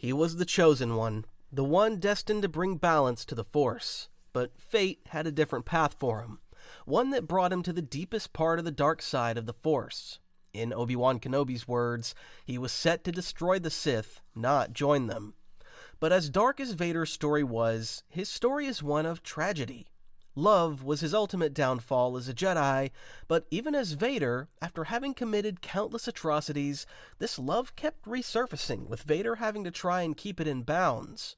He was the chosen one, the one destined to bring balance to the Force. But fate had a different path for him, one that brought him to the deepest part of the dark side of the Force. In Obi-Wan Kenobi's words, he was set to destroy the Sith, not join them. But as dark as Vader's story was, his story is one of tragedy. Love was his ultimate downfall as a Jedi, but even as Vader, after having committed countless atrocities, this love kept resurfacing, with Vader having to try and keep it in bounds.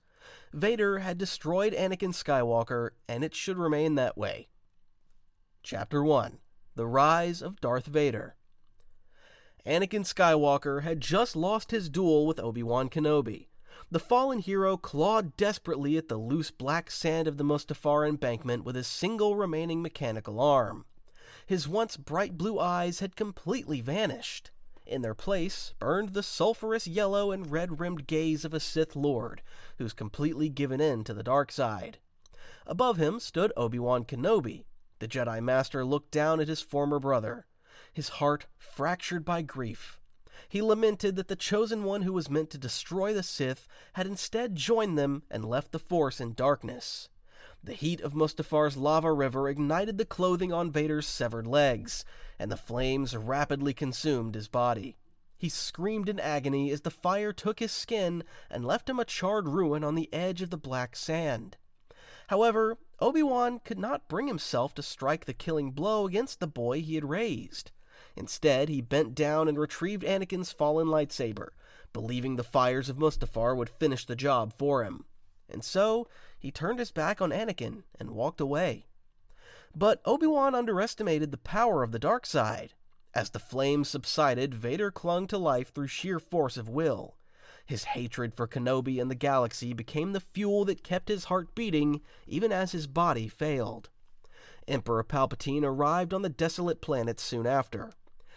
Vader had destroyed Anakin Skywalker, and it should remain that way. Chapter 1: The Rise of Darth Vader. Anakin Skywalker had just lost his duel with Obi-Wan Kenobi. The fallen hero clawed desperately at the loose black sand of the Mustafar embankment with his single remaining mechanical arm. His once bright blue eyes had completely vanished. In their place burned the sulphurous yellow and red-rimmed gaze of a Sith Lord, who's completely given in to the dark side. Above him stood Obi-Wan Kenobi. The Jedi Master looked down at his former brother, his heart fractured by grief. He lamented that the chosen one who was meant to destroy the Sith had instead joined them and left the Force in darkness. The heat of Mustafar's lava river ignited the clothing on Vader's severed legs, and the flames rapidly consumed his body. He screamed in agony as the fire took his skin and left him a charred ruin on the edge of the black sand. However, Obi-Wan could not bring himself to strike the killing blow against the boy he had raised. Instead, he bent down and retrieved Anakin's fallen lightsaber, believing the fires of Mustafar would finish the job for him. And so, he turned his back on Anakin and walked away. But Obi-Wan underestimated the power of the dark side. As the flames subsided, Vader clung to life through sheer force of will. His hatred for Kenobi and the galaxy became the fuel that kept his heart beating even as his body failed. Emperor Palpatine arrived on the desolate planet soon after.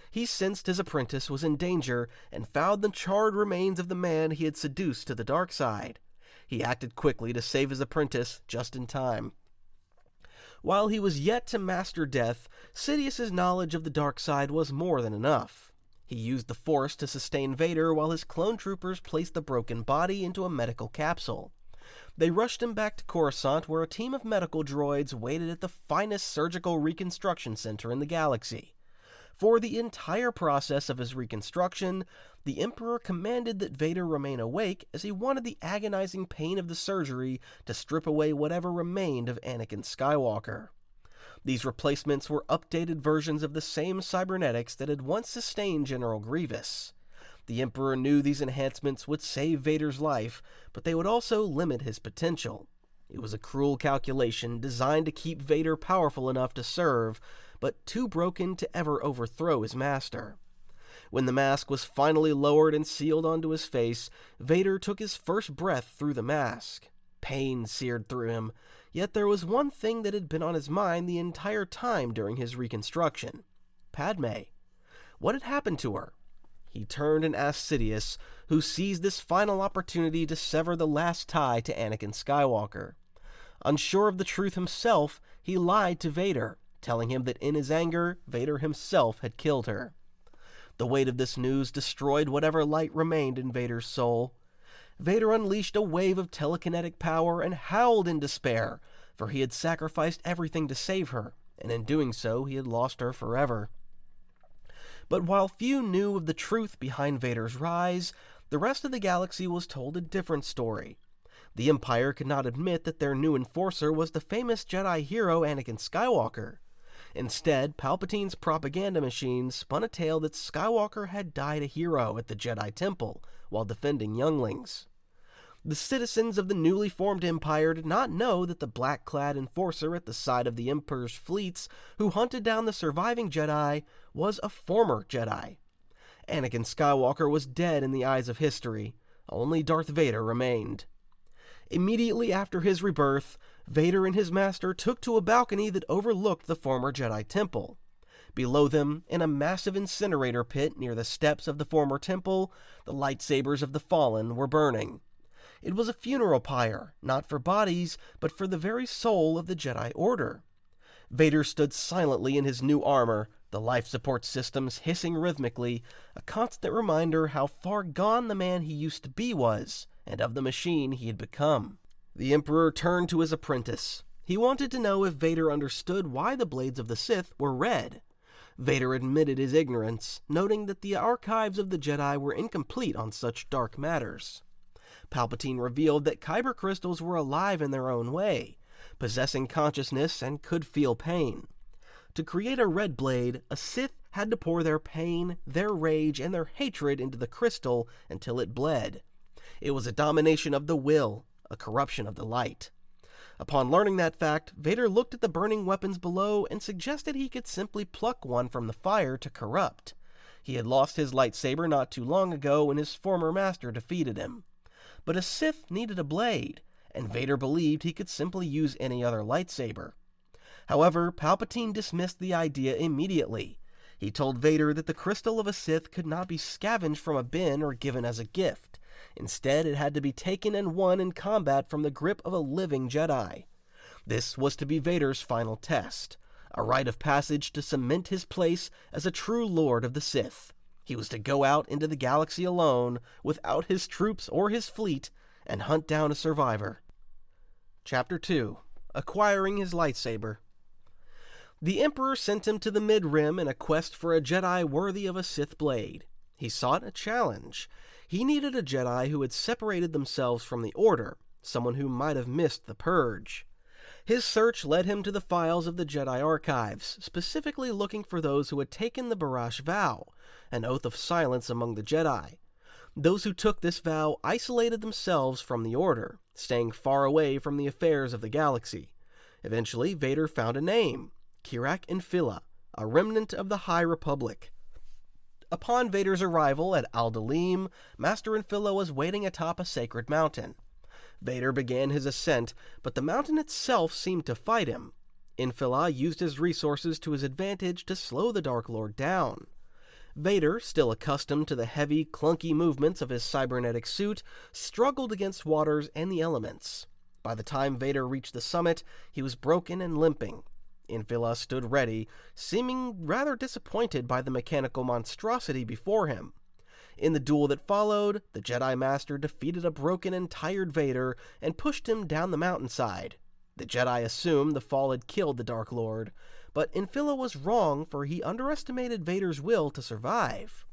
He sensed his apprentice was in danger and found the charred remains of the man he had seduced to the dark side. He acted quickly to save his apprentice just in time. While he was yet to master death, Sidious's knowledge of the dark side was more than enough. He used the Force to sustain Vader while his clone troopers placed the broken body into a medical capsule. They rushed him back to Coruscant, where a team of medical droids waited at the finest surgical reconstruction center in the galaxy. For the entire process of his reconstruction, the Emperor commanded that Vader remain awake, as he wanted the agonizing pain of the surgery to strip away whatever remained of Anakin Skywalker. These replacements were updated versions of the same cybernetics that had once sustained General Grievous. The Emperor knew these enhancements would save Vader's life, but they would also limit his potential. It was a cruel calculation designed to keep Vader powerful enough to serve, but too broken to ever overthrow his master. When the mask was finally lowered and sealed onto his face, Vader took his first breath through the mask. Pain seared through him, yet there was one thing that had been on his mind the entire time during his reconstruction: Padme. What had happened to her? He turned and asked Sidious, who seized this final opportunity to sever the last tie to Anakin Skywalker. Unsure of the truth himself, he lied to Vader, telling him that in his anger, Vader himself had killed her. The weight of this news destroyed whatever light remained in Vader's soul. Vader unleashed a wave of telekinetic power and howled in despair, for he had sacrificed everything to save her, and in doing so he had lost her forever. But while few knew of the truth behind Vader's rise, the rest of the galaxy was told a different story. The Empire could not admit that their new enforcer was the famous Jedi hero Anakin Skywalker. Instead, Palpatine's propaganda machine spun a tale that Skywalker had died a hero at the Jedi Temple while defending younglings. The citizens of the newly formed Empire did not know that the black-clad enforcer at the side of the Emperor's fleets who hunted down the surviving Jedi was a former Jedi. Anakin Skywalker was dead in the eyes of history. Only Darth Vader remained. Immediately after his rebirth, Vader and his master took to a balcony that overlooked the former Jedi Temple. Below them, in a massive incinerator pit near the steps of the former temple, the lightsabers of the fallen were burning. It was a funeral pyre, not for bodies, but for the very soul of the Jedi Order. Vader stood silently in his new armor, the life support systems hissing rhythmically, a constant reminder how far gone the man he used to be was, and of the machine he had become. The Emperor turned to his apprentice. He wanted to know if Vader understood why the blades of the Sith were red. Vader admitted his ignorance, noting that the archives of the Jedi were incomplete on such dark matters. Palpatine revealed that kyber crystals were alive in their own way, possessing consciousness and could feel pain. To create a red blade, a Sith had to pour their pain, their rage, and their hatred into the crystal until it bled. It was a domination of the will, a corruption of the light. Upon learning that fact, Vader looked at the burning weapons below and suggested he could simply pluck one from the fire to corrupt. He had lost his lightsaber not too long ago when his former master defeated him. But a Sith needed a blade, and Vader believed he could simply use any other lightsaber. However, Palpatine dismissed the idea immediately. He told Vader that the crystal of a Sith could not be scavenged from a bin or given as a gift. Instead, it had to be taken and won in combat from the grip of a living Jedi. This was to be Vader's final test, a rite of passage to cement his place as a true Lord of the Sith. He was to go out into the galaxy alone, without his troops or his fleet, and hunt down a survivor. Chapter 2. Acquiring his lightsaber. The Emperor sent him to the Mid-Rim in a quest for a Jedi worthy of a Sith blade. He sought a challenge. He needed a Jedi who had separated themselves from the Order, someone who might have missed the Purge. His search led him to the files of the Jedi archives, specifically looking for those who had taken the Barash vow, an oath of silence among the Jedi. Those who took this vow isolated themselves from the Order, staying far away from the affairs of the galaxy. Eventually, Vader found a name, Kirak Infila, a remnant of the High Republic. Upon Vader's arrival at Al-Dalim, Master Infila was waiting atop a sacred mountain. Vader began his ascent, but the mountain itself seemed to fight him. Infila used his resources to his advantage to slow the Dark Lord down. Vader, still accustomed to the heavy, clunky movements of his cybernetic suit, struggled against waters and the elements. By the time Vader reached the summit, he was broken and limping. Infila stood ready, seeming rather disappointed by the mechanical monstrosity before him. In the duel that followed, the Jedi Master defeated a broken and tired Vader and pushed him down the mountainside. The Jedi assumed the fall had killed the Dark Lord, but Infila was wrong, for he underestimated Vader's will to survive.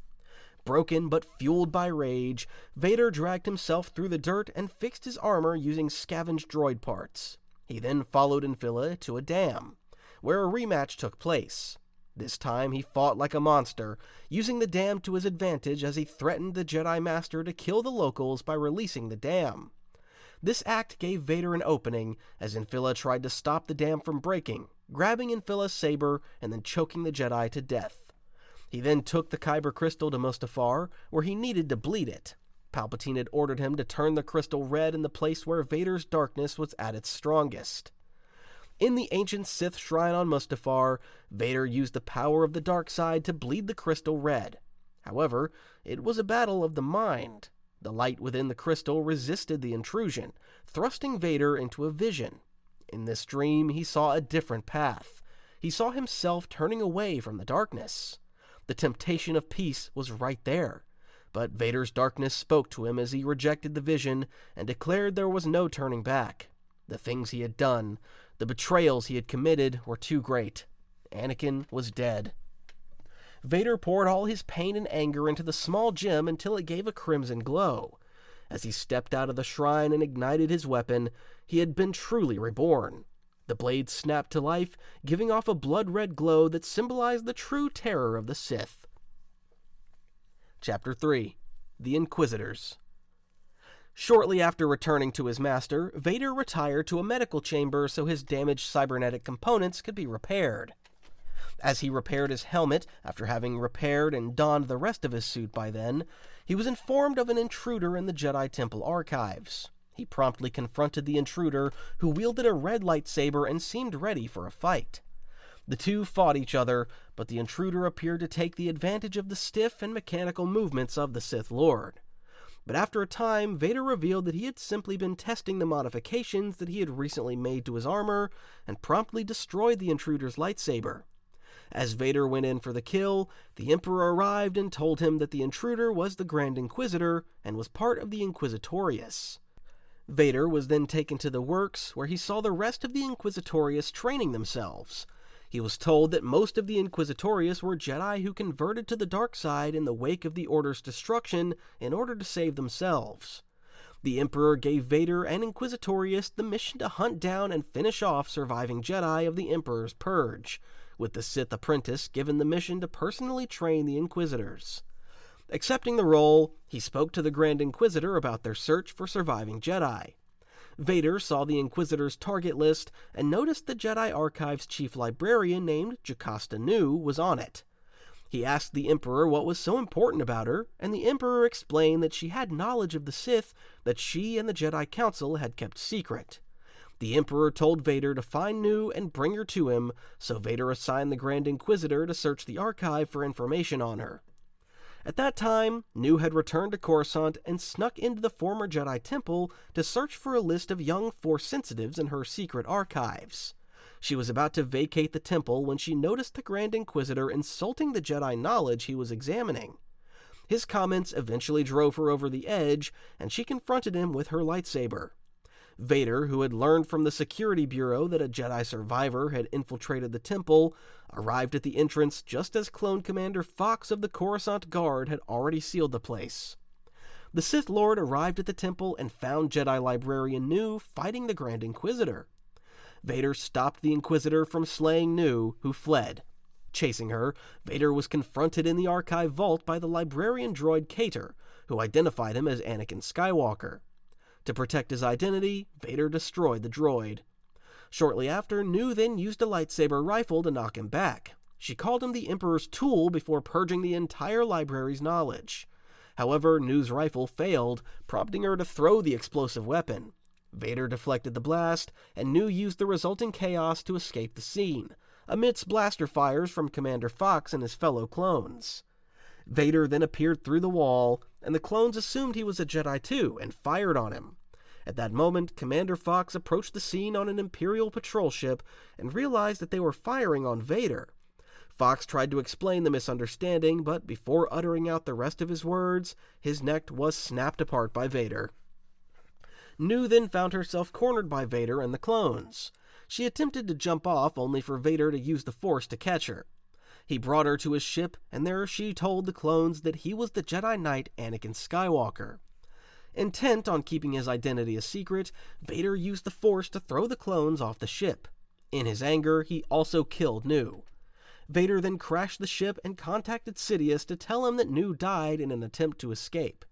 Broken but fueled by rage, Vader dragged himself through the dirt and fixed his armor using scavenged droid parts. He then followed Infila to a dam, where a rematch took place. This time he fought like a monster, using the dam to his advantage as he threatened the Jedi Master to kill the locals by releasing the dam. This act gave Vader an opening, as Infila tried to stop the dam from breaking, grabbing Infila's saber and then choking the Jedi to death. He then took the kyber crystal to Mustafar, where he needed to bleed it. Palpatine had ordered him to turn the crystal red in the place where Vader's darkness was at its strongest. In the ancient Sith shrine on Mustafar, Vader used the power of the dark side to bleed the crystal red. However, it was a battle of the mind. The light within the crystal resisted the intrusion, thrusting Vader into a vision. In this dream, he saw a different path. He saw himself turning away from the darkness. The temptation of peace was right there, but Vader's darkness spoke to him as he rejected the vision and declared there was no turning back. The things he had done, the betrayals he had committed, were too great. Anakin was dead. Vader poured all his pain and anger into the small gem until it gave a crimson glow. As he stepped out of the shrine and ignited his weapon, he had been truly reborn. The blade snapped to life, giving off a blood-red glow that symbolized the true terror of the Sith. Chapter 3. The Inquisitors. Shortly after returning to his master, Vader retired to a medical chamber so his damaged cybernetic components could be repaired. As he repaired his helmet, after having repaired and donned the rest of his suit by then, he was informed of an intruder in the Jedi Temple archives. He promptly confronted the intruder, who wielded a red lightsaber and seemed ready for a fight. The two fought each other, but the intruder appeared to take the advantage of the stiff and mechanical movements of the Sith Lord. But after a time, Vader revealed that he had simply been testing the modifications that he had recently made to his armor, and promptly destroyed the intruder's lightsaber. As Vader went in for the kill, the Emperor arrived and told him that the intruder was the Grand Inquisitor and was part of the Inquisitorius. Vader was then taken to the works, where he saw the rest of the Inquisitorius training themselves. He was told that most of the Inquisitorius were Jedi who converted to the dark side in the wake of the Order's destruction in order to save themselves. The Emperor gave Vader and Inquisitorius the mission to hunt down and finish off surviving Jedi of the Emperor's purge, with the Sith apprentice given the mission to personally train the Inquisitors. Accepting the role, he spoke to the Grand Inquisitor about their search for surviving Jedi. Vader saw the Inquisitor's target list and noticed the Jedi Archive's chief librarian named Jocasta Nu was on it. He asked the Emperor what was so important about her, and the Emperor explained that she had knowledge of the Sith that she and the Jedi Council had kept secret. The Emperor told Vader to find Nu and bring her to him, so Vader assigned the Grand Inquisitor to search the archive for information on her. At that time, Nu had returned to Coruscant and snuck into the former Jedi Temple to search for a list of young Force sensitives in her secret archives. She was about to vacate the temple when she noticed the Grand Inquisitor insulting the Jedi knowledge he was examining. His comments eventually drove her over the edge, and she confronted him with her lightsaber. Vader, who had learned from the Security Bureau that a Jedi survivor had infiltrated the temple, arrived at the entrance just as Clone Commander Fox of the Coruscant Guard had already sealed the place. The Sith Lord arrived at the temple and found Jedi Librarian Nu fighting the Grand Inquisitor. Vader stopped the Inquisitor from slaying Nu, who fled. Chasing her, Vader was confronted in the archive vault by the librarian droid Cater, who identified him as Anakin Skywalker. To protect his identity, Vader destroyed the droid. Shortly after, Nu then used a lightsaber rifle to knock him back. She called him the Emperor's tool before purging the entire library's knowledge. However, Nu's rifle failed, prompting her to throw the explosive weapon. Vader deflected the blast, and Nu used the resulting chaos to escape the scene, amidst blaster fires from Commander Fox and his fellow clones. Vader then appeared through the wall, and the clones assumed he was a Jedi too, and fired on him. At that moment, Commander Fox approached the scene on an Imperial patrol ship and realized that they were firing on Vader. Fox tried to explain the misunderstanding, but before uttering out the rest of his words, his neck was snapped apart by Vader. Nu then found herself cornered by Vader and the clones. She attempted to jump off, only for Vader to use the Force to catch her. He brought her to his ship, and there she told the clones that he was the Jedi Knight Anakin Skywalker. Intent on keeping his identity a secret, Vader used the Force to throw the clones off the ship. In his anger, he also killed Nu. Vader then crashed the ship and contacted Sidious to tell him that Nu died in an attempt to escape.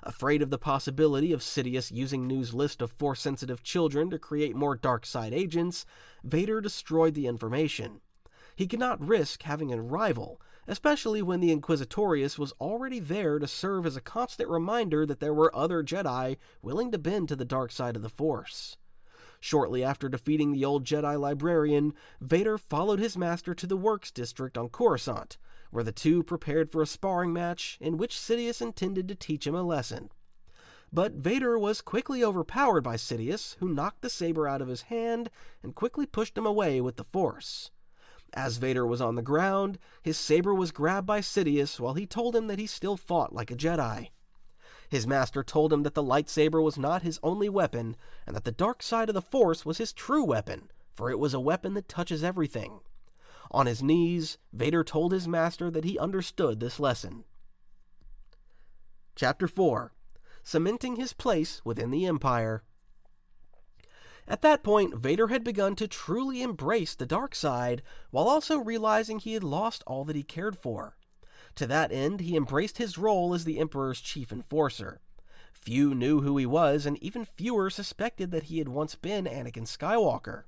Afraid of the possibility of Sidious using Nu's list of Force-sensitive children to create more dark side agents, Vader destroyed the information. He could not risk having a rival, especially when the Inquisitorius was already there to serve as a constant reminder that there were other Jedi willing to bend to the dark side of the Force. Shortly after defeating the old Jedi librarian, Vader followed his master to the Works District on Coruscant, where the two prepared for a sparring match in which Sidious intended to teach him a lesson. But Vader was quickly overpowered by Sidious, who knocked the saber out of his hand and quickly pushed him away with the Force. As Vader was on the ground, his saber was grabbed by Sidious while he told him that he still fought like a Jedi. His master told him that the lightsaber was not his only weapon, and that the dark side of the Force was his true weapon, for it was a weapon that touches everything. On his knees, Vader told his master that he understood this lesson. Chapter 4. Cementing his place within the Empire. At that point, Vader had begun to truly embrace the dark side, while also realizing he had lost all that he cared for. To that end, he embraced his role as the Emperor's chief enforcer. Few knew who he was, and even fewer suspected that he had once been Anakin Skywalker.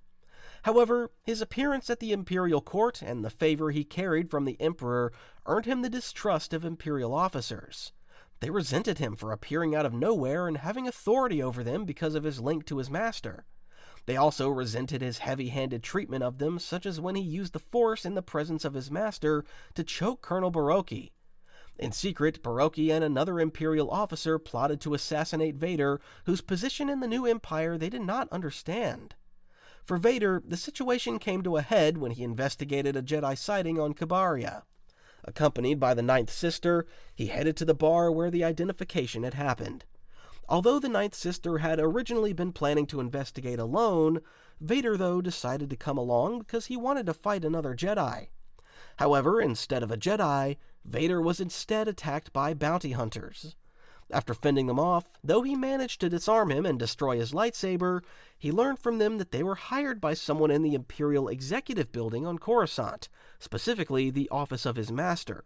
However, his appearance at the Imperial court and the favor he carried from the Emperor earned him the distrust of Imperial officers. They resented him for appearing out of nowhere and having authority over them because of his link to his master. They also resented his heavy-handed treatment of them, such as when he used the Force in the presence of his master to choke Colonel Baroki. In secret, Baroki and another Imperial officer plotted to assassinate Vader, whose position in the new Empire they did not understand. For Vader, the situation came to a head when he investigated a Jedi sighting on Kabaria. Accompanied by the Ninth Sister, he headed to the bar where the identification had happened. Although the Ninth Sister had originally been planning to investigate alone, Vader, though, decided to come along because he wanted to fight another Jedi. However, instead of a Jedi, Vader was instead attacked by bounty hunters. After fending them off, though he managed to disarm him and destroy his lightsaber, he learned from them that they were hired by someone in the Imperial Executive Building on Coruscant, specifically the office of his master.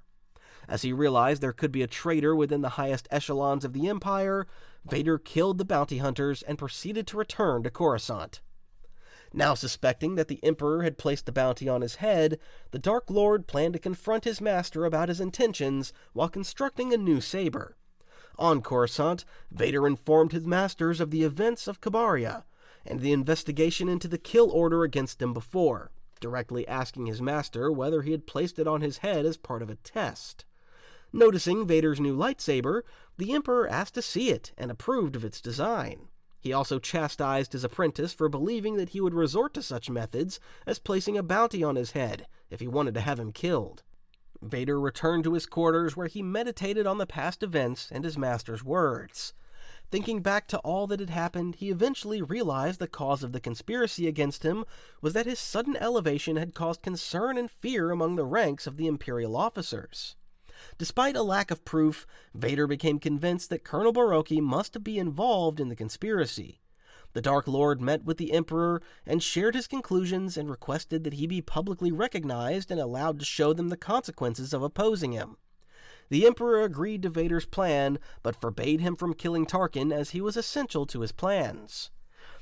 As he realized there could be a traitor within the highest echelons of the Empire, Vader killed the bounty hunters and proceeded to return to Coruscant. Now suspecting that the Emperor had placed the bounty on his head, the Dark Lord planned to confront his master about his intentions while constructing a new saber. On Coruscant, Vader informed his masters of the events of Kabaria and the investigation into the kill order against him before, directly asking his master whether he had placed it on his head as part of a test. Noticing Vader's new lightsaber, the Emperor asked to see it and approved of its design. He also chastised his apprentice for believing that he would resort to such methods as placing a bounty on his head if he wanted to have him killed. Vader returned to his quarters where he meditated on the past events and his master's words. Thinking back to all that had happened, he eventually realized the cause of the conspiracy against him was that his sudden elevation had caused concern and fear among the ranks of the Imperial officers. Despite a lack of proof, Vader became convinced that Colonel Baroki must be involved in the conspiracy. The Dark Lord met with the Emperor and shared his conclusions and requested that he be publicly recognized and allowed to show them the consequences of opposing him. The Emperor agreed to Vader's plan, but forbade him from killing Tarkin as he was essential to his plans.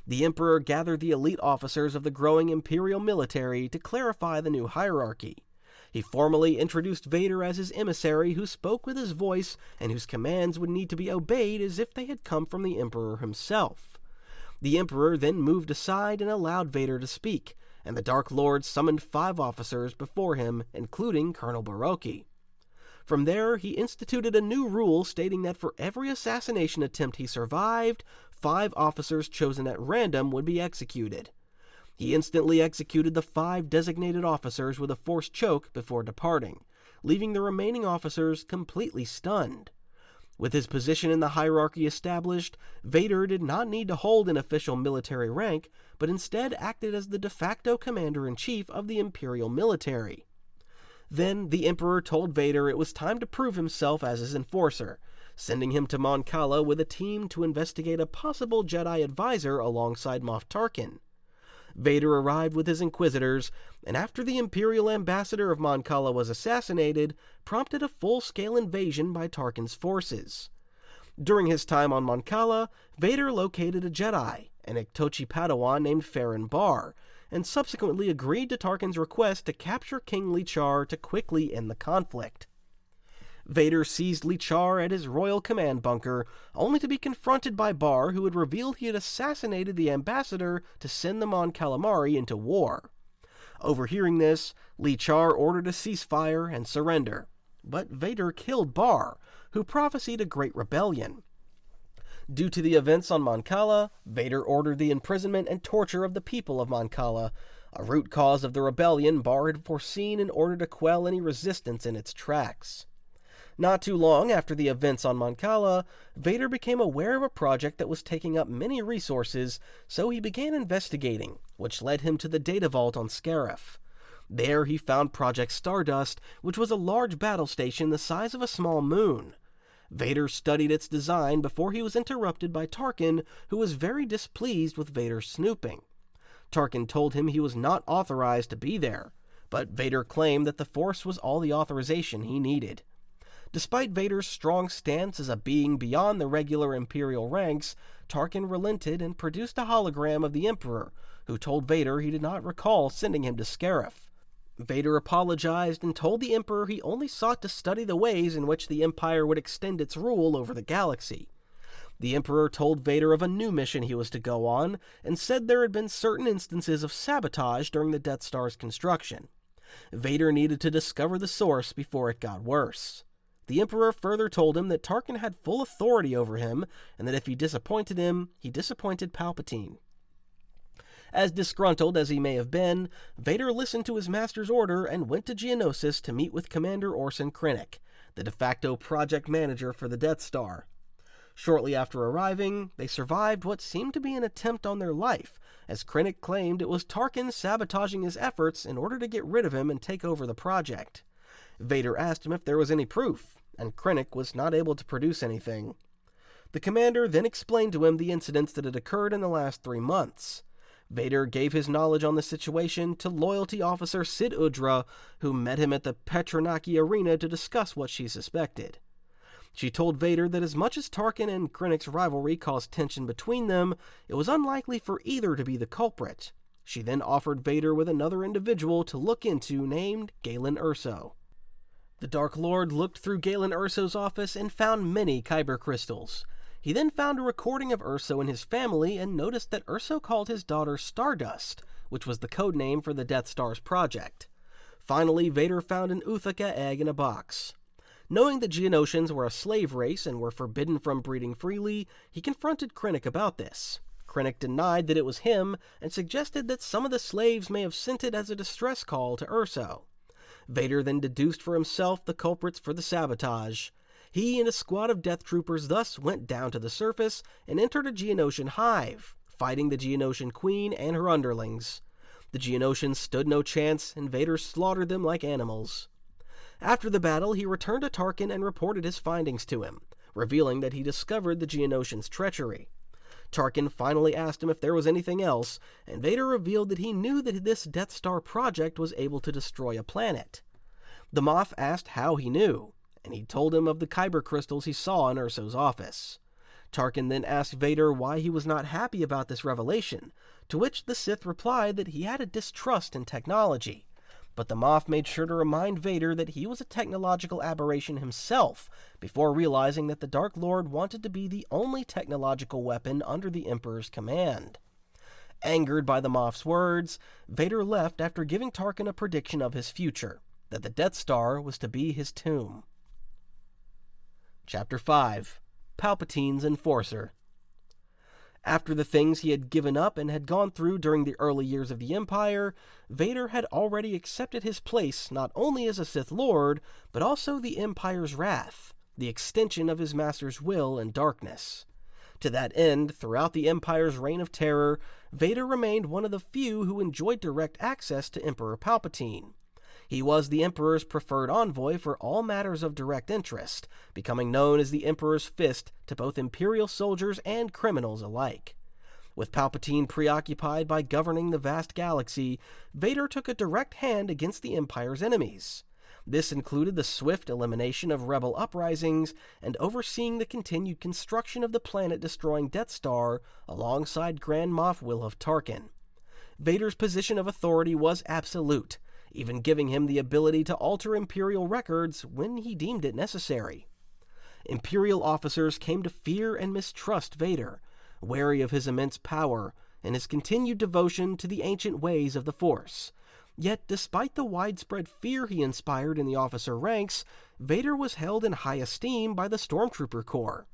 The Emperor gathered the elite officers of the growing Imperial military to clarify the new hierarchy. He formally introduced Vader as his emissary who spoke with his voice and whose commands would need to be obeyed as if they had come from the Emperor himself. The Emperor then moved aside and allowed Vader to speak, and the Dark Lord summoned 5 officers before him, including Colonel Baroki. From there, he instituted a new rule stating that for every assassination attempt he survived, 5 officers chosen at random would be executed. He instantly executed the 5 designated officers with a forced choke before departing, leaving the remaining officers completely stunned. With his position in the hierarchy established, Vader did not need to hold an official military rank, but instead acted as the de facto commander-in-chief of the Imperial military. Then the Emperor told Vader it was time to prove himself as his enforcer, sending him to Mon Cala with a team to investigate a possible Jedi advisor alongside Moff Tarkin. Vader arrived with his Inquisitors, and after the Imperial ambassador of Mon Cala was assassinated, prompted a full-scale invasion by Tarkin's forces. During his time on Mon Cala, Vader located a Jedi, an Iktochi Padawan named Farron Barr, and subsequently agreed to Tarkin's request to capture King Lichar to quickly end the conflict. Vader seized Lichar at his royal command bunker, only to be confronted by Barr, who had revealed he had assassinated the ambassador to send the Mon Calamari into war. Overhearing this, Lichar ordered a ceasefire and surrender, but Vader killed Barr, who prophesied a great rebellion. Due to the events on Mon Cala, Vader ordered the imprisonment and torture of the people of Mon Cala, a root cause of the rebellion Barr had foreseen in order to quell any resistance in its tracks. Not too long after the events on Mon Cala, Vader became aware of a project that was taking up many resources, so he began investigating, which led him to the data vault on Scarif. There he found Project Stardust, which was a large battle station the size of a small moon. Vader studied its design before he was interrupted by Tarkin, who was very displeased with Vader's snooping. Tarkin told him he was not authorized to be there, but Vader claimed that the Force was all the authorization he needed. Despite Vader's strong stance as a being beyond the regular Imperial ranks, Tarkin relented and produced a hologram of the Emperor, who told Vader he did not recall sending him to Scarif. Vader apologized and told the Emperor he only sought to study the ways in which the Empire would extend its rule over the galaxy. The Emperor told Vader of a new mission he was to go on, and said there had been certain instances of sabotage during the Death Star's construction. Vader needed to discover the source before it got worse. The Emperor further told him that Tarkin had full authority over him, and that if he disappointed him, he disappointed Palpatine. As disgruntled as he may have been, Vader listened to his master's order and went to Geonosis to meet with Commander Orson Krennic, the de facto project manager for the Death Star. Shortly after arriving, they survived what seemed to be an attempt on their life, as Krennic claimed it was Tarkin sabotaging his efforts in order to get rid of him and take over the project. Vader asked him if there was any proof, and Krennic was not able to produce anything. The commander then explained to him the incidents that had occurred in the last 3 months. Vader gave his knowledge on the situation to loyalty officer Sid Udra, who met him at the Petronaki Arena to discuss what she suspected. She told Vader that as much as Tarkin and Krennic's rivalry caused tension between them, it was unlikely for either to be the culprit. She then offered Vader with another individual to look into named Galen Erso. The Dark Lord looked through Galen Erso's office and found many kyber crystals. He then found a recording of Erso and his family and noticed that Erso called his daughter Stardust, which was the code name for the Death Star's project. Finally, Vader found an Uthaka egg in a box. Knowing that Geonosians were a slave race and were forbidden from breeding freely, he confronted Krennic about this. Krennic denied that it was him and suggested that some of the slaves may have sent it as a distress call to Erso. Vader then deduced for himself the culprits for the sabotage. He and a squad of death troopers thus went down to the surface and entered a Geonosian hive, fighting the Geonosian queen and her underlings. The Geonosians stood no chance, and Vader slaughtered them like animals. After the battle, he returned to Tarkin and reported his findings to him, revealing that he discovered the Geonosians' treachery. Tarkin finally asked him if there was anything else, and Vader revealed that he knew that this Death Star project was able to destroy a planet. The Moff asked how he knew, and he told him of the kyber crystals he saw in Erso's office. Tarkin then asked Vader why he was not happy about this revelation, to which the Sith replied that he had a distrust in technology. But the Moff made sure to remind Vader that he was a technological aberration himself, before realizing that the Dark Lord wanted to be the only technological weapon under the Emperor's command. Angered by the Moff's words, Vader left after giving Tarkin a prediction of his future, that the Death Star was to be his tomb. Chapter 5. Palpatine's Enforcer. After the things he had given up and had gone through during the early years of the Empire, Vader had already accepted his place not only as a Sith Lord, but also the Empire's wrath, the extension of his master's will and darkness. To that end, throughout the Empire's reign of terror, Vader remained one of the few who enjoyed direct access to Emperor Palpatine. He was the Emperor's preferred envoy for all matters of direct interest, becoming known as the Emperor's Fist to both Imperial soldiers and criminals alike. With Palpatine preoccupied by governing the vast galaxy, Vader took a direct hand against the Empire's enemies. This included the swift elimination of rebel uprisings and overseeing the continued construction of the planet-destroying Death Star alongside Grand Moff Wilhuff Tarkin. Vader's position of authority was absolute, even giving him the ability to alter Imperial records when he deemed it necessary. Imperial officers came to fear and mistrust Vader, wary of his immense power and his continued devotion to the ancient ways of the Force. Yet, despite the widespread fear he inspired in the officer ranks, Vader was held in high esteem by the Stormtrooper Corps.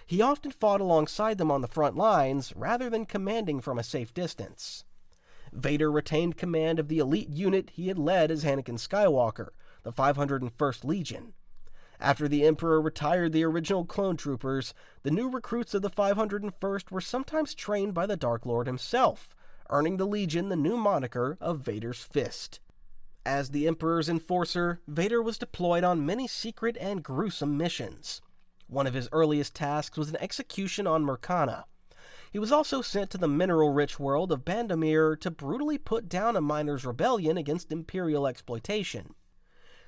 He often fought alongside them on the front lines rather than commanding from a safe distance. Vader retained command of the elite unit he had led as Anakin Skywalker, the 501st Legion. After the Emperor retired the original clone troopers, the new recruits of the 501st were sometimes trained by the Dark Lord himself, earning the Legion the new moniker of Vader's Fist. As the Emperor's enforcer, Vader was deployed on many secret and gruesome missions. One of his earliest tasks was an execution on Murkana. He was also sent to the mineral-rich world of Bandamir to brutally put down a miners' rebellion against Imperial exploitation.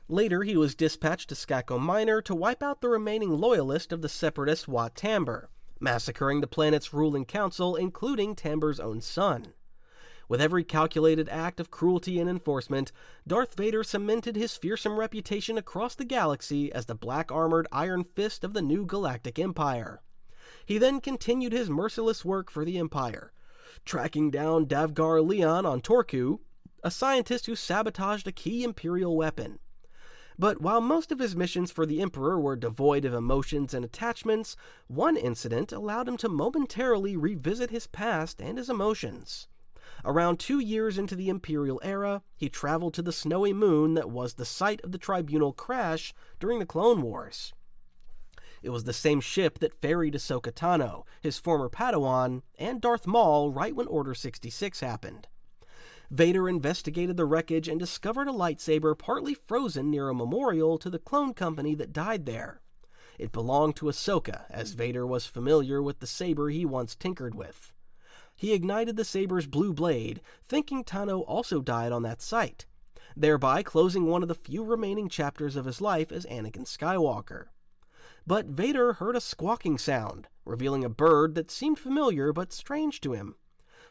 Later, he was dispatched to Skako Minor to wipe out the remaining loyalist of the separatist Wat Tambor, massacring the planet's ruling council, including Tambor's own son. With every calculated act of cruelty and enforcement, Darth Vader cemented his fearsome reputation across the galaxy as the black-armored Iron Fist of the new Galactic Empire. He then continued his merciless work for the Empire, tracking down Davgar Leon on Torku, a scientist who sabotaged a key Imperial weapon. But while most of his missions for the Emperor were devoid of emotions and attachments, one incident allowed him to momentarily revisit his past and his emotions. Around 2 years into the Imperial era, he traveled to the snowy moon that was the site of the Tribunal crash during the Clone Wars. It was the same ship that ferried Ahsoka Tano, his former Padawan, and Darth Maul right when Order 66 happened. Vader investigated the wreckage and discovered a lightsaber partly frozen near a memorial to the clone company that died there. It belonged to Ahsoka, as Vader was familiar with the saber he once tinkered with. He ignited the saber's blue blade, thinking Tano also died on that site, thereby closing one of the few remaining chapters of his life as Anakin Skywalker. But Vader heard a squawking sound, revealing a bird that seemed familiar but strange to him.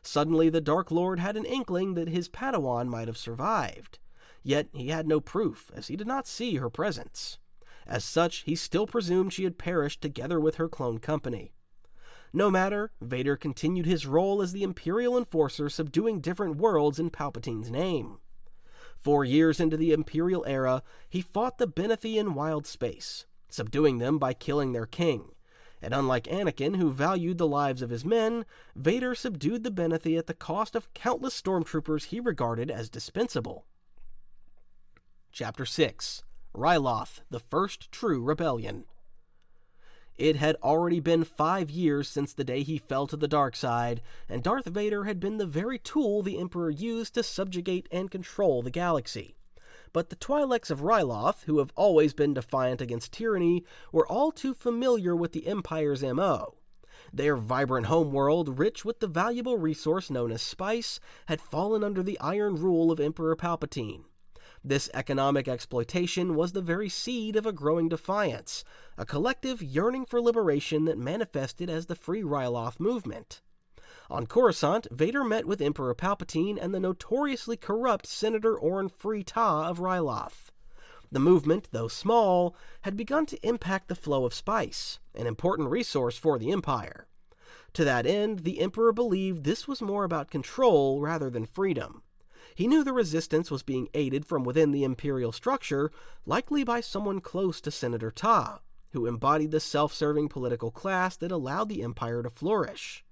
Suddenly, the Dark Lord had an inkling that his Padawan might have survived. Yet he had no proof, as he did not see her presence. As such, he still presumed she had perished together with her clone company. No matter, Vader continued his role as the Imperial Enforcer, subduing different worlds in Palpatine's name. 4 years into the Imperial era, he fought the Benethi in wild space, subduing them by killing their king. And unlike Anakin, who valued the lives of his men, Vader subdued the Benethi at the cost of countless stormtroopers he regarded as dispensable. Chapter 6. Ryloth, the First True Rebellion. It had already been 5 years since the day he fell to the dark side, and Darth Vader had been the very tool the Emperor used to subjugate and control the galaxy. But the Twi'leks of Ryloth, who have always been defiant against tyranny, were all too familiar with the Empire's MO. Their vibrant homeworld, rich with the valuable resource known as spice, had fallen under the iron rule of Emperor Palpatine. This economic exploitation was the very seed of a growing defiance, a collective yearning for liberation that manifested as the Free Ryloth movement. On Coruscant, Vader met with Emperor Palpatine and the notoriously corrupt Senator Orn Free Ta of Ryloth. The movement, though small, had begun to impact the flow of spice, an important resource for the Empire. To that end, the Emperor believed this was more about control rather than freedom. He knew the resistance was being aided from within the Imperial structure, likely by someone close to Senator Ta, who embodied the self-serving political class that allowed the Empire to flourish.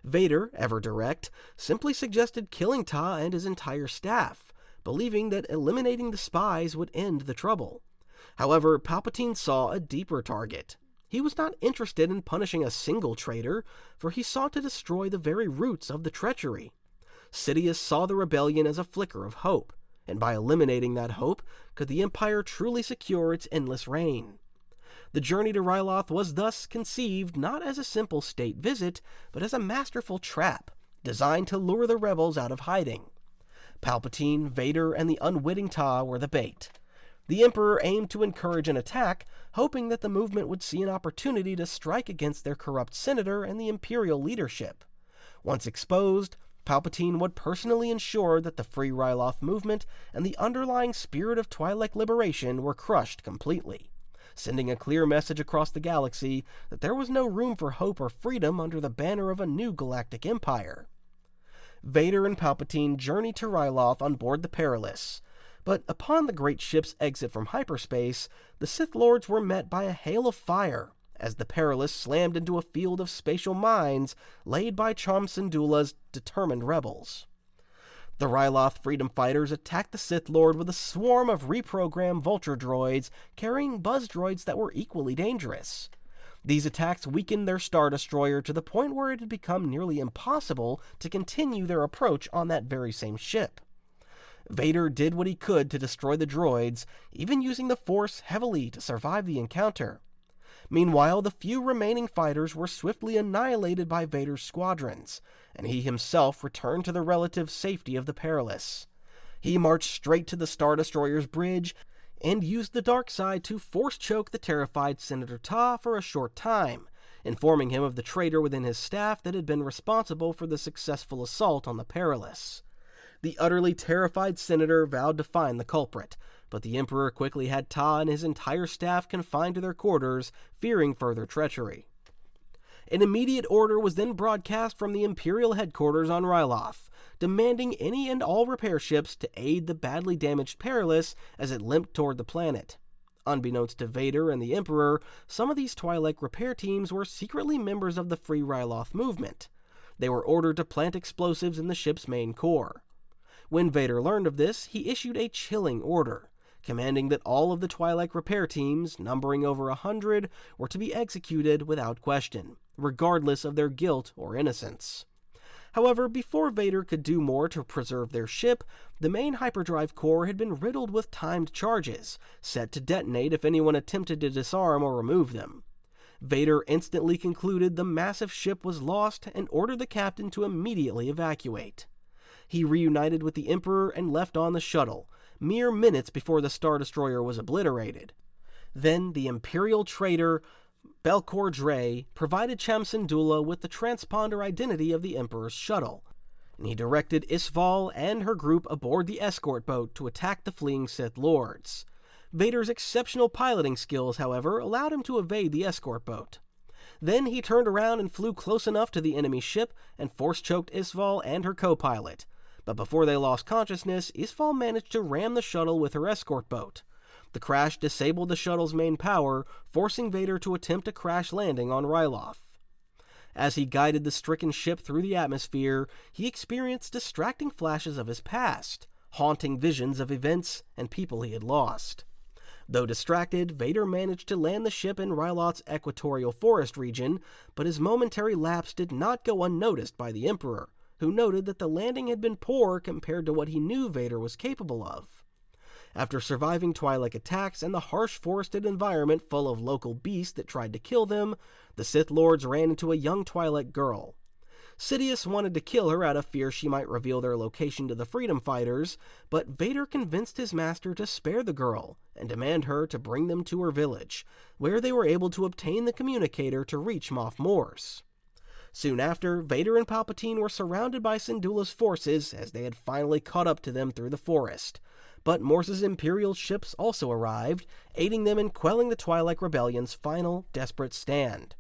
Vader, ever direct, simply suggested killing Ta and his entire staff, believing that eliminating the spies would end the trouble. However, Palpatine saw a deeper target. He was not interested in punishing a single traitor, for he sought to destroy the very roots of the treachery. Sidious saw the rebellion as a flicker of hope, and by eliminating that hope, could the Empire truly secure its endless reign. The journey to Ryloth was thus conceived not as a simple state visit, but as a masterful trap, designed to lure the rebels out of hiding. Palpatine, Vader, and the unwitting Ta were the bait. The Emperor aimed to encourage an attack, hoping that the movement would see an opportunity to strike against their corrupt senator and the Imperial leadership. Once exposed, Palpatine would personally ensure that the Free Ryloth movement and the underlying spirit of Twi'lek liberation were crushed completely, sending a clear message across the galaxy that there was no room for hope or freedom under the banner of a new galactic empire. Vader and Palpatine journeyed to Ryloth on board the Perilous, but upon the great ship's exit from hyperspace, the Sith Lords were met by a hail of fire as the Perilous slammed into a field of spatial mines laid by Chom Syndulla's determined rebels. The Ryloth freedom fighters attacked the Sith Lord with a swarm of reprogrammed Vulture droids carrying buzz droids that were equally dangerous. These attacks weakened their Star Destroyer to the point where it had become nearly impossible to continue their approach on that very same ship. Vader did what he could to destroy the droids, even using the Force heavily to survive the encounter. Meanwhile, the few remaining fighters were swiftly annihilated by Vader's squadrons, and he himself returned to the relative safety of the Perilous. He marched straight to the Star Destroyer's bridge and used the dark side to force-choke the terrified Senator Ta for a short time, informing him of the traitor within his staff that had been responsible for the successful assault on the Perilous. The utterly terrified senator vowed to find the culprit, but the Emperor quickly had Ta and his entire staff confined to their quarters, fearing further treachery. An immediate order was then broadcast from the Imperial headquarters on Ryloth, demanding any and all repair ships to aid the badly damaged Perilous as it limped toward the planet. Unbeknownst to Vader and the Emperor, some of these Twi'lek repair teams were secretly members of the Free Ryloth movement. They were ordered to plant explosives in the ship's main core. When Vader learned of this, he issued a chilling order, commanding that all of the Twi'lek repair teams, numbering over 100, were to be executed without question, regardless of their guilt or innocence. However, before Vader could do more to preserve their ship, the main hyperdrive core had been riddled with timed charges, set to detonate if anyone attempted to disarm or remove them. Vader instantly concluded the massive ship was lost and ordered the captain to immediately evacuate. He reunited with the Emperor and left on the shuttle, mere minutes before the Star Destroyer was obliterated. Then the Imperial traitor Belcor Dre provided Cham Syndulla with the transponder identity of the Emperor's shuttle, and he directed Isval and her group aboard the escort boat to attack the fleeing Sith Lords. Vader's exceptional piloting skills, however, allowed him to evade the escort boat. Then he turned around and flew close enough to the enemy ship and force-choked Isval and her co-pilot. But before they lost consciousness, Isval managed to ram the shuttle with her escort boat. The crash disabled the shuttle's main power, forcing Vader to attempt a crash landing on Ryloth. As he guided the stricken ship through the atmosphere, he experienced distracting flashes of his past, haunting visions of events and people he had lost. Though distracted, Vader managed to land the ship in Ryloth's equatorial forest region, but his momentary lapse did not go unnoticed by the Emperor, who noted that the landing had been poor compared to what he knew Vader was capable of. After surviving Twi'lek attacks and the harsh forested environment full of local beasts that tried to kill them, the Sith Lords ran into a young Twi'lek girl. Sidious wanted to kill her out of fear she might reveal their location to the Freedom Fighters, but Vader convinced his master to spare the girl and demand her to bring them to her village, where they were able to obtain the communicator to reach Moff Morse. Soon after, Vader and Palpatine were surrounded by Syndulla's forces as they had finally caught up to them through the forest. But Morse's Imperial ships also arrived, aiding them in quelling the Twi'lek Rebellion's final, desperate stand.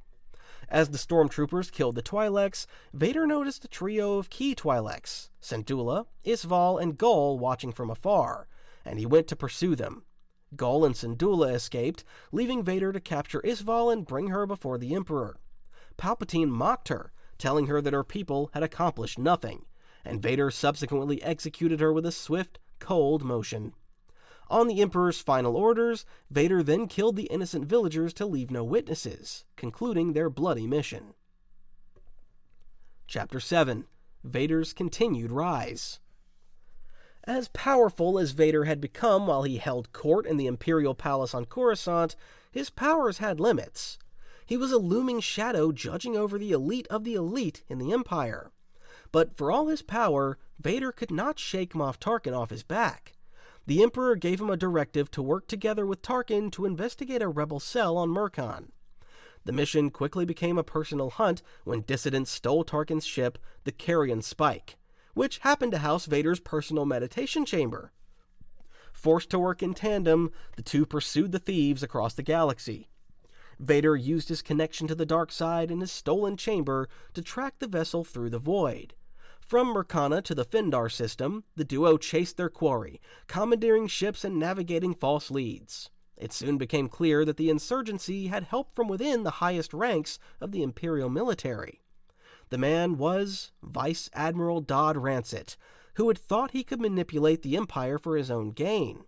As the stormtroopers killed the Twi'leks, Vader noticed a trio of key Twi'leks, Syndulla, Isval, and Gul watching from afar, and he went to pursue them. Gul and Syndulla escaped, leaving Vader to capture Isval and bring her before the Emperor. Palpatine mocked her, telling her that her people had accomplished nothing, and Vader subsequently executed her with a swift, cold motion. On the Emperor's final orders, Vader then killed the innocent villagers to leave no witnesses, concluding their bloody mission. Chapter 7. Vader's Continued Rise. As powerful as Vader had become while he held court in the Imperial Palace on Coruscant, his powers had limits. He was a looming shadow judging over the elite of the elite in the Empire. But for all his power, Vader could not shake Moff Tarkin off his back. The Emperor gave him a directive to work together with Tarkin to investigate a rebel cell on Murkon. The mission quickly became a personal hunt when dissidents stole Tarkin's ship, the Carrion Spike, which happened to house Vader's personal meditation chamber. Forced to work in tandem, the two pursued the thieves across the galaxy. Vader used his connection to the dark side in his stolen chamber to track the vessel through the void. From Murkana to the Findar system, the duo chased their quarry, commandeering ships and navigating false leads. It soon became clear that the insurgency had help from within the highest ranks of the Imperial military. The man was Vice Admiral Dodd Rancet, who had thought he could manipulate the Empire for his own gain.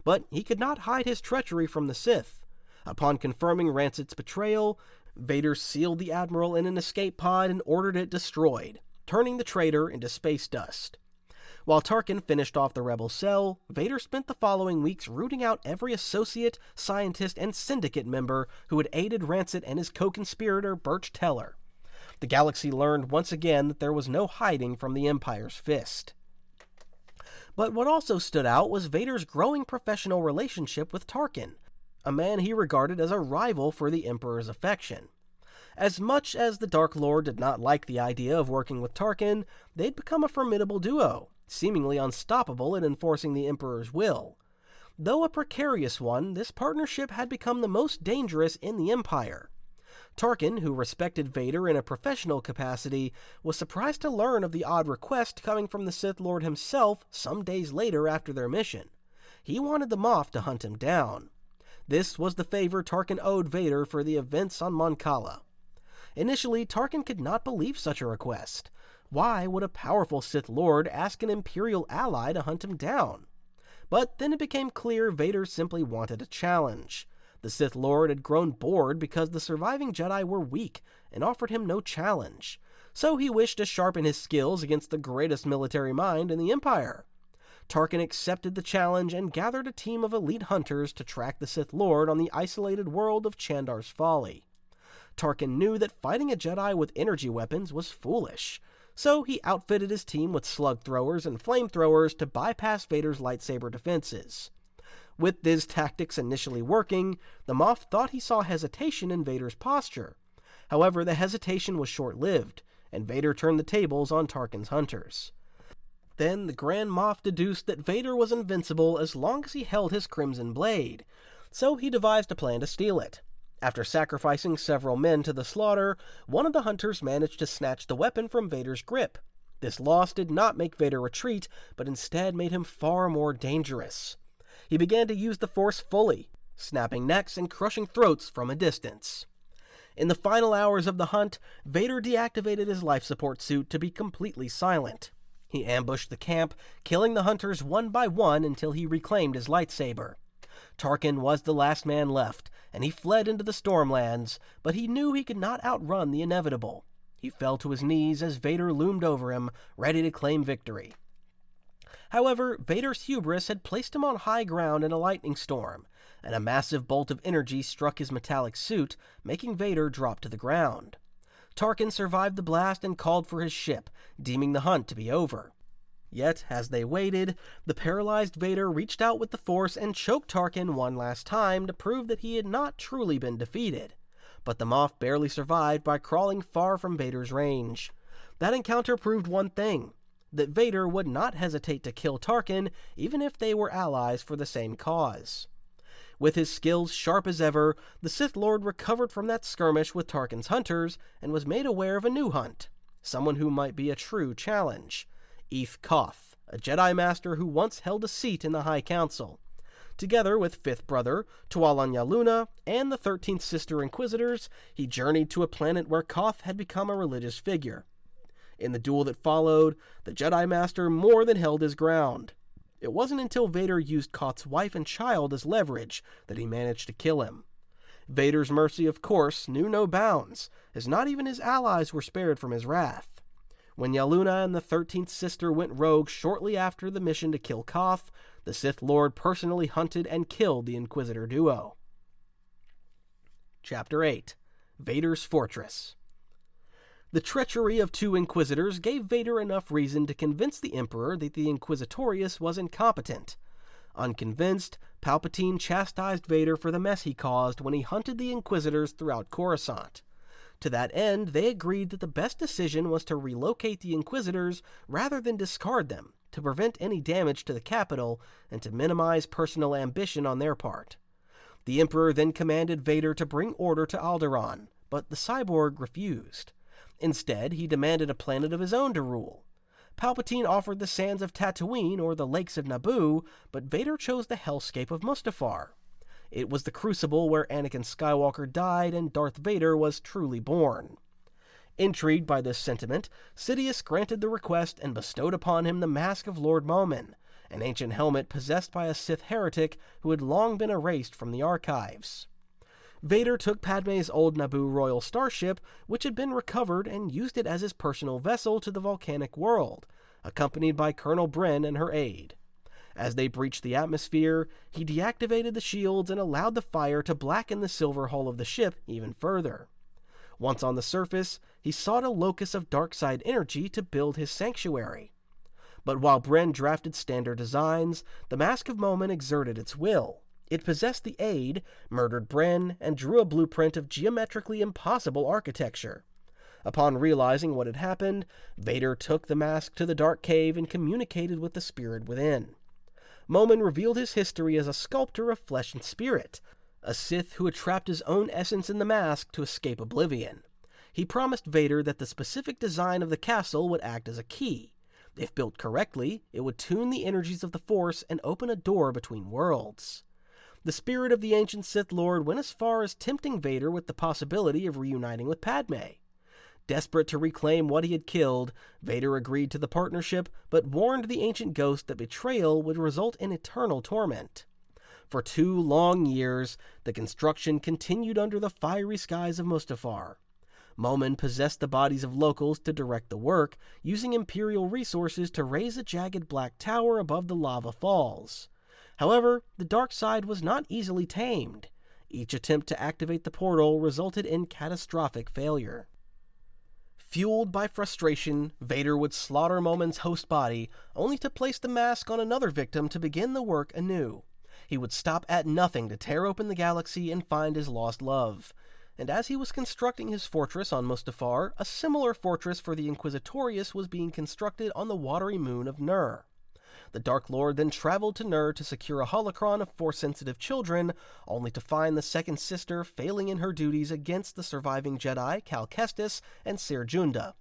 But he could not hide his treachery from the Sith. Upon confirming Rancet's betrayal, Vader sealed the Admiral in an escape pod and ordered it destroyed, turning the traitor into space dust. While Tarkin finished off the rebel cell, Vader spent the following weeks rooting out every associate, scientist, and syndicate member who had aided Rancet and his co-conspirator Birch Teller. The galaxy learned once again that there was no hiding from the Empire's fist. But what also stood out was Vader's growing professional relationship with Tarkin, a man he regarded as a rival for the Emperor's affection. As much as the Dark Lord did not like the idea of working with Tarkin, they'd become a formidable duo, seemingly unstoppable in enforcing the Emperor's will. Though a precarious one, this partnership had become the most dangerous in the Empire. Tarkin, who respected Vader in a professional capacity, was surprised to learn of the odd request coming from the Sith Lord himself some days later after their mission. He wanted the Moff to hunt him down. This was the favor Tarkin owed Vader for the events on Mon Cala. Initially, Tarkin could not believe such a request. Why would a powerful Sith Lord ask an Imperial ally to hunt him down? But then it became clear Vader simply wanted a challenge. The Sith Lord had grown bored because the surviving Jedi were weak and offered him no challenge, so he wished to sharpen his skills against the greatest military mind in the Empire. Tarkin accepted the challenge and gathered a team of elite hunters to track the Sith Lord on the isolated world of Chandar's Folly. Tarkin knew that fighting a Jedi with energy weapons was foolish, so he outfitted his team with slug throwers and flamethrowers to bypass Vader's lightsaber defenses. With these tactics initially working, the Moff thought he saw hesitation in Vader's posture. However, the hesitation was short-lived, and Vader turned the tables on Tarkin's hunters. Then the Grand Moff deduced that Vader was invincible as long as he held his Crimson Blade, so he devised a plan to steal it. After sacrificing several men to the slaughter, one of the hunters managed to snatch the weapon from Vader's grip. This loss did not make Vader retreat, but instead made him far more dangerous. He began to use the Force fully, snapping necks and crushing throats from a distance. In the final hours of the hunt, Vader deactivated his life support suit to be completely silent. He ambushed the camp, killing the hunters one by one until he reclaimed his lightsaber. Tarkin was the last man left, and he fled into the Stormlands, but he knew he could not outrun the inevitable. He fell to his knees as Vader loomed over him, ready to claim victory. However, Vader's hubris had placed him on high ground in a lightning storm, and a massive bolt of energy struck his metallic suit, making Vader drop to the ground. Tarkin survived the blast and called for his ship, deeming the hunt to be over. Yet, as they waited, the paralyzed Vader reached out with the Force and choked Tarkin one last time to prove that he had not truly been defeated. But the Moff barely survived by crawling far from Vader's range. That encounter proved one thing, that Vader would not hesitate to kill Tarkin even if they were allies for the same cause. With his skills sharp as ever, the Sith Lord recovered from that skirmish with Tarkin's hunters and was made aware of a new hunt, someone who might be a true challenge. Eth Koth, a Jedi Master who once held a seat in the High Council. Together with fifth brother, Tualan Yaluna, and the 13th sister Inquisitors, he journeyed to a planet where Koth had become a religious figure. In the duel that followed, the Jedi Master more than held his ground. It wasn't until Vader used Koth's wife and child as leverage that he managed to kill him. Vader's mercy, of course, knew no bounds, as not even his allies were spared from his wrath. When Yaluna and the 13th sister went rogue shortly after the mission to kill Koth, the Sith Lord personally hunted and killed the Inquisitor duo. Chapter 8. Vader's Fortress. The treachery of two Inquisitors gave Vader enough reason to convince the Emperor that the Inquisitorius was incompetent. Unconvinced, Palpatine chastised Vader for the mess he caused when he hunted the Inquisitors throughout Coruscant. To that end, they agreed that the best decision was to relocate the Inquisitors rather than discard them, to prevent any damage to the capital and to minimize personal ambition on their part. The Emperor then commanded Vader to bring order to Alderaan, but the cyborg refused. Instead, he demanded a planet of his own to rule. Palpatine offered the sands of Tatooine or the lakes of Naboo, but Vader chose the hellscape of Mustafar. It was the crucible where Anakin Skywalker died and Darth Vader was truly born. Intrigued by this sentiment, Sidious granted the request and bestowed upon him the Mask of Lord Momin, an ancient helmet possessed by a Sith heretic who had long been erased from the archives. Vader took Padme's old Naboo royal starship, which had been recovered, and used it as his personal vessel to the volcanic world, accompanied by Colonel Bren and her aide. As they breached the atmosphere, he deactivated the shields and allowed the fire to blacken the silver hull of the ship even further. Once on the surface, he sought a locus of dark-side energy to build his sanctuary. But while Bren drafted standard designs, the Mask of Momin exerted its will. It possessed the aide, murdered Bren, and drew a blueprint of geometrically impossible architecture. Upon realizing what had happened, Vader took the mask to the dark cave and communicated with the spirit within. Momin revealed his history as a sculptor of flesh and spirit, a Sith who had trapped his own essence in the mask to escape oblivion. He promised Vader that the specific design of the castle would act as a key. If built correctly, it would tune the energies of the Force and open a door between worlds. The spirit of the ancient Sith Lord went as far as tempting Vader with the possibility of reuniting with Padme. Desperate to reclaim what he had killed, Vader agreed to the partnership, but warned the ancient ghost that betrayal would result in eternal torment. For 2 long years, the construction continued under the fiery skies of Mustafar. Momin possessed the bodies of locals to direct the work, using Imperial resources to raise a jagged black tower above the lava falls. However, the dark side was not easily tamed. Each attempt to activate the portal resulted in catastrophic failure. Fueled by frustration, Vader would slaughter Momin's host body, only to place the mask on another victim to begin the work anew. He would stop at nothing to tear open the galaxy and find his lost love. And as he was constructing his fortress on Mustafar, a similar fortress for the Inquisitorius was being constructed on the watery moon of Nur. The Dark Lord then traveled to Nur to secure a holocron of Force-sensitive children, only to find the second sister failing in her duties against the surviving Jedi Cal Kestis and Ser Junda.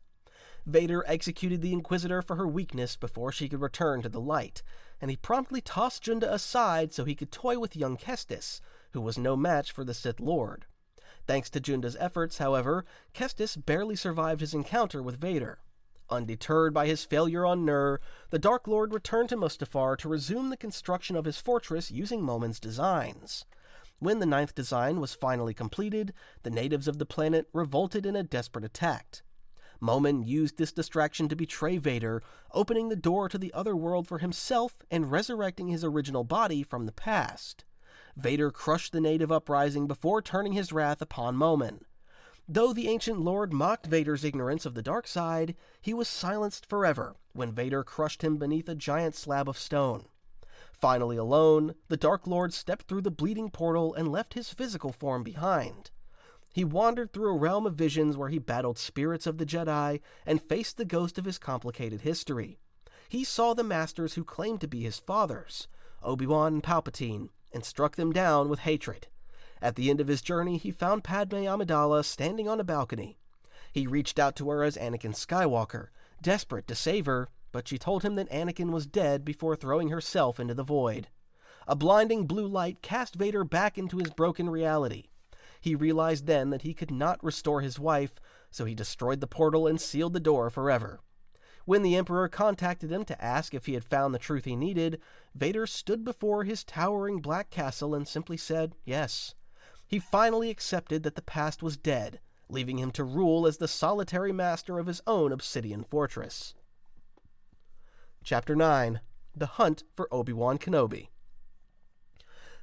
Vader executed the Inquisitor for her weakness before she could return to the light, and he promptly tossed Junda aside so he could toy with young Kestis, who was no match for the Sith Lord. Thanks to Junda's efforts, however, Kestis barely survived his encounter with Vader. Undeterred by his failure on Nur, the Dark Lord returned to Mustafar to resume the construction of his fortress using Momin's designs. When the 9th design was finally completed, the natives of the planet revolted in a desperate attack. Momin used this distraction to betray Vader, opening the door to the other world for himself and resurrecting his original body from the past. Vader crushed the native uprising before turning his wrath upon Momin. Though the ancient lord mocked Vader's ignorance of the dark side, he was silenced forever when Vader crushed him beneath a giant slab of stone. Finally alone, the Dark Lord stepped through the bleeding portal and left his physical form behind. He wandered through a realm of visions where he battled spirits of the Jedi and faced the ghost of his complicated history. He saw the masters who claimed to be his fathers, Obi-Wan and Palpatine, and struck them down with hatred. At the end of his journey, he found Padme Amidala standing on a balcony. He reached out to her as Anakin Skywalker, desperate to save her, but she told him that Anakin was dead before throwing herself into the void. A blinding blue light cast Vader back into his broken reality. He realized then that he could not restore his wife, so he destroyed the portal and sealed the door forever. When the Emperor contacted him to ask if he had found the truth he needed, Vader stood before his towering black castle and simply said yes. He finally accepted that the past was dead, leaving him to rule as the solitary master of his own obsidian fortress. Chapter 9. The Hunt for Obi-Wan Kenobi.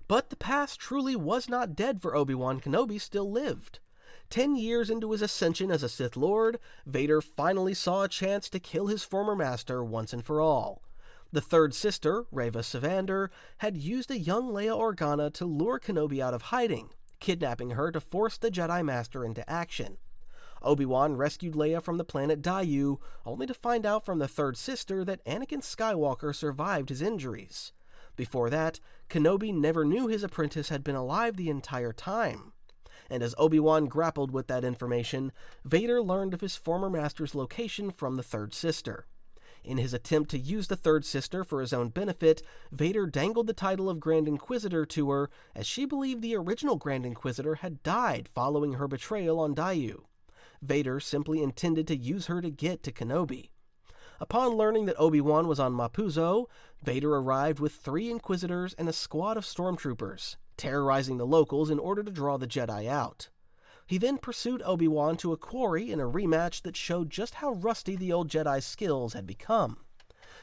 But the past truly was not dead, for Obi-Wan Kenobi still lived. 10 years into his ascension as a Sith Lord, Vader finally saw a chance to kill his former master once and for all. The third sister, Reva Savander, had used a young Leia Organa to lure Kenobi out of hiding, kidnapping her to force the Jedi Master into action. Obi-Wan rescued Leia from the planet Daiyu, only to find out from the third sister that Anakin Skywalker survived his injuries. Before that, Kenobi never knew his apprentice had been alive the entire time. And as Obi-Wan grappled with that information, Vader learned of his former master's location from the third sister. In his attempt to use the third sister for his own benefit, Vader dangled the title of Grand Inquisitor to her, as she believed the original Grand Inquisitor had died following her betrayal on Daiyu. Vader simply intended to use her to get to Kenobi. Upon learning that Obi-Wan was on Mapuzo, Vader arrived with 3 Inquisitors and a squad of stormtroopers, terrorizing the locals in order to draw the Jedi out. He then pursued Obi-Wan to a quarry in a rematch that showed just how rusty the old Jedi's skills had become.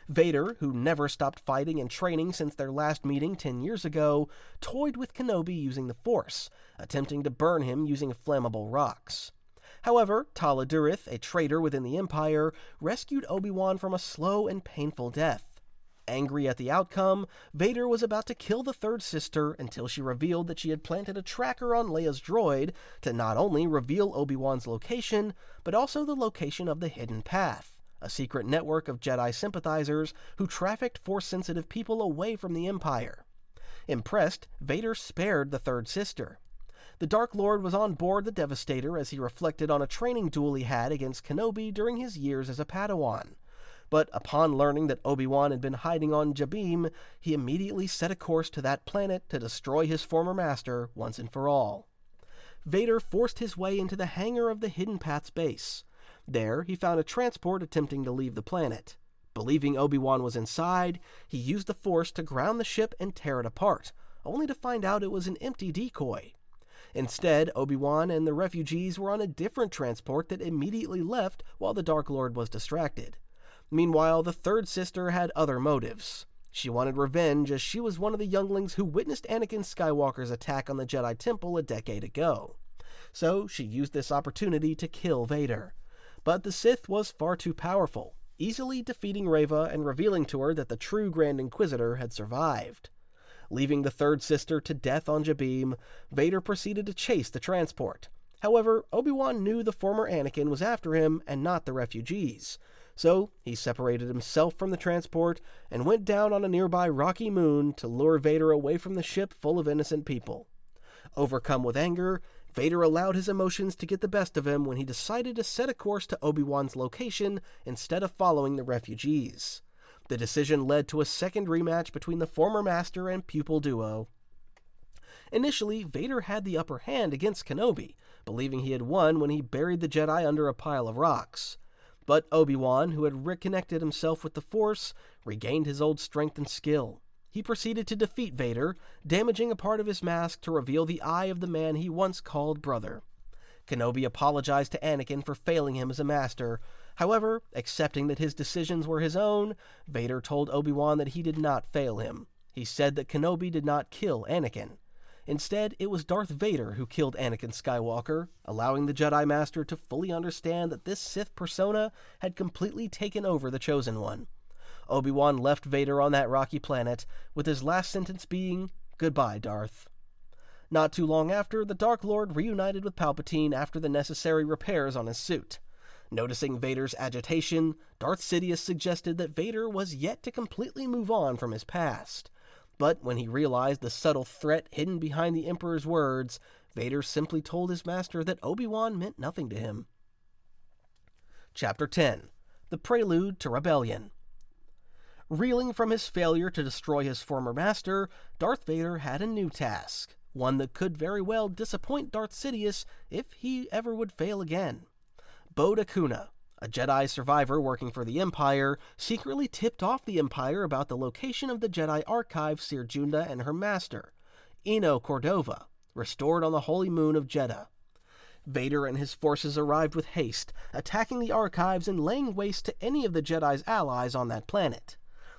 Vader, who never stopped fighting and training since their last meeting 10 years ago, toyed with Kenobi using the Force, attempting to burn him using flammable rocks. However, Tala Durith, a traitor within the Empire, rescued Obi-Wan from a slow and painful death. Angry at the outcome, Vader was about to kill the third sister until she revealed that she had planted a tracker on Leia's droid to not only reveal Obi-Wan's location, but also the location of the Hidden Path, a secret network of Jedi sympathizers who trafficked Force-sensitive people away from the Empire. Impressed, Vader spared the third sister. The Dark Lord was on board the Devastator as he reflected on a training duel he had against Kenobi during his years as a Padawan. But upon learning that Obi-Wan had been hiding on Jabim, he immediately set a course to that planet to destroy his former master once and for all. Vader forced his way into the hangar of the Hidden Path's base. There, he found a transport attempting to leave the planet. Believing Obi-Wan was inside, he used the Force to ground the ship and tear it apart, only to find out it was an empty decoy. Instead, Obi-Wan and the refugees were on a different transport that immediately left while the Dark Lord was distracted. Meanwhile, the third sister had other motives. She wanted revenge as she was one of the younglings who witnessed Anakin Skywalker's attack on the Jedi Temple a decade ago. So she used this opportunity to kill Vader. But the Sith was far too powerful, easily defeating Reva and revealing to her that the true Grand Inquisitor had survived. Leaving the third sister to death on Jabim, Vader proceeded to chase the transport. However, Obi-Wan knew the former Anakin was after him and not the refugees, so he separated himself from the transport and went down on a nearby rocky moon to lure Vader away from the ship full of innocent people. Overcome with anger, Vader allowed his emotions to get the best of him when he decided to set a course to Obi-Wan's location instead of following the refugees. The decision led to a second rematch between the former master and pupil duo. Initially, Vader had the upper hand against Kenobi, believing he had won when he buried the Jedi under a pile of rocks. But Obi-Wan, who had reconnected himself with the Force, regained his old strength and skill. He proceeded to defeat Vader, damaging a part of his mask to reveal the eye of the man he once called brother. Kenobi apologized to Anakin for failing him as a master. However, accepting that his decisions were his own, Vader told Obi-Wan that he did not fail him. He said that Kenobi did not kill Anakin. Instead, it was Darth Vader who killed Anakin Skywalker, allowing the Jedi Master to fully understand that this Sith persona had completely taken over the Chosen One. Obi-Wan left Vader on that rocky planet, with his last sentence being, "Goodbye, Darth." Not too long after, the Dark Lord reunited with Palpatine after the necessary repairs on his suit. Noticing Vader's agitation, Darth Sidious suggested that Vader was yet to completely move on from his past. But when he realized the subtle threat hidden behind the Emperor's words, Vader simply told his master that Obi-Wan meant nothing to him. Chapter 10. The Prelude to Rebellion. Reeling from his failure to destroy his former master, Darth Vader had a new task, one that could very well disappoint Darth Sidious if he ever would fail again. Bode Akuna, a Jedi survivor working for the Empire, secretly tipped off the Empire about the location of the Jedi archive Seer Junda and her master, Eno Cordova, restored on the holy moon of Jeddah. Vader and his forces arrived with haste, attacking the archives and laying waste to any of the Jedi's allies on that planet.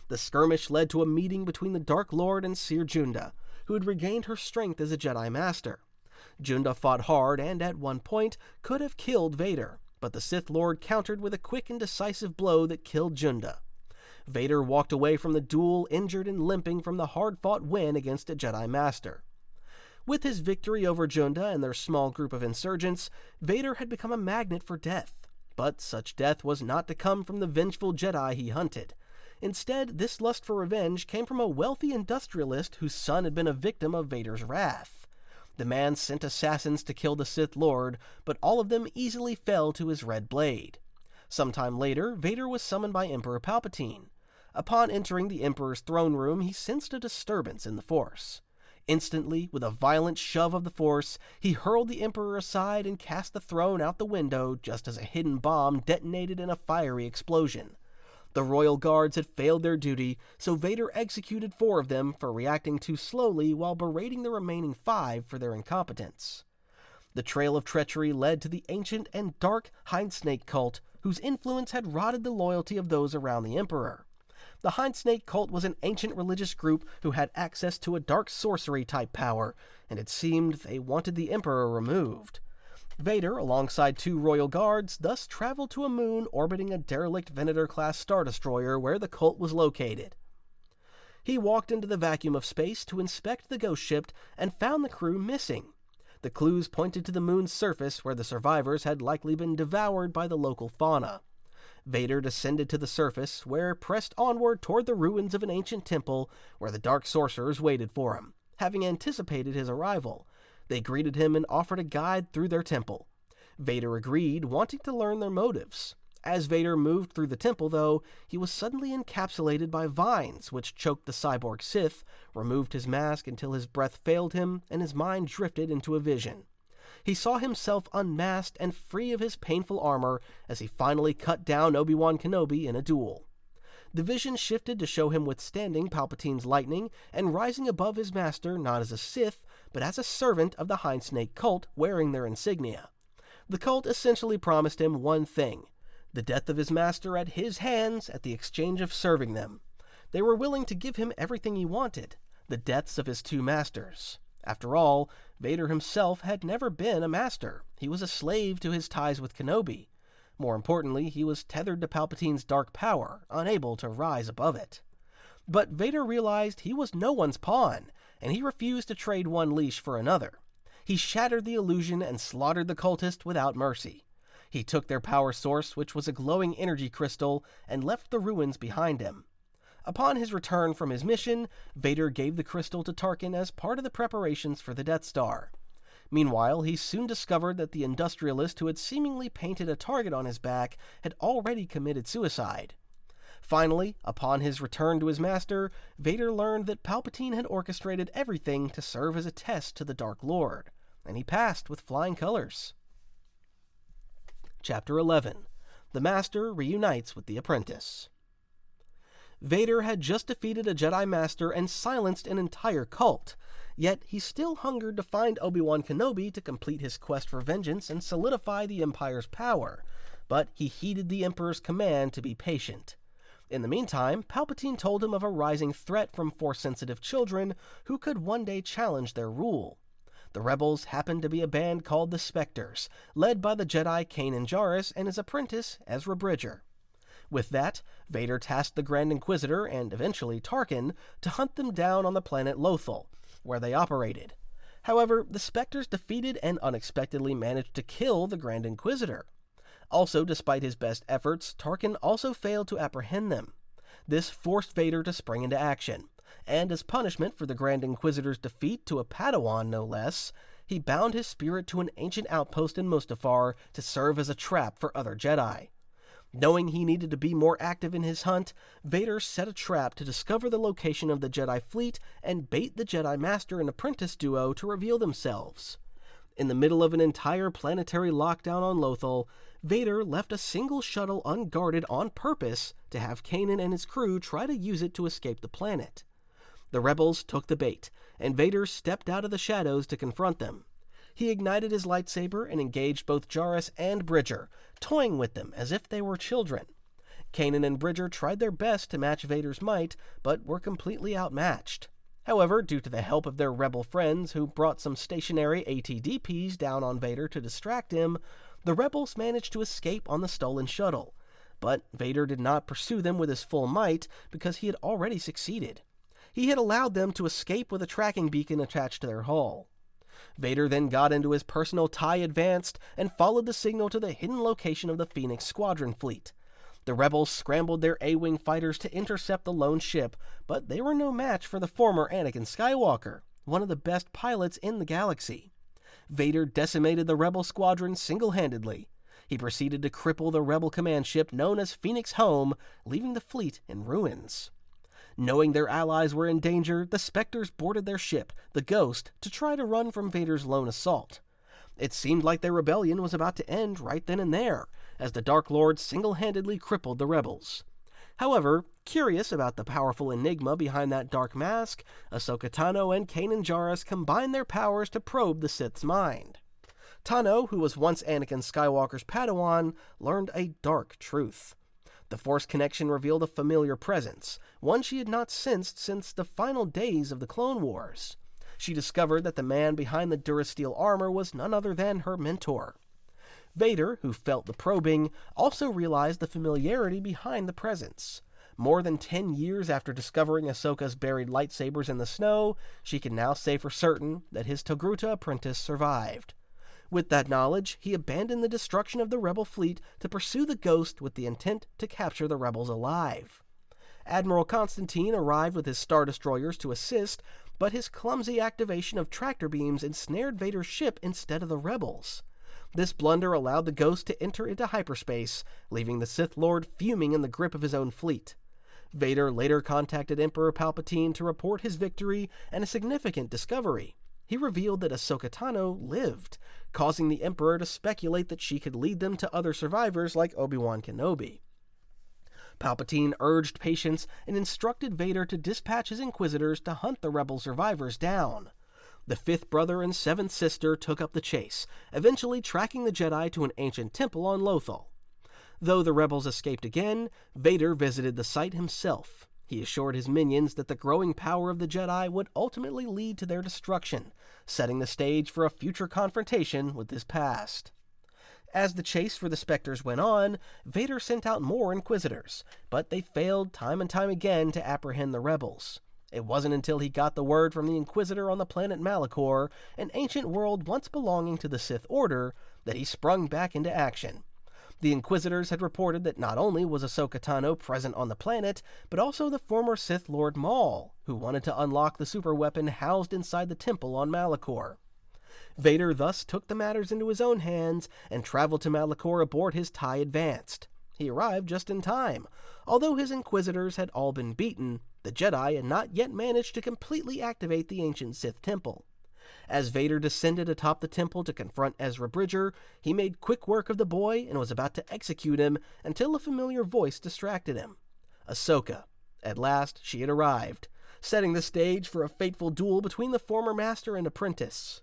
The skirmish led to a meeting between the Dark Lord and Seer Junda, who had regained her strength as a Jedi Master. Junda fought hard and, at one point, could have killed Vader, but the Sith Lord countered with a quick and decisive blow that killed Junda. Vader walked away from the duel injured and limping from the hard-fought win against a Jedi Master. With his victory over Junda and their small group of insurgents, Vader had become a magnet for death. But such death was not to come from the vengeful Jedi he hunted. Instead, this lust for revenge came from a wealthy industrialist whose son had been a victim of Vader's wrath. The man sent assassins to kill the Sith Lord, but all of them easily fell to his red blade. Sometime later, Vader was summoned by Emperor Palpatine. Upon entering the Emperor's throne room, he sensed a disturbance in the Force. Instantly, with a violent shove of the Force, he hurled the Emperor aside and cast the throne out the window just as a hidden bomb detonated in a fiery explosion. The royal guards had failed their duty, so Vader executed 4 of them for reacting too slowly while berating the remaining 5 for their incompetence. The trail of treachery led to the ancient and dark Hindsnake cult, whose influence had rotted the loyalty of those around the Emperor. The Hindsnake cult was an ancient religious group who had access to a dark sorcery-type power, and it seemed they wanted the Emperor removed. Vader, alongside 2 royal guards, thus traveled to a moon orbiting a derelict Venator-class Star Destroyer where the cult was located. He walked into the vacuum of space to inspect the ghost ship and found the crew missing. The clues pointed to the moon's surface where the survivors had likely been devoured by the local fauna. Vader descended to the surface, where pressed onward toward the ruins of an ancient temple where the dark sorcerers waited for him, having anticipated his arrival. They greeted him and offered a guide through their temple. Vader agreed, wanting to learn their motives. As Vader moved through the temple, though, he was suddenly encapsulated by vines, which choked the cyborg Sith, removed his mask until his breath failed him, and his mind drifted into a vision. He saw himself unmasked and free of his painful armor as he finally cut down Obi-Wan Kenobi in a duel. The vision shifted to show him withstanding Palpatine's lightning and rising above his master not as a Sith, but as a servant of the Hindsnake cult wearing their insignia. The cult essentially promised him one thing: the death of his master at his hands at the exchange of serving them. They were willing to give him everything he wanted, the deaths of his two masters. After all, Vader himself had never been a master. He was a slave to his ties with Kenobi. More importantly, he was tethered to Palpatine's dark power, unable to rise above it. But Vader realized he was no one's pawn, and he refused to trade one leash for another. He shattered the illusion and slaughtered the cultist without mercy. He took their power source, which was a glowing energy crystal, and left the ruins behind him. Upon his return from his mission, Vader gave the crystal to Tarkin as part of the preparations for the Death Star. Meanwhile, he soon discovered that the industrialist who had seemingly painted a target on his back had already committed suicide. Finally, upon his return to his master, Vader learned that Palpatine had orchestrated everything to serve as a test to the Dark Lord, and he passed with flying colors. Chapter 11. The Master Reunites with the Apprentice. Vader had just defeated a Jedi Master and silenced an entire cult, yet he still hungered to find Obi-Wan Kenobi to complete his quest for vengeance and solidify the Empire's power, but he heeded the Emperor's command to be patient. In the meantime, Palpatine told him of a rising threat from Force-sensitive children who could one day challenge their rule. The rebels happened to be a band called the Spectres, led by the Jedi Kanan Jarrus and his apprentice Ezra Bridger. With that, Vader tasked the Grand Inquisitor, and eventually Tarkin, to hunt them down on the planet Lothal, where they operated. However, the Spectres defeated and unexpectedly managed to kill the Grand Inquisitor. Also, despite his best efforts, Tarkin also failed to apprehend them. This forced Vader to spring into action, and as punishment for the Grand Inquisitor's defeat to a Padawan no less, he bound his spirit to an ancient outpost in Mustafar to serve as a trap for other Jedi. Knowing he needed to be more active in his hunt, Vader set a trap to discover the location of the Jedi fleet and bait the Jedi Master and Apprentice duo to reveal themselves. In the middle of an entire planetary lockdown on Lothal, Vader left a single shuttle unguarded on purpose to have Kanan and his crew try to use it to escape the planet. The rebels took the bait, and Vader stepped out of the shadows to confront them. He ignited his lightsaber and engaged both Jarrus and Bridger, toying with them as if they were children. Kanan and Bridger tried their best to match Vader's might, but were completely outmatched. However, due to the help of their rebel friends who brought some stationary ATDPs down on Vader to distract him, the rebels managed to escape on the stolen shuttle. But Vader did not pursue them with his full might because he had already succeeded. He had allowed them to escape with a tracking beacon attached to their hull. Vader then got into his personal TIE Advanced and followed the signal to the hidden location of the Phoenix Squadron fleet. The rebels scrambled their A-Wing fighters to intercept the lone ship, but they were no match for the former Anakin Skywalker, one of the best pilots in the galaxy. Vader decimated the rebel squadron single-handedly. He proceeded to cripple the rebel command ship known as Phoenix Home, leaving the fleet in ruins. Knowing their allies were in danger, the Spectres boarded their ship, the Ghost, to try to run from Vader's lone assault. It seemed like their rebellion was about to end right then and there, as the Dark Lord single-handedly crippled the rebels. However, curious about the powerful enigma behind that dark mask, Ahsoka Tano and Kanan Jarrus combined their powers to probe the Sith's mind. Tano, who was once Anakin Skywalker's Padawan, learned a dark truth. The Force connection revealed a familiar presence, one she had not sensed since the final days of the Clone Wars. She discovered that the man behind the Durasteel armor was none other than her mentor. Vader, who felt the probing, also realized the familiarity behind the presence. More than 10 years after discovering Ahsoka's buried lightsabers in the snow, she can now say for certain that his Togruta apprentice survived. With that knowledge, he abandoned the destruction of the rebel fleet to pursue the Ghost with the intent to capture the rebels alive. Admiral Constantine arrived with his Star Destroyers to assist, but his clumsy activation of tractor beams ensnared Vader's ship instead of the rebels. This blunder allowed the Ghost to enter into hyperspace, leaving the Sith Lord fuming in the grip of his own fleet. Vader later contacted Emperor Palpatine to report his victory and a significant discovery. he revealed that Ahsoka Tano lived, causing the Emperor to speculate that she could lead them to other survivors like Obi-Wan Kenobi. Palpatine urged patience and instructed Vader to dispatch his Inquisitors to hunt the rebel survivors down. The fifth brother and seventh sister took up the chase, eventually tracking the Jedi to an ancient temple on Lothal. Though the rebels escaped again, Vader visited the site himself. He assured his minions that the growing power of the Jedi would ultimately lead to their destruction, setting the stage for a future confrontation with his past. As the chase for the Spectres went on, Vader sent out more Inquisitors, but they failed time and time again to apprehend the rebels. It wasn't until he got the word from the Inquisitor on the planet Malachor, an ancient world once belonging to the Sith Order, that he sprung back into action. The Inquisitors had reported that not only was Ahsoka Tano present on the planet, but also the former Sith Lord Maul, who wanted to unlock the superweapon housed inside the temple on Malachor. Vader thus took the matters into his own hands and traveled to Malachor aboard his TIE Advanced. He arrived just in time. Although his Inquisitors had all been beaten, the Jedi had not yet managed to completely activate the ancient Sith temple. As Vader descended atop the temple to confront Ezra Bridger, he made quick work of the boy and was about to execute him until a familiar voice distracted him. Ahsoka. At last, she had arrived, setting the stage for a fateful duel between the former master and apprentice.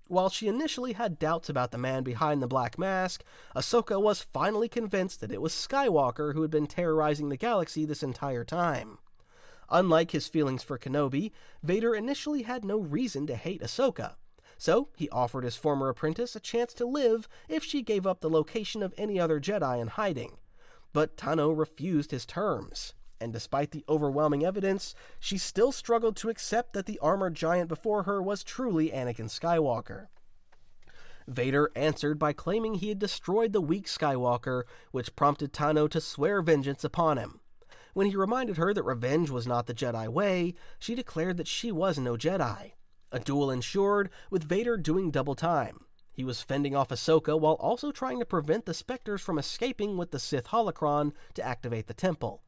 While she initially had doubts about the man behind the black mask, Ahsoka was finally convinced that it was Skywalker who had been terrorizing the galaxy this entire time. Unlike his feelings for Kenobi, Vader initially had no reason to hate Ahsoka, so he offered his former apprentice a chance to live if she gave up the location of any other Jedi in hiding. But Tano refused his terms, and despite the overwhelming evidence, she still struggled to accept that the armored giant before her was truly Anakin Skywalker. Vader answered by claiming he had destroyed the weak Skywalker, which prompted Tano to swear vengeance upon him. When he reminded her that revenge was not the Jedi way, she declared that she was no Jedi. A duel ensued, with Vader doing double time. He was fending off Ahsoka while also trying to prevent the Spectres from escaping with the Sith holocron to activate the temple.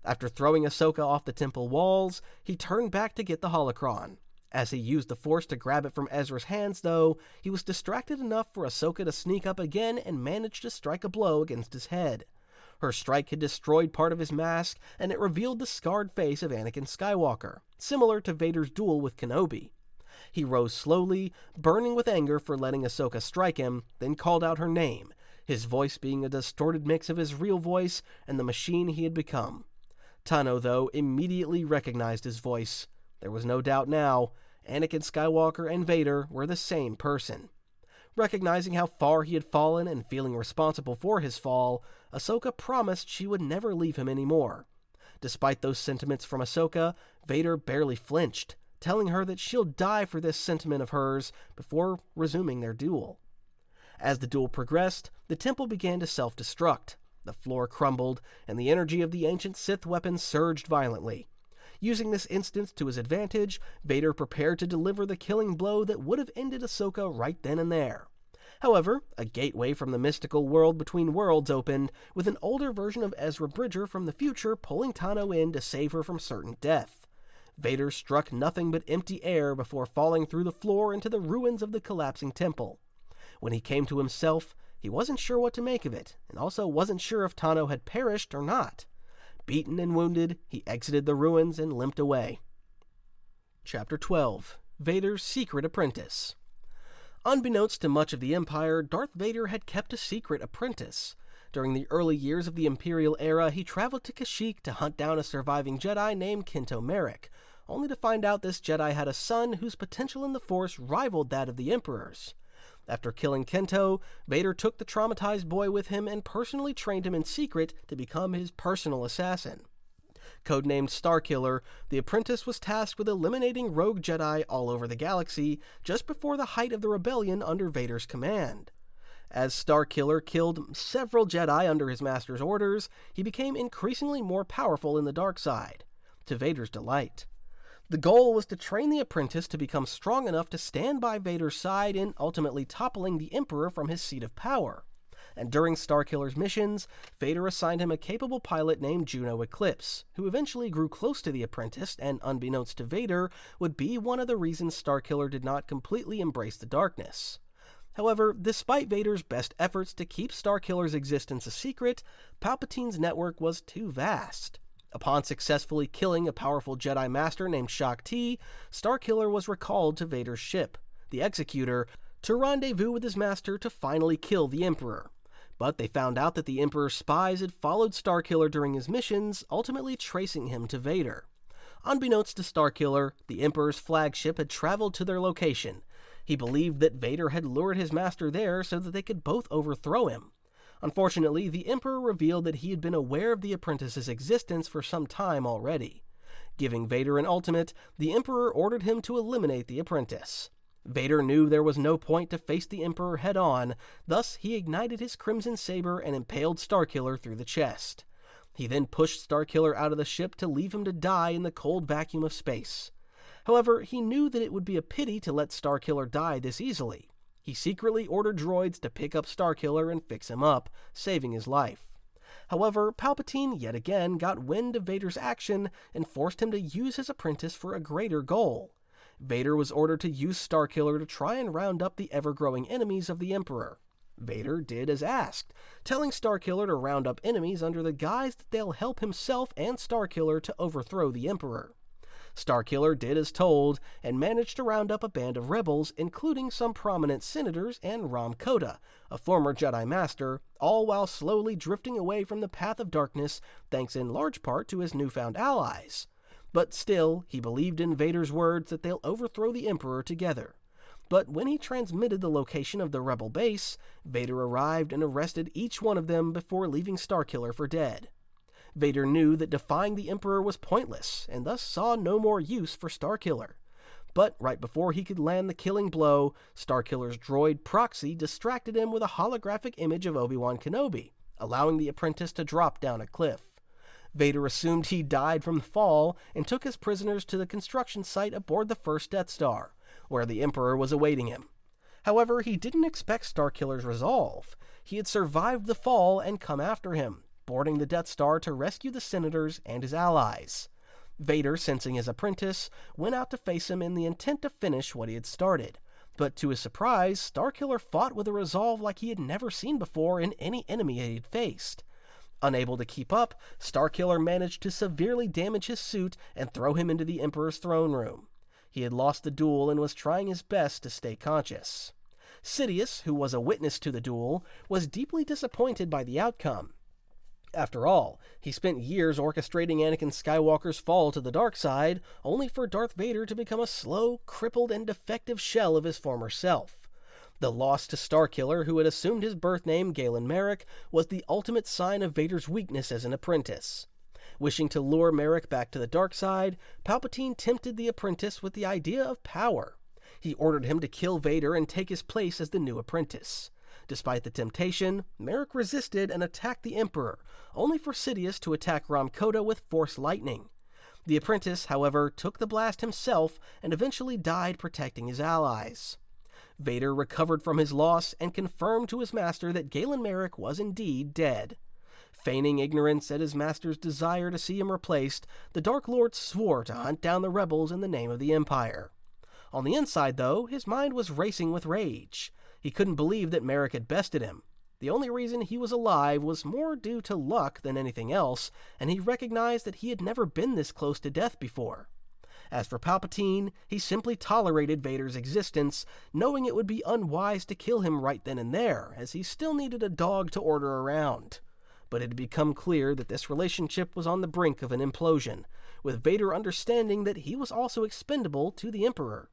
After throwing Ahsoka off the temple walls, he turned back to get the holocron. As he used the Force to grab it from Ezra's hands, though, he was distracted enough for Ahsoka to sneak up again and manage to strike a blow against his head. Her strike had destroyed part of his mask, and it revealed the scarred face of Anakin Skywalker, similar to Vader's duel with Kenobi. He rose slowly, burning with anger for letting Ahsoka strike him, then called out her name, his voice being a distorted mix of his real voice and the machine he had become. Tano, though, immediately recognized his voice. There was no doubt now, Anakin Skywalker and Vader were the same person. Recognizing how far he had fallen and feeling responsible for his fall, Ahsoka promised she would never leave him anymore. Despite those sentiments from Ahsoka, Vader barely flinched, telling her that she'll die for this sentiment of hers before resuming their duel. As the duel progressed, the temple began to self-destruct. The floor crumbled, and the energy of the ancient Sith weapon surged violently. Using this instance to his advantage, Vader prepared to deliver the killing blow that would have ended Ahsoka right then and there. However, a gateway from the mystical world between worlds opened, with an older version of Ezra Bridger from the future pulling Tano in to save her from certain death. Vader struck nothing but empty air before falling through the floor into the ruins of the collapsing temple. When he came to himself, he wasn't sure what to make of it, and also wasn't sure if Tano had perished or not. Beaten and wounded, he exited the ruins and limped away. Chapter 12. Vader's Secret Apprentice. Unbeknownst to much of the Empire, Darth Vader had kept a secret apprentice. During the early years of the Imperial era, he traveled to Kashyyyk to hunt down a surviving Jedi named Kento Merrick, only to find out this Jedi had a son whose potential in the Force rivaled that of the Emperor's. After killing Kento, Vader took the traumatized boy with him and personally trained him in secret to become his personal assassin. Codenamed Starkiller, the apprentice was tasked with eliminating rogue Jedi all over the galaxy just before the height of the rebellion under Vader's command. As Starkiller killed several Jedi under his master's orders, he became increasingly more powerful in the dark side, to Vader's delight. The goal was to train the apprentice to become strong enough to stand by Vader's side in ultimately toppling the Emperor from his seat of power. and during Starkiller's missions, Vader assigned him a capable pilot named Juno Eclipse, who eventually grew close to the apprentice and, unbeknownst to Vader, would be one of the reasons Starkiller did not completely embrace the darkness. However, despite Vader's best efforts to keep Starkiller's existence a secret, Palpatine's network was too vast. Upon successfully killing a powerful Jedi Master named Shaak Ti, Starkiller was recalled to Vader's ship, the Executor, to rendezvous with his master to finally kill the Emperor. But they found out that the Emperor's spies had followed Starkiller during his missions, ultimately tracing him to Vader. Unbeknownst to Starkiller, the Emperor's flagship had traveled to their location. He believed that Vader had lured his master there so that they could both overthrow him. Unfortunately, the Emperor revealed that he had been aware of the apprentice's existence for some time already. Giving Vader an ultimate, the Emperor ordered him to eliminate the apprentice. Vader knew there was no point to face the Emperor head-on, thus he ignited his Crimson Saber and impaled Starkiller through the chest. He then pushed Starkiller out of the ship to leave him to die in the cold vacuum of space. However, he knew that it would be a pity to let Starkiller die this easily. He secretly ordered droids to pick up Starkiller and fix him up, saving his life. However, Palpatine yet again got wind of Vader's action and forced him to use his apprentice for a greater goal. Vader was ordered to use Starkiller to try and round up the ever-growing enemies of the Emperor. Vader did as asked, telling Starkiller to round up enemies under the guise that they'll help himself and Starkiller to overthrow the Emperor. Starkiller did as told, and managed to round up a band of rebels, including some prominent senators and Ram Koda, a former Jedi Master, all while slowly drifting away from the path of darkness thanks in large part to his newfound allies. But still, he believed in Vader's words that they'll overthrow the Emperor together. But when he transmitted the location of the rebel base, Vader arrived and arrested each one of them before leaving Starkiller for dead. Vader knew that defying the Emperor was pointless, and thus saw no more use for Starkiller. But right before he could land the killing blow, Starkiller's droid Proxy distracted him with a holographic image of Obi-Wan Kenobi, allowing the apprentice to drop down a cliff. Vader assumed he died from the fall and took his prisoners to the construction site aboard the first Death Star, where the Emperor was awaiting him. However, he didn't expect Starkiller's resolve. He had survived the fall and come after him, boarding the Death Star to rescue the senators and his allies. Vader, sensing his apprentice, went out to face him in the intent to finish what he had started. But to his surprise, Starkiller fought with a resolve like he had never seen before in any enemy he had faced. Unable to keep up, Starkiller managed to severely damage his suit and throw him into the Emperor's throne room. He had lost the duel and was trying his best to stay conscious. Sidious, who was a witness to the duel, was deeply disappointed by the outcome. After all, he spent years orchestrating Anakin Skywalker's fall to the dark side, only for Darth Vader to become a slow, crippled, and defective shell of his former self. The loss to Starkiller, who had assumed his birth name Galen Marek, was the ultimate sign of Vader's weakness as an apprentice. Wishing to lure Marek back to the dark side, Palpatine tempted the apprentice with the idea of power. He ordered him to kill Vader and take his place as the new apprentice. Despite the temptation, Marek resisted and attacked the Emperor, only for Sidious to attack Ram Koda with Force Lightning. The apprentice, however, took the blast himself and eventually died protecting his allies. Vader recovered from his loss and confirmed to his master that Galen Marek was indeed dead. Feigning ignorance at his master's desire to see him replaced, the Dark Lord swore to hunt down the rebels in the name of the Empire. On the inside, though, his mind was racing with rage. He couldn't believe that Marek had bested him. The only reason he was alive was more due to luck than anything else, and he recognized that he had never been this close to death before. As for Palpatine, he simply tolerated Vader's existence, knowing it would be unwise to kill him right then and there, as he still needed a dog to order around. But it had become clear that this relationship was on the brink of an implosion, with Vader understanding that he was also expendable to the Emperor.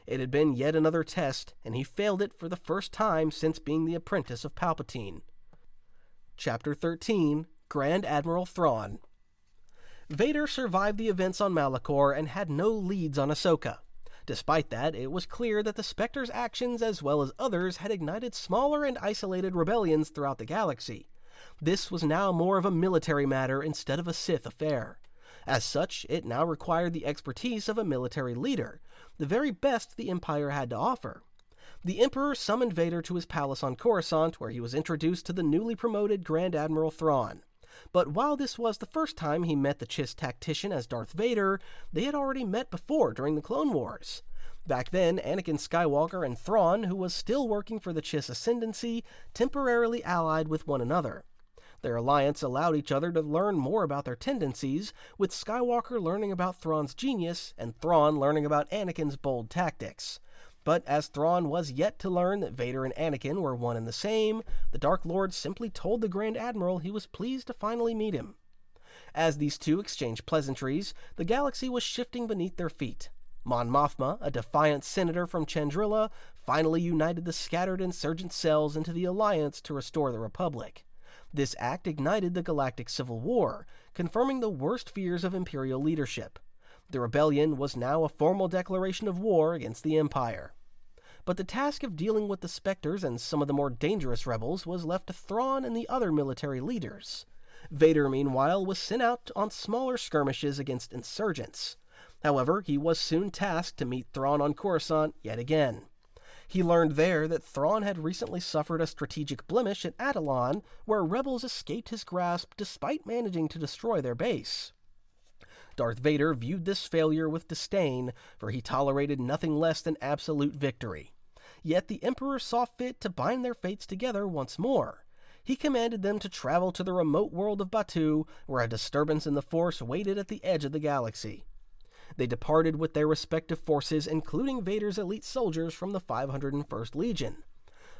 It had been yet another test, and he failed it for the first time since being the apprentice of Palpatine. Chapter 13, Grand Admiral Thrawn. Vader survived the events on Malachor and had no leads on Ahsoka. Despite that, it was clear that the Spectre's actions as well as others had ignited smaller and isolated rebellions throughout the galaxy. This was now more of a military matter instead of a Sith affair. As such, it now required the expertise of a military leader, the very best the Empire had to offer. The Emperor summoned Vader to his palace on Coruscant, where he was introduced to the newly promoted Grand Admiral Thrawn. But while this was the first time he met the Chiss tactician as Darth Vader, they had already met before during the Clone Wars. Back then, Anakin Skywalker and Thrawn, who was still working for the Chiss Ascendancy, temporarily allied with one another. Their alliance allowed each other to learn more about their tendencies, with Skywalker learning about Thrawn's genius and Thrawn learning about Anakin's bold tactics. But as Thrawn was yet to learn that Vader and Anakin were one and the same, the Dark Lord simply told the Grand Admiral he was pleased to finally meet him. As these two exchanged pleasantries, the galaxy was shifting beneath their feet. Mon Mothma, a defiant senator from Chandrila, finally united the scattered insurgent cells into the Alliance to restore the Republic. This act ignited the Galactic Civil War, confirming the worst fears of Imperial leadership. The rebellion was now a formal declaration of war against the Empire. But the task of dealing with the Spectres and some of the more dangerous rebels was left to Thrawn and the other military leaders. Vader, meanwhile, was sent out on smaller skirmishes against insurgents. However, he was soon tasked to meet Thrawn on Coruscant yet again. He learned there that Thrawn had recently suffered a strategic blemish at Atollon, where rebels escaped his grasp despite managing to destroy their base. Darth Vader viewed this failure with disdain, for he tolerated nothing less than absolute victory. Yet the Emperor saw fit to bind their fates together once more. He commanded them to travel to the remote world of Batuu, where a disturbance in the Force waited at the edge of the galaxy. They departed with their respective forces, including Vader's elite soldiers from the 501st Legion.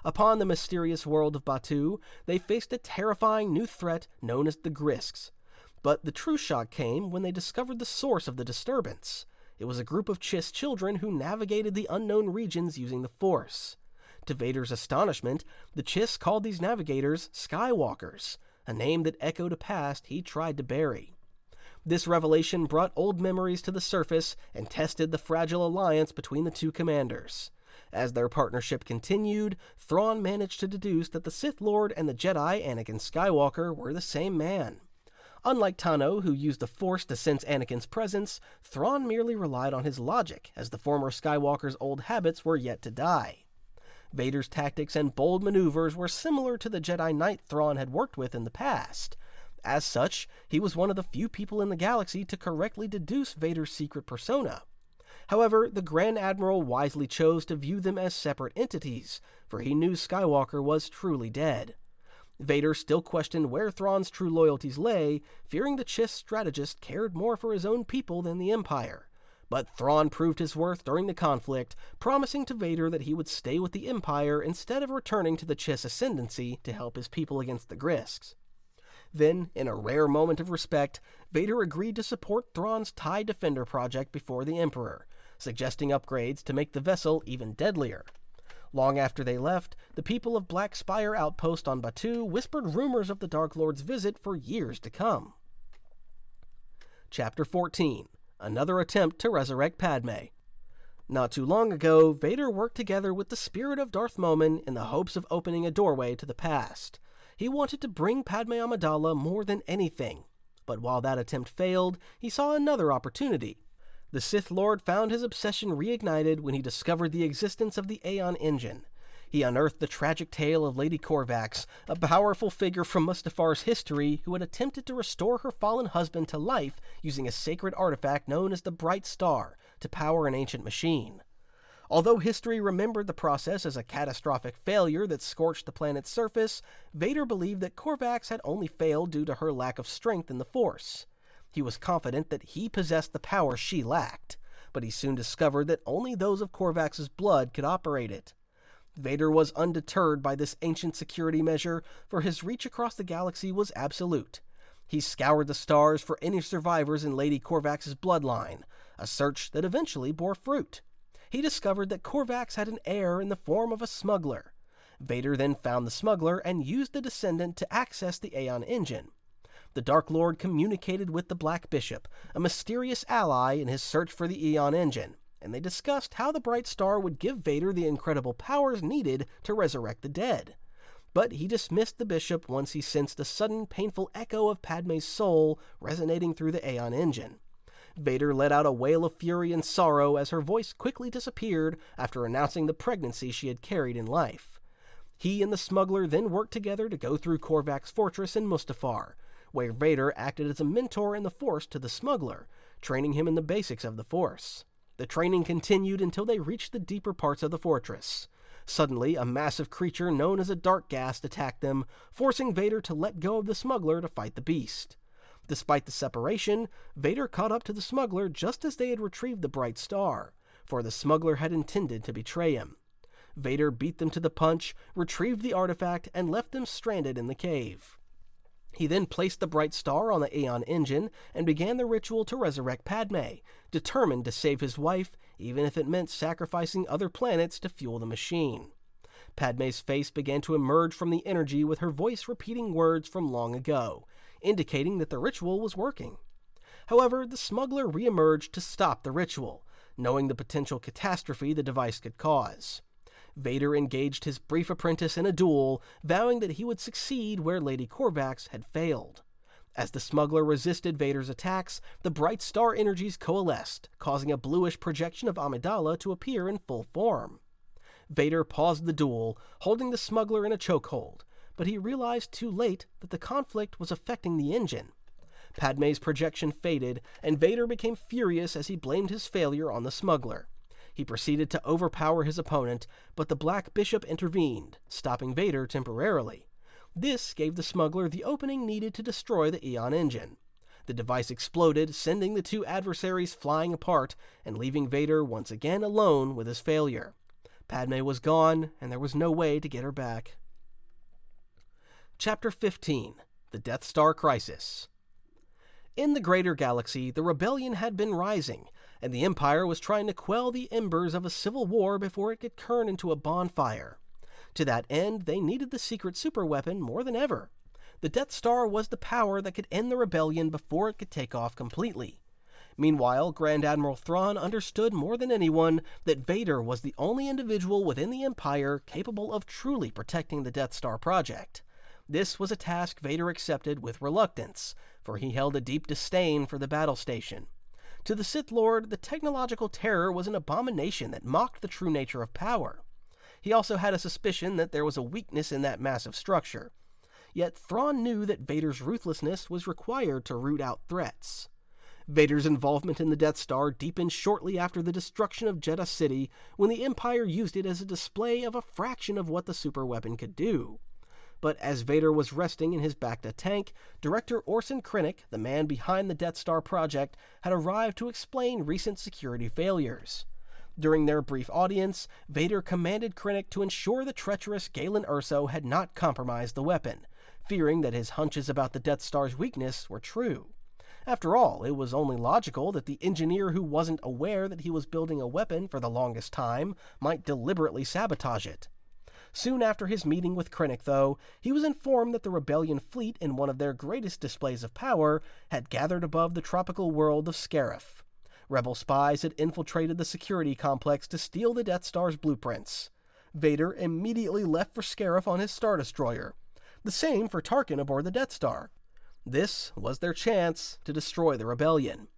Upon the mysterious world of Batuu, they faced a terrifying new threat known as the Grisks. But the true shock came when they discovered the source of the disturbance. It was a group of Chiss children who navigated the unknown regions using the Force. To Vader's astonishment, the Chiss called these navigators Skywalkers, a name that echoed a past he tried to bury. This revelation brought old memories to the surface and tested the fragile alliance between the two commanders. As their partnership continued, Thrawn managed to deduce that the Sith Lord and the Jedi Anakin Skywalker were the same man. Unlike Tano, who used the Force to sense Anakin's presence, Thrawn merely relied on his logic, as the former Skywalker's old habits were yet to die. Vader's tactics and bold maneuvers were similar to the Jedi Knight Thrawn had worked with in the past. As such, he was one of the few people in the galaxy to correctly deduce Vader's secret persona. However, the Grand Admiral wisely chose to view them as separate entities, for he knew Skywalker was truly dead. Vader still questioned where Thrawn's true loyalties lay, fearing the Chiss strategist cared more for his own people than the Empire. But Thrawn proved his worth during the conflict, promising to Vader that he would stay with the Empire instead of returning to the Chiss Ascendancy to help his people against the Grisks. Then, in a rare moment of respect, Vader agreed to support Thrawn's TIE Defender project before the Emperor, suggesting upgrades to make the vessel even deadlier. Long after they left, the people of Black Spire Outpost on Batuu whispered rumors of the Dark Lord's visit for years to come. Chapter 14. Another attempt to resurrect Padme. Not too long ago, Vader worked together with the spirit of Darth Momin in the hopes of opening a doorway to the past. He wanted to bring Padme Amidala more than anything. But while that attempt failed, he saw another opportunity. The Sith Lord found his obsession reignited when he discovered the existence of the Aeon Engine. He unearthed the tragic tale of Lady Corvax, a powerful figure from Mustafar's history who had attempted to restore her fallen husband to life using a sacred artifact known as the Bright Star to power an ancient machine. Although history remembered the process as a catastrophic failure that scorched the planet's surface, Vader believed that Corvax had only failed due to her lack of strength in the Force. He was confident that he possessed the power she lacked, but he soon discovered that only those of Corvax's blood could operate it. Vader was undeterred by this ancient security measure, for his reach across the galaxy was absolute. He scoured the stars for any survivors in Lady Corvax's bloodline, a search that eventually bore fruit. He discovered that Corvax had an heir in the form of a smuggler. Vader then found the smuggler and used the descendant to access the Aeon Engine. The Dark Lord communicated with the Black Bishop, a mysterious ally in his search for the Aeon Engine, and they discussed how the Bright Star would give Vader the incredible powers needed to resurrect the dead. But he dismissed the Bishop once he sensed a sudden painful echo of Padme's soul resonating through the Aeon Engine. Vader let out a wail of fury and sorrow as her voice quickly disappeared after announcing the pregnancy she had carried in life. He and the smuggler then worked together to go through Korvac's fortress in Mustafar, where Vader acted as a mentor in the Force to the smuggler, training him in the basics of the Force. The training continued until they reached the deeper parts of the fortress. Suddenly, a massive creature known as a dark ghast attacked them, forcing Vader to let go of the smuggler to fight the beast. Despite the separation, Vader caught up to the smuggler just as they had retrieved the bright star, for the smuggler had intended to betray him. Vader beat them to the punch, retrieved the artifact, and left them stranded in the cave. He then placed the bright star on the Aeon engine and began the ritual to resurrect Padme, determined to save his wife, even if it meant sacrificing other planets to fuel the machine. Padme's face began to emerge from the energy with her voice repeating words from long ago, indicating that the ritual was working. However, the smuggler re-emerged to stop the ritual, knowing the potential catastrophe the device could cause. Vader engaged his brief apprentice in a duel, vowing that he would succeed where Lady Korvax had failed. As the smuggler resisted Vader's attacks, the bright star energies coalesced, causing a bluish projection of Amidala to appear in full form. Vader paused the duel, holding the smuggler in a chokehold, but he realized too late that the conflict was affecting the engine. Padme's projection faded, and Vader became furious as he blamed his failure on the smuggler. He proceeded to overpower his opponent, but the Black Bishop intervened, stopping Vader temporarily. This gave the smuggler the opening needed to destroy the Aeon engine. The device exploded, sending the two adversaries flying apart and leaving Vader once again alone with his failure. Padme was gone, and there was no way to get her back. Chapter 15: The Death Star Crisis. In the greater galaxy, the rebellion had been rising, and the Empire was trying to quell the embers of a civil war before it could turn into a bonfire. To that end, they needed the secret superweapon more than ever. The Death Star was the power that could end the rebellion before it could take off completely. Meanwhile, Grand Admiral Thrawn understood more than anyone that Vader was the only individual within the Empire capable of truly protecting the Death Star project. This was a task Vader accepted with reluctance, for he held a deep disdain for the battle station. To the Sith Lord, the technological terror was an abomination that mocked the true nature of power. He also had a suspicion that there was a weakness in that massive structure. Yet Thrawn knew that Vader's ruthlessness was required to root out threats. Vader's involvement in the Death Star deepened shortly after the destruction of Jedha City, when the Empire used it as a display of a fraction of what the superweapon could do. But as Vader was resting in his Bacta tank, director Orson Krennic, the man behind the Death Star project, had arrived to explain recent security failures. During their brief audience, Vader commanded Krennic to ensure the treacherous Galen Erso had not compromised the weapon, fearing that his hunches about the Death Star's weakness were true. After all, it was only logical that the engineer who wasn't aware that he was building a weapon for the longest time might deliberately sabotage it. Soon after his meeting with Krennic, though, he was informed that the Rebellion fleet, in one of their greatest displays of power, had gathered above the tropical world of Scarif. Rebel spies had infiltrated the security complex to steal the Death Star's blueprints. Vader immediately left for Scarif on his Star Destroyer. The same for Tarkin aboard the Death Star. This was their chance to destroy the Rebellion.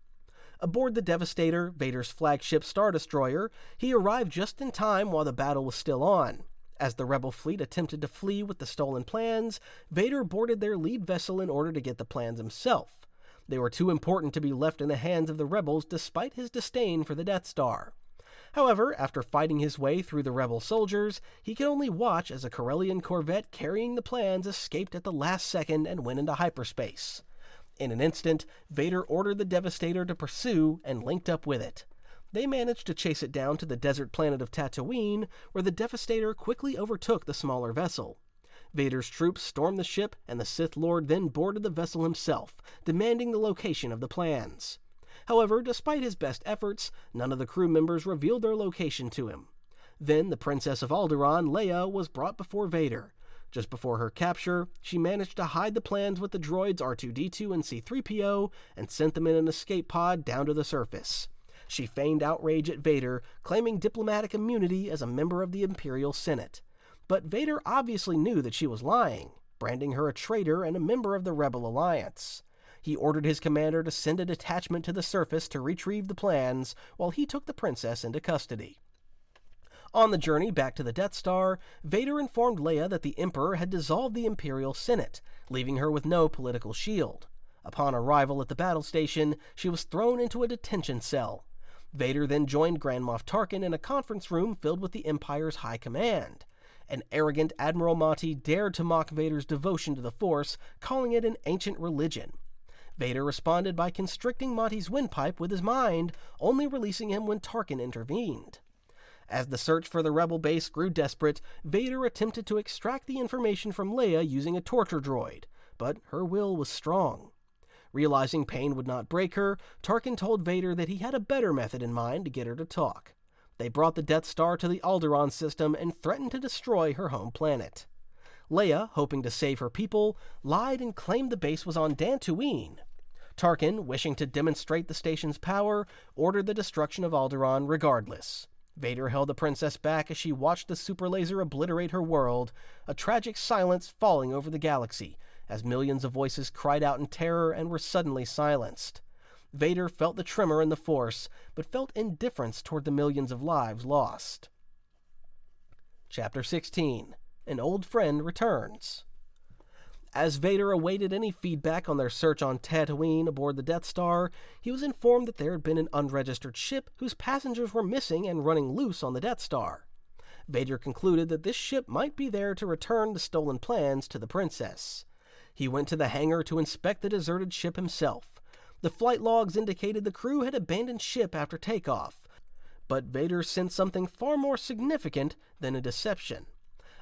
Aboard the Devastator, Vader's flagship Star Destroyer, he arrived just in time while the battle was still on. As the Rebel fleet attempted to flee with the stolen plans, Vader boarded their lead vessel in order to get the plans himself. They were too important to be left in the hands of the rebels despite his disdain for the Death Star. However, after fighting his way through the rebel soldiers, he could only watch as a Corellian corvette carrying the plans escaped at the last second and went into hyperspace. In an instant, Vader ordered the Devastator to pursue and linked up with it. They managed to chase it down to the desert planet of Tatooine, where the Devastator quickly overtook the smaller vessel. Vader's troops stormed the ship, and the Sith Lord then boarded the vessel himself, demanding the location of the plans. However, despite his best efforts, none of the crew members revealed their location to him. Then the Princess of Alderaan, Leia, was brought before Vader. Just before her capture, she managed to hide the plans with the droids R2-D2 and C-3PO and sent them in an escape pod down to the surface. She feigned outrage at Vader, claiming diplomatic immunity as a member of the Imperial Senate. But Vader obviously knew that she was lying, branding her a traitor and a member of the Rebel Alliance. He ordered his commander to send a detachment to the surface to retrieve the plans, while he took the princess into custody. On the journey back to the Death Star, Vader informed Leia that the Emperor had dissolved the Imperial Senate, leaving her with no political shield. Upon arrival at the battle station, she was thrown into a detention cell. Vader then joined Grand Moff Tarkin in a conference room filled with the Empire's high command. An arrogant Admiral Motti dared to mock Vader's devotion to the Force, calling it an ancient religion. Vader responded by constricting Motti's windpipe with his mind, only releasing him when Tarkin intervened. As the search for the rebel base grew desperate, Vader attempted to extract the information from Leia using a torture droid, but her will was strong. Realizing pain would not break her, Tarkin told Vader that he had a better method in mind to get her to talk. They brought the Death Star to the Alderaan system and threatened to destroy her home planet. Leia, hoping to save her people, lied and claimed the base was on Dantooine. Tarkin, wishing to demonstrate the station's power, ordered the destruction of Alderaan regardless. Vader held the princess back as she watched the super laser obliterate her world, a tragic silence falling over the galaxy, as millions of voices cried out in terror and were suddenly silenced. Vader felt the tremor in the Force, but felt indifference toward the millions of lives lost. Chapter 16. An Old Friend Returns. As Vader awaited any feedback on their search on Tatooine aboard the Death Star, he was informed that there had been an unregistered ship whose passengers were missing and running loose on the Death Star. Vader concluded that this ship might be there to return the stolen plans to the princess. He went to the hangar to inspect the deserted ship himself. The flight logs indicated the crew had abandoned ship after takeoff, but Vader sensed something far more significant than a deception.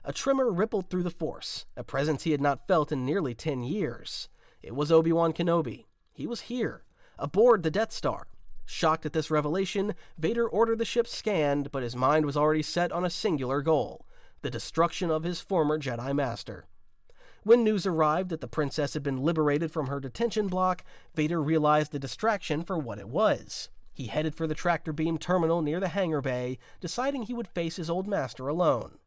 A tremor rippled through the Force, a presence he had not felt in nearly 10 years. It was Obi-Wan Kenobi. He was here, aboard the Death Star. Shocked at this revelation, Vader ordered the ship scanned, but his mind was already set on a singular goal: the destruction of his former Jedi Master. When news arrived that the princess had been liberated from her detention block, Vader realized the distraction for what it was. He headed for the tractor beam terminal near the hangar bay, deciding he would face his old master alone.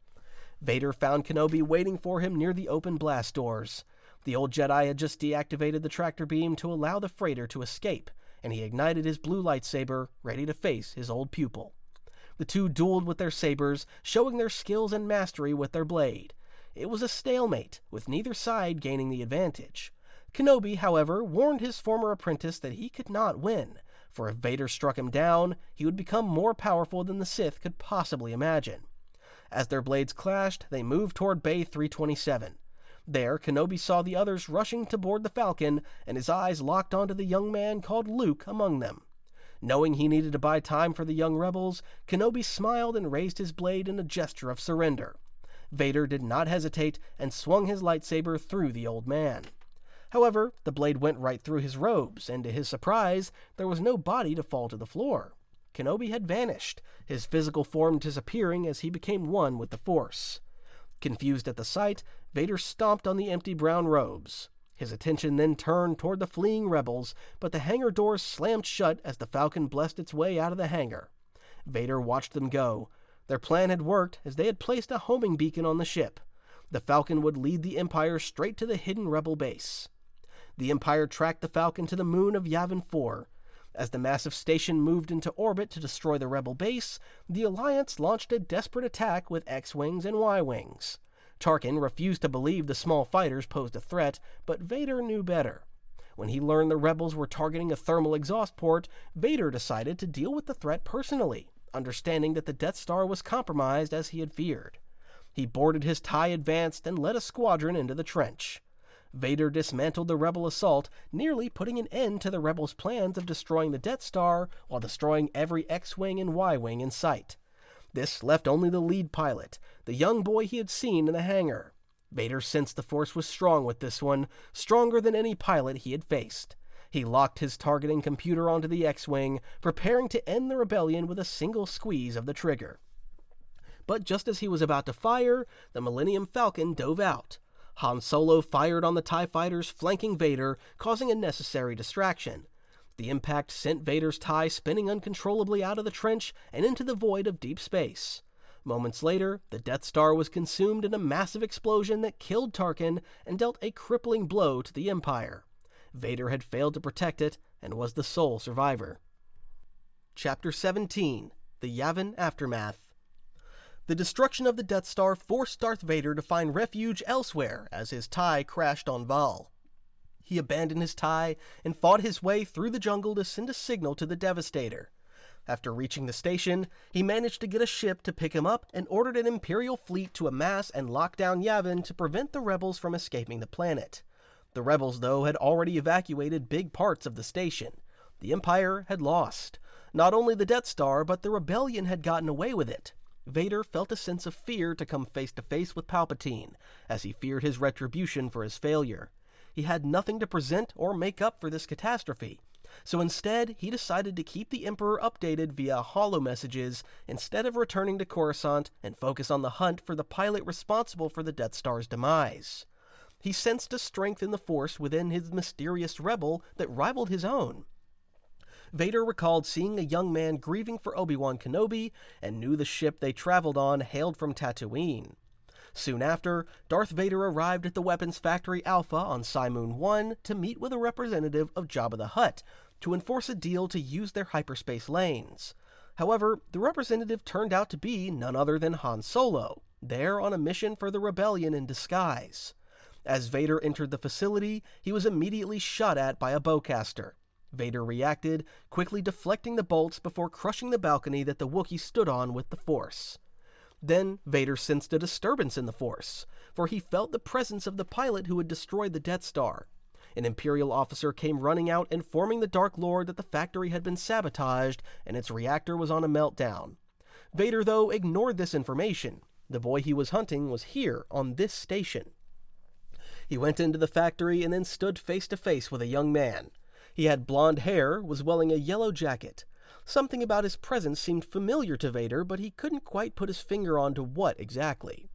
Vader found Kenobi waiting for him near the open blast doors. The old Jedi had just deactivated the tractor beam to allow the freighter to escape, and he ignited his blue lightsaber, ready to face his old pupil. The two dueled with their sabers, showing their skills and mastery with their blade. It was a stalemate, with neither side gaining the advantage. Kenobi, however, warned his former apprentice that he could not win, for if Vader struck him down, he would become more powerful than the Sith could possibly imagine. As their blades clashed, they moved toward Bay 327. There, Kenobi saw the others rushing to board the Falcon, and his eyes locked onto the young man called Luke among them. Knowing he needed to buy time for the young rebels, Kenobi smiled and raised his blade in a gesture of surrender. Vader did not hesitate and swung his lightsaber through the old man. However, the blade went right through his robes, and to his surprise, there was no body to fall to the floor. Kenobi had vanished, his physical form disappearing as he became one with the Force. Confused at the sight, Vader stomped on the empty brown robes. His attention then turned toward the fleeing rebels, but the hangar doors slammed shut as the Falcon blessed its way out of the hangar. Vader watched them go. Their plan had worked, as they had placed a homing beacon on the ship. The Falcon would lead the Empire straight to the hidden rebel base. The Empire tracked the Falcon to the moon of Yavin 4. As the massive station moved into orbit to destroy the rebel base, the Alliance launched a desperate attack with X-Wings and Y-Wings. Tarkin refused to believe the small fighters posed a threat, but Vader knew better. When he learned the rebels were targeting a thermal exhaust port, Vader decided to deal with the threat personally, understanding that the Death Star was compromised as he had feared. He boarded his TIE Advanced and led a squadron into the trench. Vader dismantled the rebel assault, nearly putting an end to the rebels' plans of destroying the Death Star while destroying every X-Wing and Y-Wing in sight. This left only the lead pilot, the young boy he had seen in the hangar. Vader sensed the Force was strong with this one, stronger than any pilot he had faced. He locked his targeting computer onto the X-Wing, preparing to end the rebellion with a single squeeze of the trigger. But just as he was about to fire, the Millennium Falcon dove out. Han Solo fired on the TIE fighters flanking Vader, causing a necessary distraction. The impact sent Vader's TIE spinning uncontrollably out of the trench and into the void of deep space. Moments later, the Death Star was consumed in a massive explosion that killed Tarkin and dealt a crippling blow to the Empire. Vader had failed to protect it and was the sole survivor. Chapter 17: The Yavin Aftermath. The destruction of the Death Star forced Darth Vader to find refuge elsewhere as his TIE crashed on Val. He abandoned his TIE and fought his way through the jungle to send a signal to the Devastator. After reaching the station, he managed to get a ship to pick him up and ordered an Imperial fleet to amass and lock down Yavin to prevent the rebels from escaping the planet. The rebels, though, had already evacuated big parts of the station. The Empire had lost. Not only the Death Star, but the rebellion had gotten away with it. Vader felt a sense of fear to come face to face with Palpatine, as he feared his retribution for his failure. He had nothing to present or make up for this catastrophe, so instead he decided to keep the Emperor updated via holo messages instead of returning to Coruscant and focus on the hunt for the pilot responsible for the Death Star's demise. He sensed a strength in the Force within his mysterious rebel that rivaled his own. Vader recalled seeing a young man grieving for Obi-Wan Kenobi and knew the ship they traveled on hailed from Tatooine. Soon after, Darth Vader arrived at the weapons factory Alpha on Cymoon 1 to meet with a representative of Jabba the Hutt to enforce a deal to use their hyperspace lanes. However, the representative turned out to be none other than Han Solo, there on a mission for the rebellion in disguise. As Vader entered the facility, he was immediately shot at by a bowcaster. Vader reacted, quickly deflecting the bolts before crushing the balcony that the Wookiee stood on with the Force. Then Vader sensed a disturbance in the Force, for he felt the presence of the pilot who had destroyed the Death Star. An Imperial officer came running out informing the Dark Lord that the factory had been sabotaged and its reactor was on a meltdown. Vader, though, ignored this information. The boy he was hunting was here, on this station. He went into the factory and then stood face to face with a young man. He had blonde hair, was wearing a yellow jacket. Something about his presence seemed familiar to Vader, but he couldn't quite put his finger on to what exactly.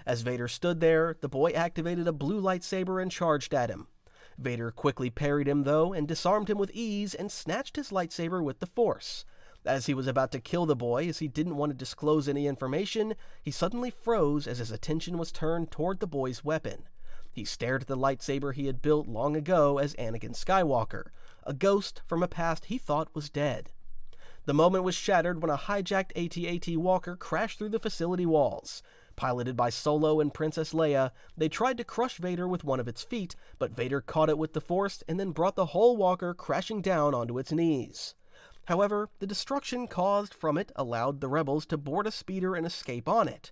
As Vader stood there, the boy activated a blue lightsaber and charged at him. Vader quickly parried him, though, and disarmed him with ease and snatched his lightsaber with the Force. As he was about to kill the boy, as he didn't want to disclose any information, he suddenly froze as his attention was turned toward the boy's weapon. He stared at the lightsaber he had built long ago as Anakin Skywalker, a ghost from a past he thought was dead. The moment was shattered when a hijacked AT-AT Walker crashed through the facility walls. Piloted by Solo and Princess Leia, they tried to crush Vader with one of its feet, but Vader caught it with the Force and then brought the whole Walker crashing down onto its knees. However, the destruction caused from it allowed the rebels to board a speeder and escape on it.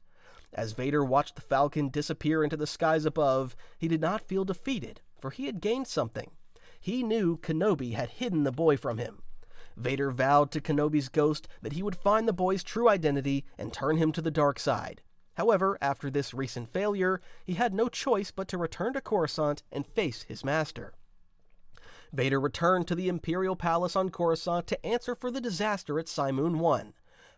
As Vader watched the Falcon disappear into the skies above, he did not feel defeated, for he had gained something. He knew Kenobi had hidden the boy from him. Vader vowed to Kenobi's ghost that he would find the boy's true identity and turn him to the dark side. However, after this recent failure, he had no choice but to return to Coruscant and face his master. Vader returned to the Imperial Palace on Coruscant to answer for the disaster at Cymoon 1.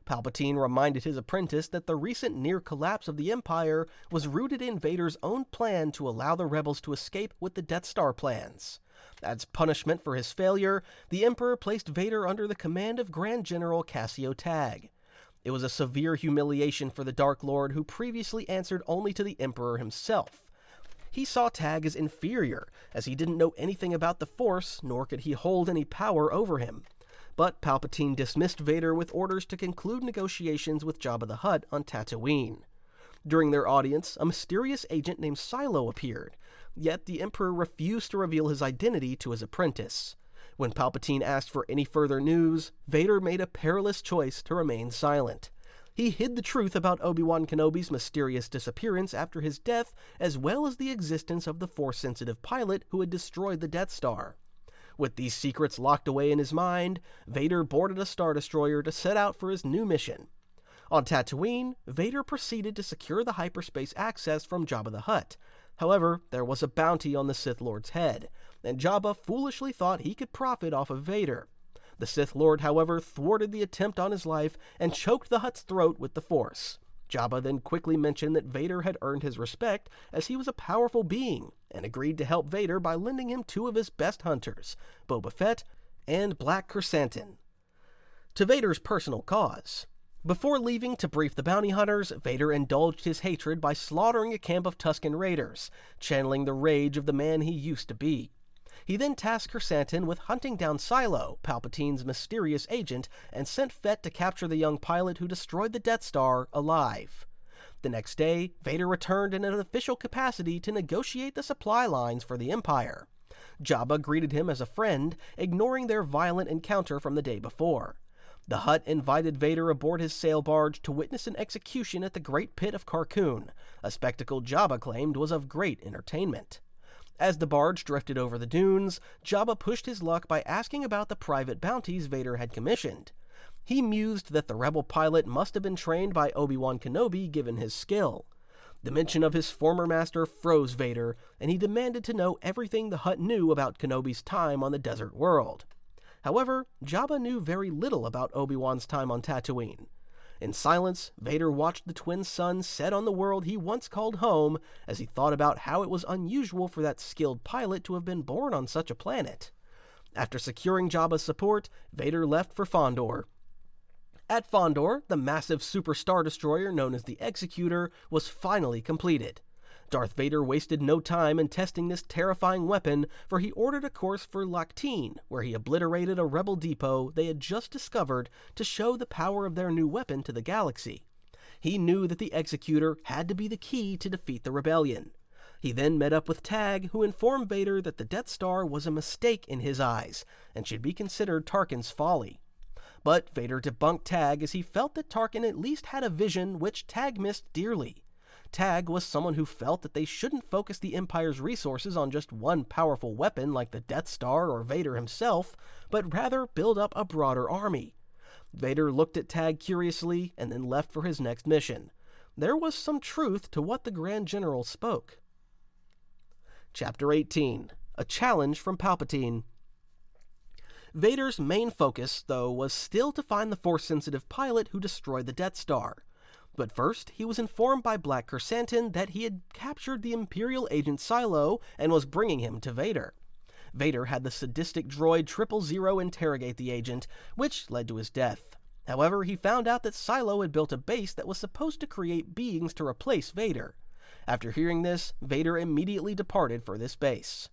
Palpatine reminded his apprentice that the recent near collapse of the Empire was rooted in Vader's own plan to allow the rebels to escape with the Death Star plans. As punishment for his failure, the Emperor placed Vader under the command of Grand General Cassio Tag. It was a severe humiliation for the Dark Lord, who previously answered only to the Emperor himself. He saw Tag as inferior, as he didn't know anything about the Force, nor could he hold any power over him. But Palpatine dismissed Vader with orders to conclude negotiations with Jabba the Hutt on Tatooine. During their audience, a mysterious agent named Silo appeared, yet the Emperor refused to reveal his identity to his apprentice. When Palpatine asked for any further news, Vader made a perilous choice to remain silent. He hid the truth about Obi-Wan Kenobi's mysterious disappearance after his death, as well as the existence of the Force-sensitive pilot who had destroyed the Death Star. With these secrets locked away in his mind, Vader boarded a Star Destroyer to set out for his new mission. On Tatooine, Vader proceeded to secure the hyperspace access from Jabba the Hutt. However, there was a bounty on the Sith Lord's head, and Jabba foolishly thought he could profit off of Vader. The Sith Lord, however, thwarted the attempt on his life and choked the Hutt's throat with the Force. Jabba then quickly mentioned that Vader had earned his respect as he was a powerful being, and agreed to help Vader by lending him two of his best hunters, Boba Fett and Black Krrsantan, to Vader's personal cause. Before leaving to brief the bounty hunters, Vader indulged his hatred by slaughtering a camp of Tusken Raiders, channeling the rage of the man he used to be. He then tasked Chrysanthemum with hunting down Silo, Palpatine's mysterious agent, and sent Fett to capture the young pilot who destroyed the Death Star alive. The next day, Vader returned in an official capacity to negotiate the supply lines for the Empire. Jabba greeted him as a friend, ignoring their violent encounter from the day before. The Hutt invited Vader aboard his sail barge to witness an execution at the Great Pit of Carkoon, a spectacle Jabba claimed was of great entertainment. As the barge drifted over the dunes, Jabba pushed his luck by asking about the private bounties Vader had commissioned. He mused that the rebel pilot must have been trained by Obi-Wan Kenobi given his skill. The mention of his former master froze Vader, and he demanded to know everything the Hutt knew about Kenobi's time on the desert world. However, Jabba knew very little about Obi-Wan's time on Tatooine. In silence, Vader watched the twin suns set on the world he once called home as he thought about how it was unusual for that skilled pilot to have been born on such a planet. After securing Jabba's support, Vader left for Fondor. At Fondor, the massive super star destroyer known as the Executor was finally completed. Darth Vader wasted no time in testing this terrifying weapon, for he ordered a course for Lactine, where he obliterated a rebel depot they had just discovered to show the power of their new weapon to the galaxy. He knew that the Executor had to be the key to defeat the rebellion. He then met up with Tag, who informed Vader that the Death Star was a mistake in his eyes, and should be considered Tarkin's folly. But Vader debunked Tag as he felt that Tarkin at least had a vision which Tag missed dearly. Tag was someone who felt that they shouldn't focus the Empire's resources on just one powerful weapon like the Death Star or Vader himself, but rather build up a broader army. Vader looked at Tag curiously and then left for his next mission. There was some truth to what the Grand General spoke. Chapter 18. A Challenge from Palpatine. Vader's main focus, though, was still to find the Force-sensitive pilot who destroyed the Death Star. But first, he was informed by Black Chrysanthemum that he had captured the Imperial agent Silo and was bringing him to Vader. Vader had the sadistic droid 000 interrogate the agent, which led to his death. However, he found out that Silo had built a base that was supposed to create beings to replace Vader. After hearing this, Vader immediately departed for this base.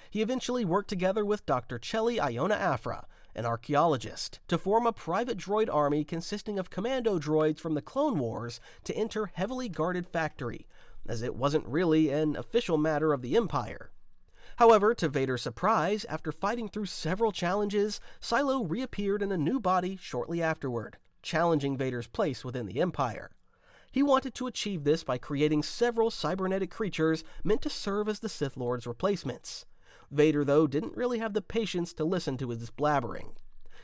He eventually worked together with Dr. Chelli Iona Afra, an archaeologist, to form a private droid army consisting of commando droids from the Clone Wars to enter heavily guarded factory, as it wasn't really an official matter of the Empire. However, to Vader's surprise, after fighting through several challenges, Silo reappeared in a new body shortly afterward, challenging Vader's place within the Empire. He wanted to achieve this by creating several cybernetic creatures meant to serve as the Sith Lord's replacements. Vader, though, didn't really have the patience to listen to his blabbering.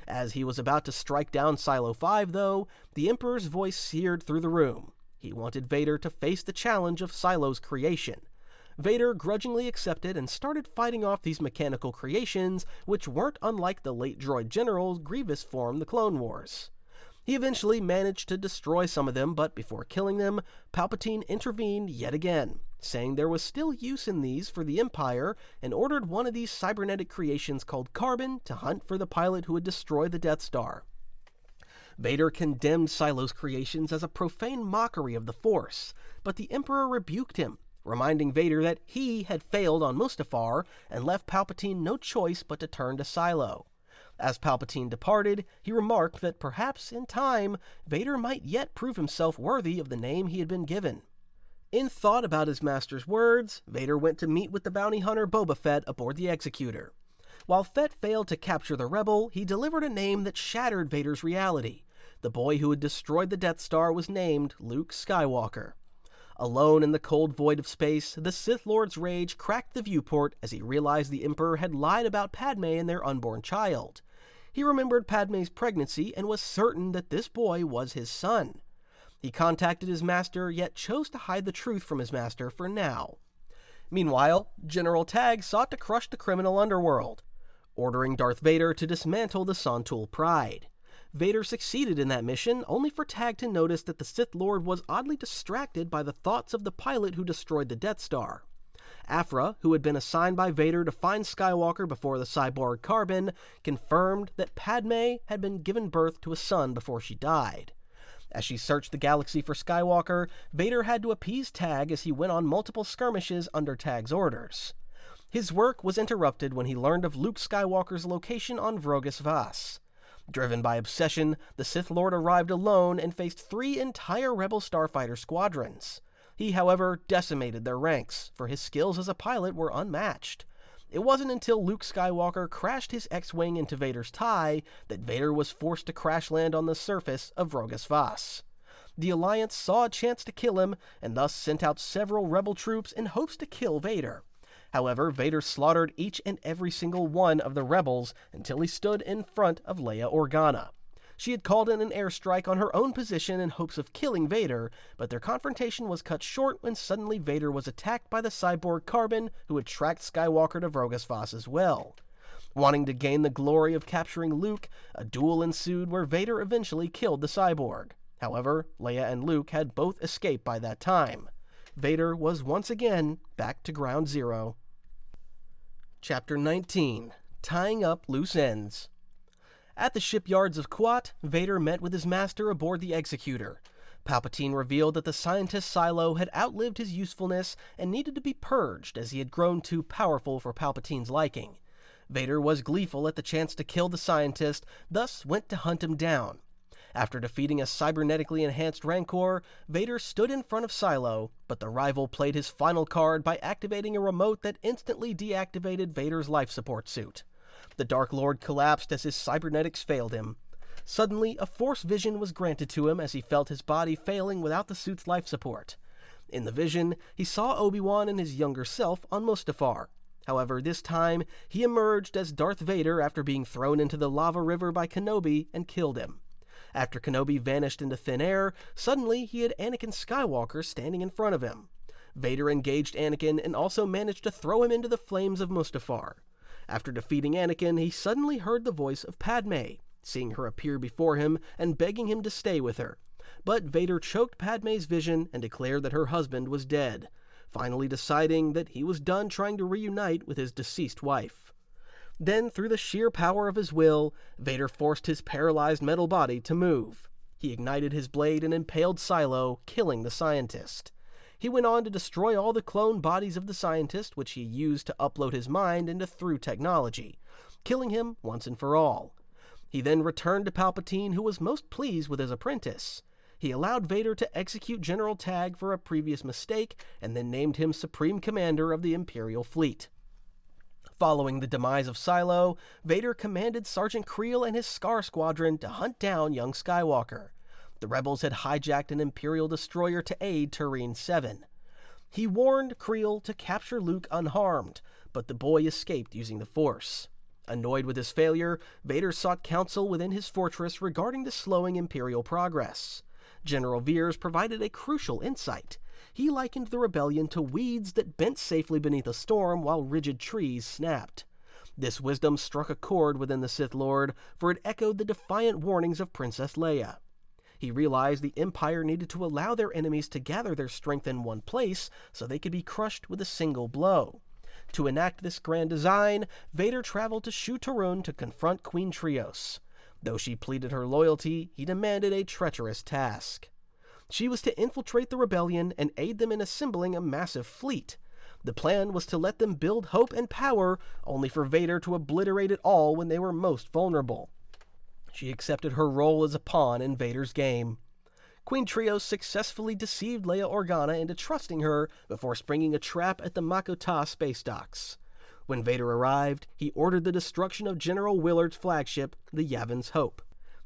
As he was about to strike down Silo 5, though, the Emperor's voice seared through the room. He wanted Vader to face the challenge of Silo's creation. Vader grudgingly accepted and started fighting off these mechanical creations, which weren't unlike the late droid general Grievous formed the Clone Wars. He eventually managed to destroy some of them, but before killing them, Palpatine intervened yet again, saying there was still use in these for the Empire, and ordered one of these cybernetic creations called Carbon to hunt for the pilot who had destroyed the Death Star. Vader condemned Silo's creations as a profane mockery of the Force, but the Emperor rebuked him, reminding Vader that he had failed on Mustafar and left Palpatine no choice but to turn to Silo. As Palpatine departed, he remarked that perhaps in time, Vader might yet prove himself worthy of the name he had been given. In thought about his master's words, Vader went to meet with the bounty hunter Boba Fett aboard the Executor. While Fett failed to capture the rebel, he delivered a name that shattered Vader's reality. The boy who had destroyed the Death Star was named Luke Skywalker. Alone in the cold void of space, the Sith Lord's rage cracked the viewport as he realized the Emperor had lied about Padme and their unborn child. He remembered Padme's pregnancy and was certain that this boy was his son. He contacted his master, yet chose to hide the truth from his master for now. Meanwhile, General Tag sought to crush the criminal underworld, ordering Darth Vader to dismantle the Sontul Pride. Vader succeeded in that mission, only for Tag to notice that the Sith Lord was oddly distracted by the thoughts of the pilot who destroyed the Death Star. Afra, who had been assigned by Vader to find Skywalker before the cyborg Carbon, confirmed that Padme had been given birth to a son before she died. As she searched the galaxy for Skywalker, Vader had to appease Tag as he went on multiple skirmishes under Tag's orders. His work was interrupted when he learned of Luke Skywalker's location on Vrogus Vas. Driven by obsession, the Sith Lord arrived alone and faced 3 entire Rebel starfighter squadrons. He, however, decimated their ranks, for his skills as a pilot were unmatched. It wasn't until Luke Skywalker crashed his X-Wing into Vader's TIE that Vader was forced to crash land on the surface of Vrogus Vas. The Alliance saw a chance to kill him, and thus sent out several Rebel troops in hopes to kill Vader. However, Vader slaughtered each and every single one of the Rebels until he stood in front of Leia Organa. She had called in an airstrike on her own position in hopes of killing Vader, but their confrontation was cut short when suddenly Vader was attacked by the cyborg Carbon, who had tracked Skywalker to Vrogus Vas as well. Wanting to gain the glory of capturing Luke, a duel ensued where Vader eventually killed the cyborg. However, Leia and Luke had both escaped by that time. Vader was once again back to ground zero. Chapter 19. Tying Up Loose Ends. At the shipyards of Kuat, Vader met with his master aboard the Executor. Palpatine revealed that the scientist Silo had outlived his usefulness and needed to be purged as he had grown too powerful for Palpatine's liking. Vader was gleeful at the chance to kill the scientist, thus went to hunt him down. After defeating a cybernetically enhanced Rancor, Vader stood in front of Silo, but the rival played his final card by activating a remote that instantly deactivated Vader's life support suit. The Dark Lord collapsed as his cybernetics failed him. Suddenly, a Force vision was granted to him as he felt his body failing without the suit's life support. In the vision, he saw Obi-Wan and his younger self on Mustafar. However, this time, he emerged as Darth Vader after being thrown into the lava river by Kenobi and killed him. After Kenobi vanished into thin air, suddenly he had Anakin Skywalker standing in front of him. Vader engaged Anakin and also managed to throw him into the flames of Mustafar. After defeating Anakin, he suddenly heard the voice of Padme, seeing her appear before him and begging him to stay with her. But Vader choked Padme's vision and declared that her husband was dead, finally deciding that he was done trying to reunite with his deceased wife. Then, through the sheer power of his will, Vader forced his paralyzed metal body to move. He ignited his blade and impaled Silo, killing the scientist. He went on to destroy all the clone bodies of the scientist, which he used to upload his mind into Through technology, killing him once and for all. He then returned to Palpatine, who was most pleased with his apprentice. He allowed Vader to execute General Tag for a previous mistake, and then named him Supreme Commander of the Imperial Fleet. Following the demise of Silo, Vader commanded Sergeant Creel and his Scar Squadron to hunt down young Skywalker. The rebels had hijacked an Imperial destroyer to aid Tureen 7. He warned Creel to capture Luke unharmed, but the boy escaped using the Force. Annoyed with his failure, Vader sought counsel within his fortress regarding the slowing Imperial progress. General Veers provided a crucial insight. He likened the rebellion to weeds that bent safely beneath a storm while rigid trees snapped. This wisdom struck a chord within the Sith Lord, for it echoed the defiant warnings of Princess Leia. He realized the Empire needed to allow their enemies to gather their strength in one place so they could be crushed with a single blow. To enact this grand design, Vader traveled to Shu Torun to confront Queen Trios. Though she pleaded her loyalty, he demanded a treacherous task. She was to infiltrate the rebellion and aid them in assembling a massive fleet. The plan was to let them build hope and power, only for Vader to obliterate it all when they were most vulnerable. She accepted her role as a pawn in Vader's game. Queen Trios successfully deceived Leia Organa into trusting her before springing a trap at the Makota space docks. When Vader arrived, he ordered the destruction of General Willard's flagship, the Yavin's Hope.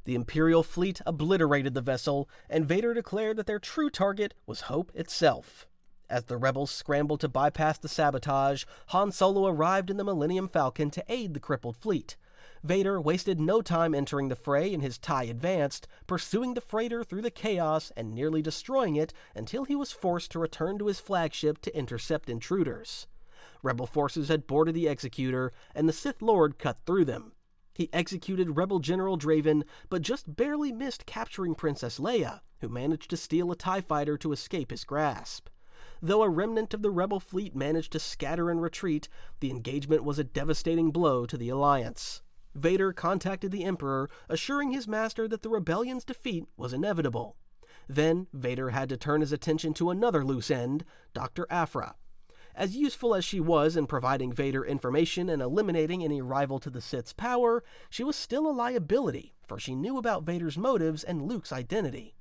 The Imperial fleet obliterated the vessel, and Vader declared that their true target was Hope itself. As the rebels scrambled to bypass the sabotage, Han Solo arrived in the Millennium Falcon to aid the crippled fleet. Vader wasted no time entering the fray in his TIE Advanced, pursuing the freighter through the chaos and nearly destroying it until he was forced to return to his flagship to intercept intruders. Rebel forces had boarded the Executor, and the Sith Lord cut through them. He executed Rebel General Draven, but just barely missed capturing Princess Leia, who managed to steal a TIE fighter to escape his grasp. Though a remnant of the Rebel fleet managed to scatter and retreat, the engagement was a devastating blow to the Alliance. Vader contacted the Emperor, assuring his master that the rebellion's defeat was inevitable. Then, Vader had to turn his attention to another loose end, Dr. Aphra. As useful as she was in providing Vader information and eliminating any rival to the Sith's power, she was still a liability, for she knew about Vader's motives and Luke's identity.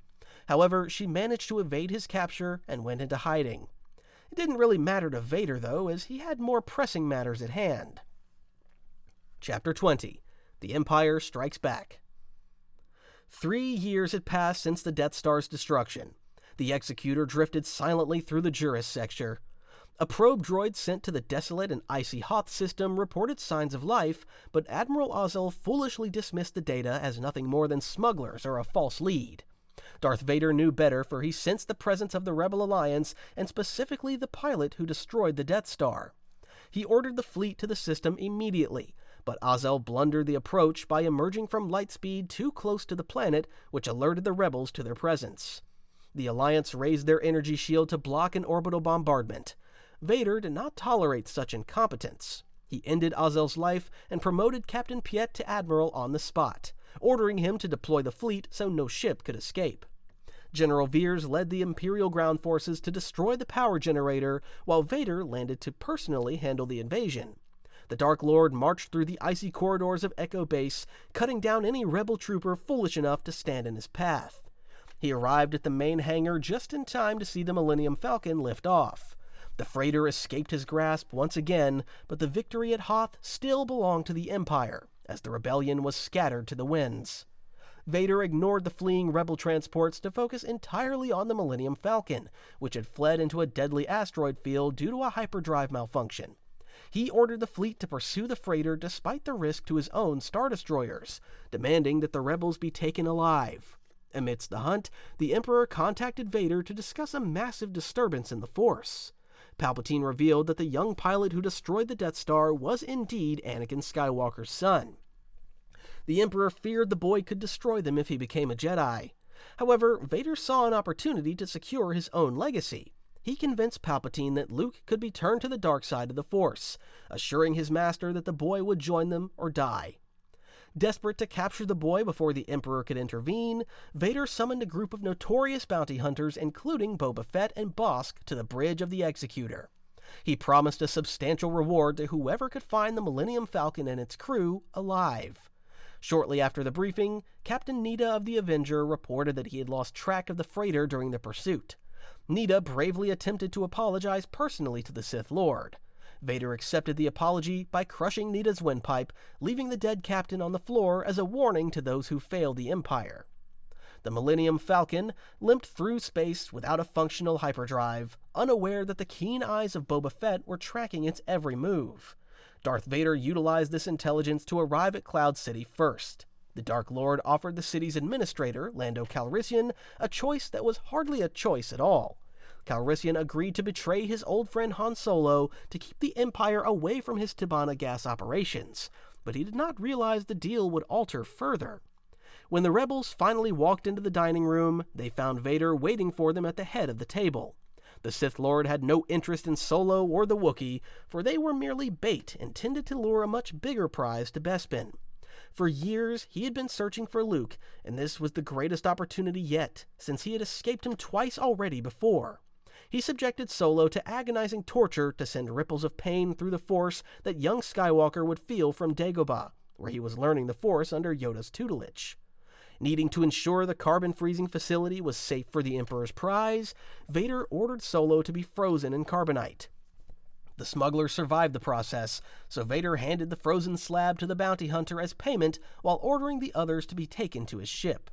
However, she managed to evade his capture and went into hiding. It didn't really matter to Vader, though, as he had more pressing matters at hand. Chapter 20. The Empire Strikes Back. 3 years had passed since the Death Star's destruction. The Executor drifted silently through the Juris sector. A probe droid sent to the desolate and icy Hoth system reported signs of life, but Admiral Ozzel foolishly dismissed the data as nothing more than smugglers or a false lead. Darth Vader knew better, for he sensed the presence of the Rebel Alliance, and specifically the pilot who destroyed the Death Star. He ordered the fleet to the system immediately, but Ozzel blundered the approach by emerging from light speed too close to the planet, which alerted the rebels to their presence. The Alliance raised their energy shield to block an orbital bombardment. Vader did not tolerate such incompetence. He ended Ozzel's life and promoted Captain Piet to Admiral on the spot, ordering him to deploy the fleet so no ship could escape. General Veers led the Imperial ground forces to destroy the power generator, while Vader landed to personally handle the invasion. The Dark Lord marched through the icy corridors of Echo Base, cutting down any rebel trooper foolish enough to stand in his path. He arrived at the main hangar just in time to see the Millennium Falcon lift off. The freighter escaped his grasp once again, but the victory at Hoth still belonged to the Empire, as the rebellion was scattered to the winds. Vader ignored the fleeing rebel transports to focus entirely on the Millennium Falcon, which had fled into a deadly asteroid field due to a hyperdrive malfunction. He ordered the fleet to pursue the freighter despite the risk to his own Star Destroyers, demanding that the rebels be taken alive. Amidst the hunt, the Emperor contacted Vader to discuss a massive disturbance in the Force. Palpatine revealed that the young pilot who destroyed the Death Star was indeed Anakin Skywalker's son. The Emperor feared the boy could destroy them if he became a Jedi. However, Vader saw an opportunity to secure his own legacy. He convinced Palpatine that Luke could be turned to the dark side of the Force, assuring his master that the boy would join them or die. Desperate to capture the boy before the Emperor could intervene, Vader summoned a group of notorious bounty hunters, including Boba Fett and Bossk, to the bridge of the Executor. He promised a substantial reward to whoever could find the Millennium Falcon and its crew alive. Shortly after the briefing, Captain Nita of the Avenger reported that he had lost track of the freighter during the pursuit. Nita bravely attempted to apologize personally to the Sith Lord. Vader accepted the apology by crushing Nita's windpipe, leaving the dead captain on the floor as a warning to those who failed the Empire. The Millennium Falcon limped through space without a functional hyperdrive, unaware that the keen eyes of Boba Fett were tracking its every move. Darth Vader utilized this intelligence to arrive at Cloud City first. The Dark Lord offered the city's administrator, Lando Calrissian, a choice that was hardly a choice at all. Calrissian agreed to betray his old friend Han Solo to keep the Empire away from his Tibanna gas operations, but he did not realize the deal would alter further. When the rebels finally walked into the dining room, they found Vader waiting for them at the head of the table. The Sith Lord had no interest in Solo or the Wookiee, for they were merely bait intended to lure a much bigger prize to Bespin. For years, he had been searching for Luke, and this was the greatest opportunity yet, since he had escaped him twice already before. He subjected Solo to agonizing torture to send ripples of pain through the Force that young Skywalker would feel from Dagobah, where he was learning the Force under Yoda's tutelage. Needing to ensure the carbon freezing facility was safe for the Emperor's prize, Vader ordered Solo to be frozen in carbonite. The smuggler survived the process, so Vader handed the frozen slab to the bounty hunter as payment while ordering the others to be taken to his ship.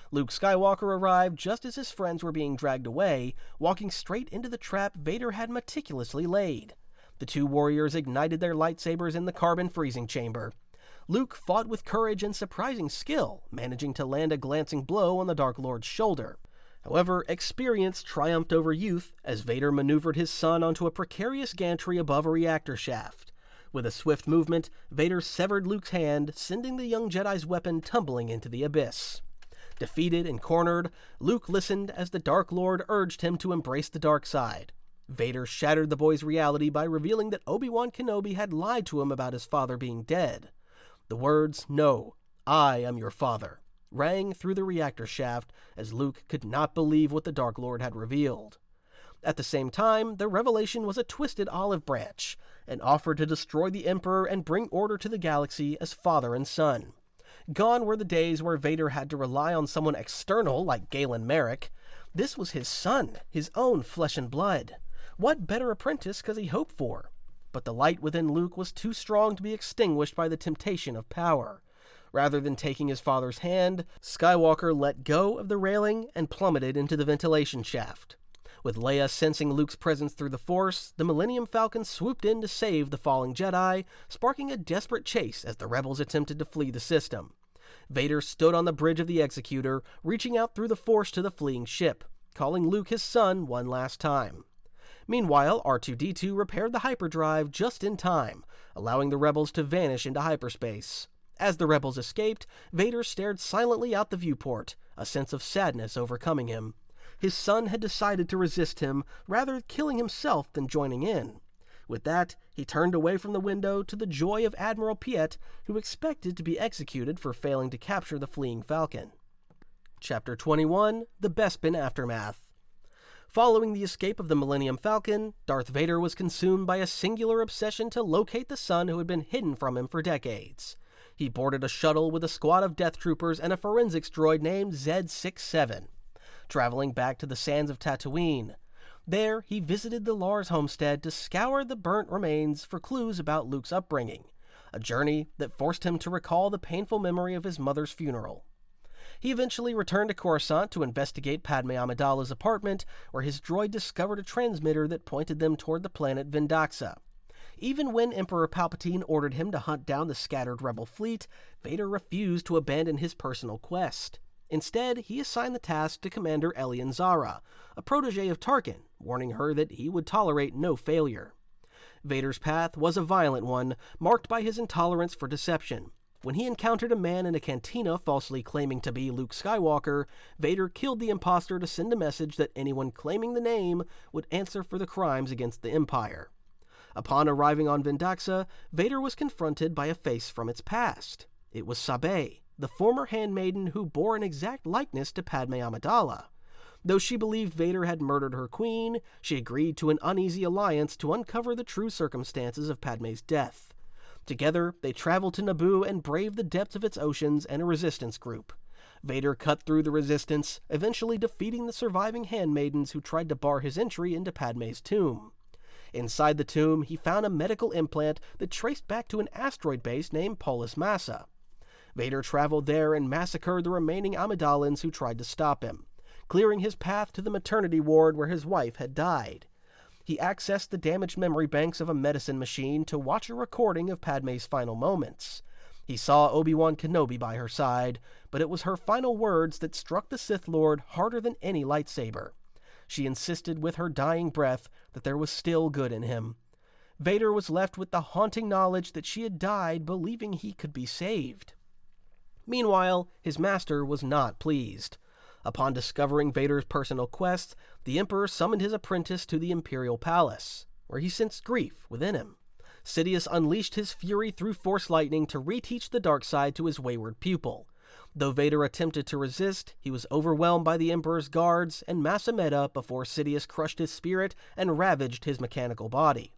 Luke Skywalker arrived just as his friends were being dragged away, walking straight into the trap Vader had meticulously laid. The two warriors ignited their lightsabers in the carbon freezing chamber. Luke fought with courage and surprising skill, managing to land a glancing blow on the Dark Lord's shoulder. However, experience triumphed over youth as Vader maneuvered his son onto a precarious gantry above a reactor shaft. With a swift movement, Vader severed Luke's hand, sending the young Jedi's weapon tumbling into the abyss. Defeated and cornered, Luke listened as the Dark Lord urged him to embrace the dark side. Vader shattered the boy's reality by revealing that Obi-Wan Kenobi had lied to him about his father being dead. The words, "No, I am your father," rang through the reactor shaft as Luke could not believe what the Dark Lord had revealed. At the same time, the revelation was a twisted olive branch, an offer to destroy the Emperor and bring order to the galaxy as father and son. Gone were the days where Vader had to rely on someone external like Galen Merrick. This was his son, his own flesh and blood. What better apprentice could he hope for? But the light within Luke was too strong to be extinguished by the temptation of power. Rather than taking his father's hand, Skywalker let go of the railing and plummeted into the ventilation shaft. With Leia sensing Luke's presence through the Force, the Millennium Falcon swooped in to save the falling Jedi, sparking a desperate chase as the rebels attempted to flee the system. Vader stood on the bridge of the Executor, reaching out through the Force to the fleeing ship, calling Luke his son one last time. Meanwhile, R2-D2 repaired the hyperdrive just in time, allowing the rebels to vanish into hyperspace. As the rebels escaped, Vader stared silently out the viewport, a sense of sadness overcoming him. His son had decided to resist him, rather killing himself than joining in. With that, he turned away from the window to the joy of Admiral Piet, who expected to be executed for failing to capture the fleeing Falcon. Chapter 21, The Bespin Aftermath. Following the escape of the Millennium Falcon, Darth Vader was consumed by a singular obsession to locate the son who had been hidden from him for decades. He boarded a shuttle with a squad of death troopers and a forensics droid named Z-67, traveling back to the sands of Tatooine. There, he visited the Lars homestead to scour the burnt remains for clues about Luke's upbringing, a journey that forced him to recall the painful memory of his mother's funeral. He eventually returned to Coruscant to investigate Padme Amidala's apartment, where his droid discovered a transmitter that pointed them toward the planet Vindaxa. Even when Emperor Palpatine ordered him to hunt down the scattered rebel fleet, Vader refused to abandon his personal quest. Instead, he assigned the task to Commander Elian Zara, a protege of Tarkin, warning her that he would tolerate no failure. Vader's path was a violent one, marked by his intolerance for deception. When he encountered a man in a cantina falsely claiming to be Luke Skywalker, Vader killed the imposter to send a message that anyone claiming the name would answer for the crimes against the Empire. Upon arriving on Vindaxa, Vader was confronted by a face from its past. It was Sabe, the former handmaiden who bore an exact likeness to Padme Amidala. Though she believed Vader had murdered her queen, she agreed to an uneasy alliance to uncover the true circumstances of Padme's death. Together, they traveled to Naboo and braved the depths of its oceans and a resistance group. Vader cut through the resistance, eventually defeating the surviving handmaidens who tried to bar his entry into Padme's tomb. Inside the tomb, he found a medical implant that traced back to an asteroid base named Polis Massa. Vader traveled there and massacred the remaining Amidalans who tried to stop him, clearing his path to the maternity ward where his wife had died. He accessed the damaged memory banks of a medicine machine to watch a recording of Padme's final moments. He saw Obi-Wan Kenobi by her side, but it was her final words that struck the Sith Lord harder than any lightsaber. She insisted with her dying breath that there was still good in him. Vader was left with the haunting knowledge that she had died believing he could be saved. Meanwhile, his master was not pleased. Upon discovering Vader's personal quest, the Emperor summoned his apprentice to the Imperial Palace, where he sensed grief within him. Sidious unleashed his fury through Force lightning to reteach the dark side to his wayward pupil. Though Vader attempted to resist, he was overwhelmed by the Emperor's guards and Mas Amedda before Sidious crushed his spirit and ravaged his mechanical body.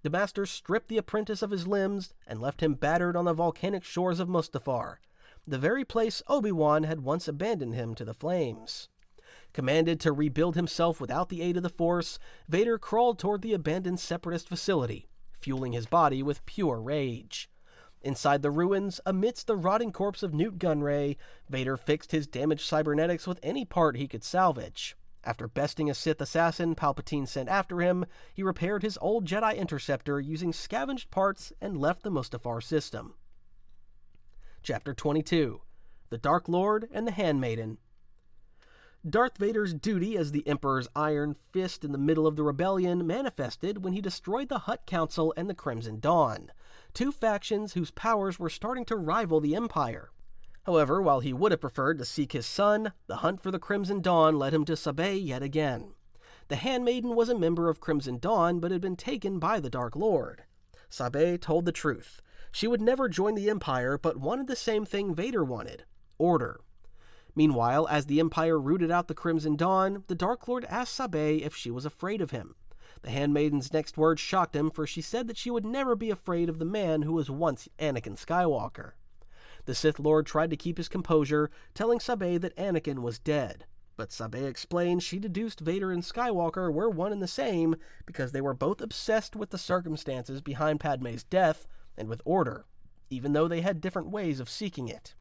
The Master stripped the apprentice of his limbs and left him battered on the volcanic shores of Mustafar, the very place Obi-Wan had once abandoned him to the flames. Commanded to rebuild himself without the aid of the Force, Vader crawled toward the abandoned Separatist facility, fueling his body with pure rage. Inside the ruins, amidst the rotting corpse of Newt Gunray, Vader fixed his damaged cybernetics with any part he could salvage. After besting a Sith assassin Palpatine sent after him, he repaired his old Jedi interceptor using scavenged parts and left the Mustafar system. Chapter 22, The Dark Lord and the Handmaiden. Darth Vader's duty as the Emperor's iron fist in the middle of the rebellion manifested when he destroyed the Hutt Council and the Crimson Dawn, two factions whose powers were starting to rival the Empire. However, while he would have preferred to seek his son, the hunt for the Crimson Dawn led him to Sabe yet again. The Handmaiden was a member of Crimson Dawn but had been taken by the Dark Lord. Sabe told the truth. She would never join the Empire but wanted the same thing Vader wanted: order. Meanwhile, as the Empire rooted out the Crimson Dawn, the Dark Lord asked Sabe if she was afraid of him. The handmaiden's next words shocked him, for she said that she would never be afraid of the man who was once Anakin Skywalker. The Sith Lord tried to keep his composure, telling Sabe that Anakin was dead. But Sabe explained she deduced Vader and Skywalker were one and the same because they were both obsessed with the circumstances behind Padme's death and with order, even though they had different ways of seeking it.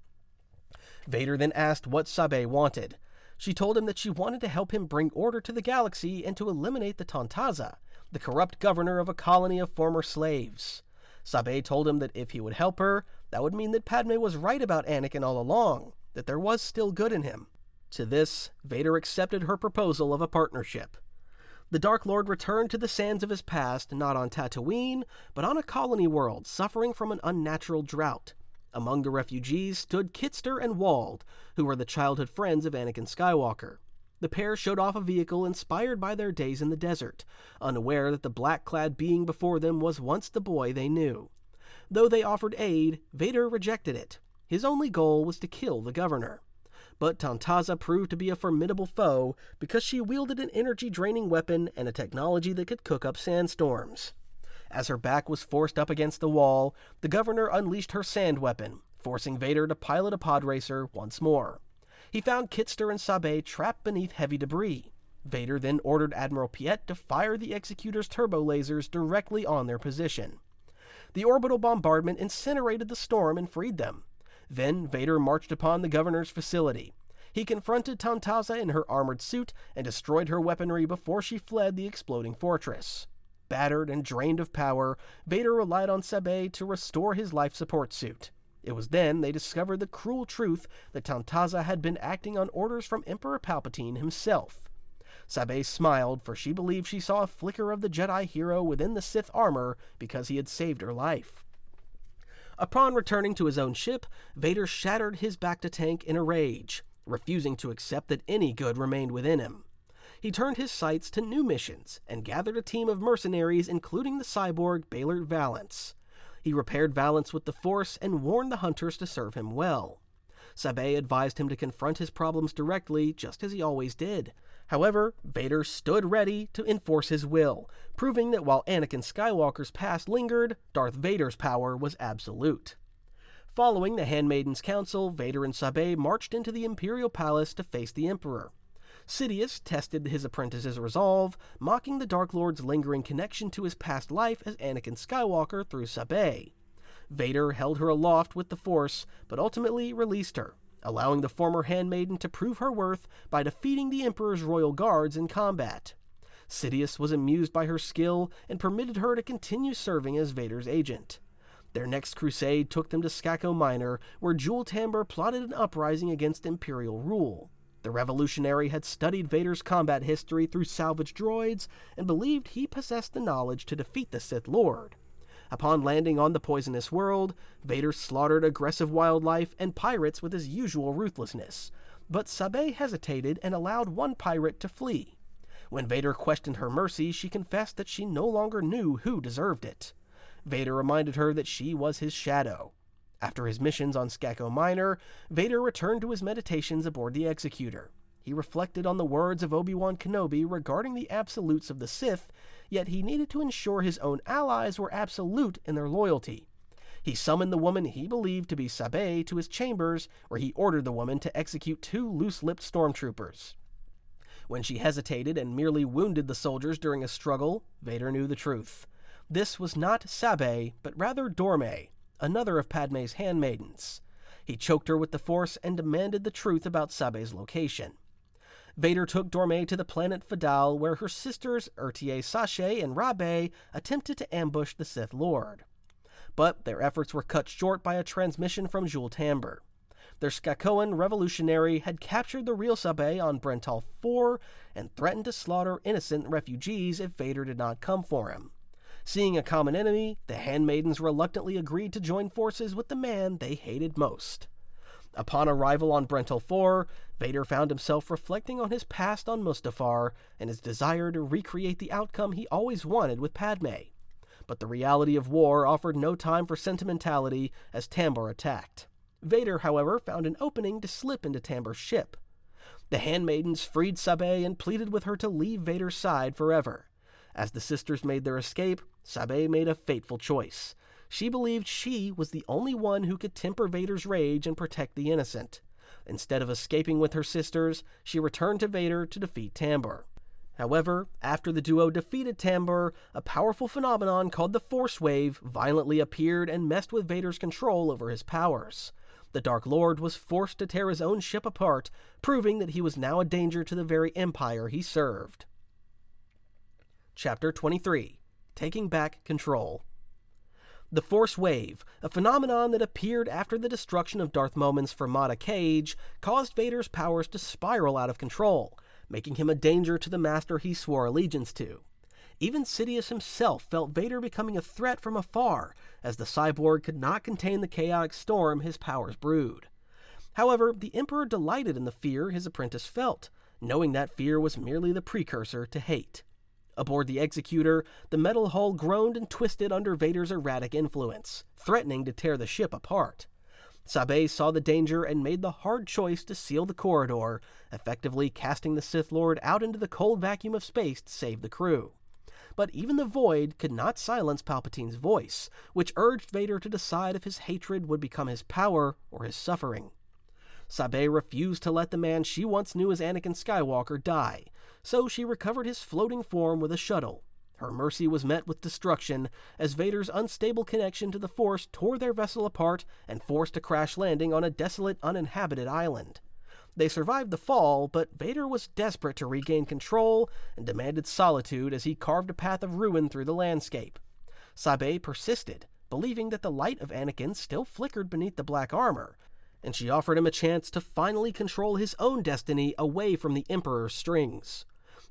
Vader then asked what Sabe wanted. She told him that she wanted to help him bring order to the galaxy and to eliminate the Tantaza, the corrupt governor of a colony of former slaves. Sabe told him that if he would help her, that would mean that Padme was right about Anakin all along, that there was still good in him. To this, Vader accepted her proposal of a partnership. The Dark Lord returned to the sands of his past, not on Tatooine, but on a colony world suffering from an unnatural drought. Among the refugees stood Kitster and Wald, who were the childhood friends of Anakin Skywalker. The pair showed off a vehicle inspired by their days in the desert, unaware that the black-clad being before them was once the boy they knew. Though they offered aid, Vader rejected it. His only goal was to kill the governor. But Tantaza proved to be a formidable foe because she wielded an energy-draining weapon and a technology that could cook up sandstorms. As her back was forced up against the wall, the governor unleashed her sand weapon, forcing Vader to pilot a pod racer once more. He found Kitster and Sabe trapped beneath heavy debris. Vader then ordered Admiral Piet to fire the Executor's turbo lasers directly on their position. The orbital bombardment incinerated the storm and freed them. Then Vader marched upon the governor's facility. He confronted Tantaza in her armored suit and destroyed her weaponry before she fled the exploding fortress. Battered and drained of power, Vader relied on Sabe to restore his life support suit. It was then they discovered the cruel truth that Tantaza had been acting on orders from Emperor Palpatine himself. Sabe smiled, for she believed she saw a flicker of the Jedi hero within the Sith armor because he had saved her life. Upon returning to his own ship, Vader shattered his bacta-tank in a rage, refusing to accept that any good remained within him. He turned his sights to new missions and gathered a team of mercenaries, including the cyborg Baylor Valance. He repaired Valance with the Force and warned the hunters to serve him well. Sabe advised him to confront his problems directly, just as he always did. However, Vader stood ready to enforce his will, proving that while Anakin Skywalker's past lingered, Darth Vader's power was absolute. Following the Handmaiden's counsel, Vader and Sabe marched into the Imperial Palace to face the Emperor. Sidious tested his apprentice's resolve, mocking the Dark Lord's lingering connection to his past life as Anakin Skywalker through Sabe. Vader held her aloft with the Force, but ultimately released her, allowing the former handmaiden to prove her worth by defeating the Emperor's royal guards in combat. Sidious was amused by her skill and permitted her to continue serving as Vader's agent. Their next crusade took them to Skako Minor, where Jewel Tamber plotted an uprising against Imperial rule. The revolutionary had studied Vader's combat history through salvage droids and believed he possessed the knowledge to defeat the Sith Lord. Upon landing on the poisonous world, Vader slaughtered aggressive wildlife and pirates with his usual ruthlessness, but Sabe hesitated and allowed one pirate to flee. When Vader questioned her mercy, she confessed that she no longer knew who deserved it. Vader reminded her that she was his shadow. After his missions on Skako Minor, Vader returned to his meditations aboard the Executor. He reflected on the words of Obi-Wan Kenobi regarding the absolutes of the Sith, yet he needed to ensure his own allies were absolute in their loyalty. He summoned the woman he believed to be Sabe to his chambers, where he ordered the woman to execute 2 loose-lipped stormtroopers. When she hesitated and merely wounded the soldiers during a struggle, Vader knew the truth. This was not Sabe, but rather Dorme, another of Padme's handmaidens. He choked her with the Force and demanded the truth about Sabe's location. Vader took Dorme to the planet Fadal, where her sisters Ertie Sashay and Rabe attempted to ambush the Sith Lord. But their efforts were cut short by a transmission from Jewel Tamber. Their Skakoan revolutionary had captured the real Sabe on Brental 4 and threatened to slaughter innocent refugees if Vader did not come for him. Seeing a common enemy, the handmaidens reluctantly agreed to join forces with the man they hated most. Upon arrival on Brental 4, Vader found himself reflecting on his past on Mustafar and his desire to recreate the outcome he always wanted with Padme. But the reality of war offered no time for sentimentality as Tambor attacked. Vader, however, found an opening to slip into Tambur's ship. The handmaidens freed Sabe and pleaded with her to leave Vader's side forever. As the sisters made their escape, Sabe made a fateful choice. She believed she was the only one who could temper Vader's rage and protect the innocent. Instead of escaping with her sisters, she returned to Vader to defeat Tambur. However, after the duo defeated Tambur, a powerful phenomenon called the Force Wave violently appeared and messed with Vader's control over his powers. The Dark Lord was forced to tear his own ship apart, proving that he was now a danger to the very Empire he served. Chapter 23. Taking Back Control. The Force Wave, a phenomenon that appeared after the destruction of Darth Momin's Fermata cage, caused Vader's powers to spiral out of control, making him a danger to the master he swore allegiance to. Even Sidious himself felt Vader becoming a threat from afar, as the cyborg could not contain the chaotic storm his powers brewed. However, the Emperor delighted in the fear his apprentice felt, knowing that fear was merely the precursor to hate. Aboard the Executor, the metal hull groaned and twisted under Vader's erratic influence, threatening to tear the ship apart. Sabe saw the danger and made the hard choice to seal the corridor, effectively casting the Sith Lord out into the cold vacuum of space to save the crew. But even the void could not silence Palpatine's voice, which urged Vader to decide if his hatred would become his power or his suffering. Sabe refused to let the man she once knew as Anakin Skywalker die, so she recovered his floating form with a shuttle. Her mercy was met with destruction, as Vader's unstable connection to the Force tore their vessel apart and forced a crash landing on a desolate, uninhabited island. They survived the fall, but Vader was desperate to regain control and demanded solitude as he carved a path of ruin through the landscape. Sabe persisted, believing that the light of Anakin still flickered beneath the black armor, and she offered him a chance to finally control his own destiny away from the Emperor's strings.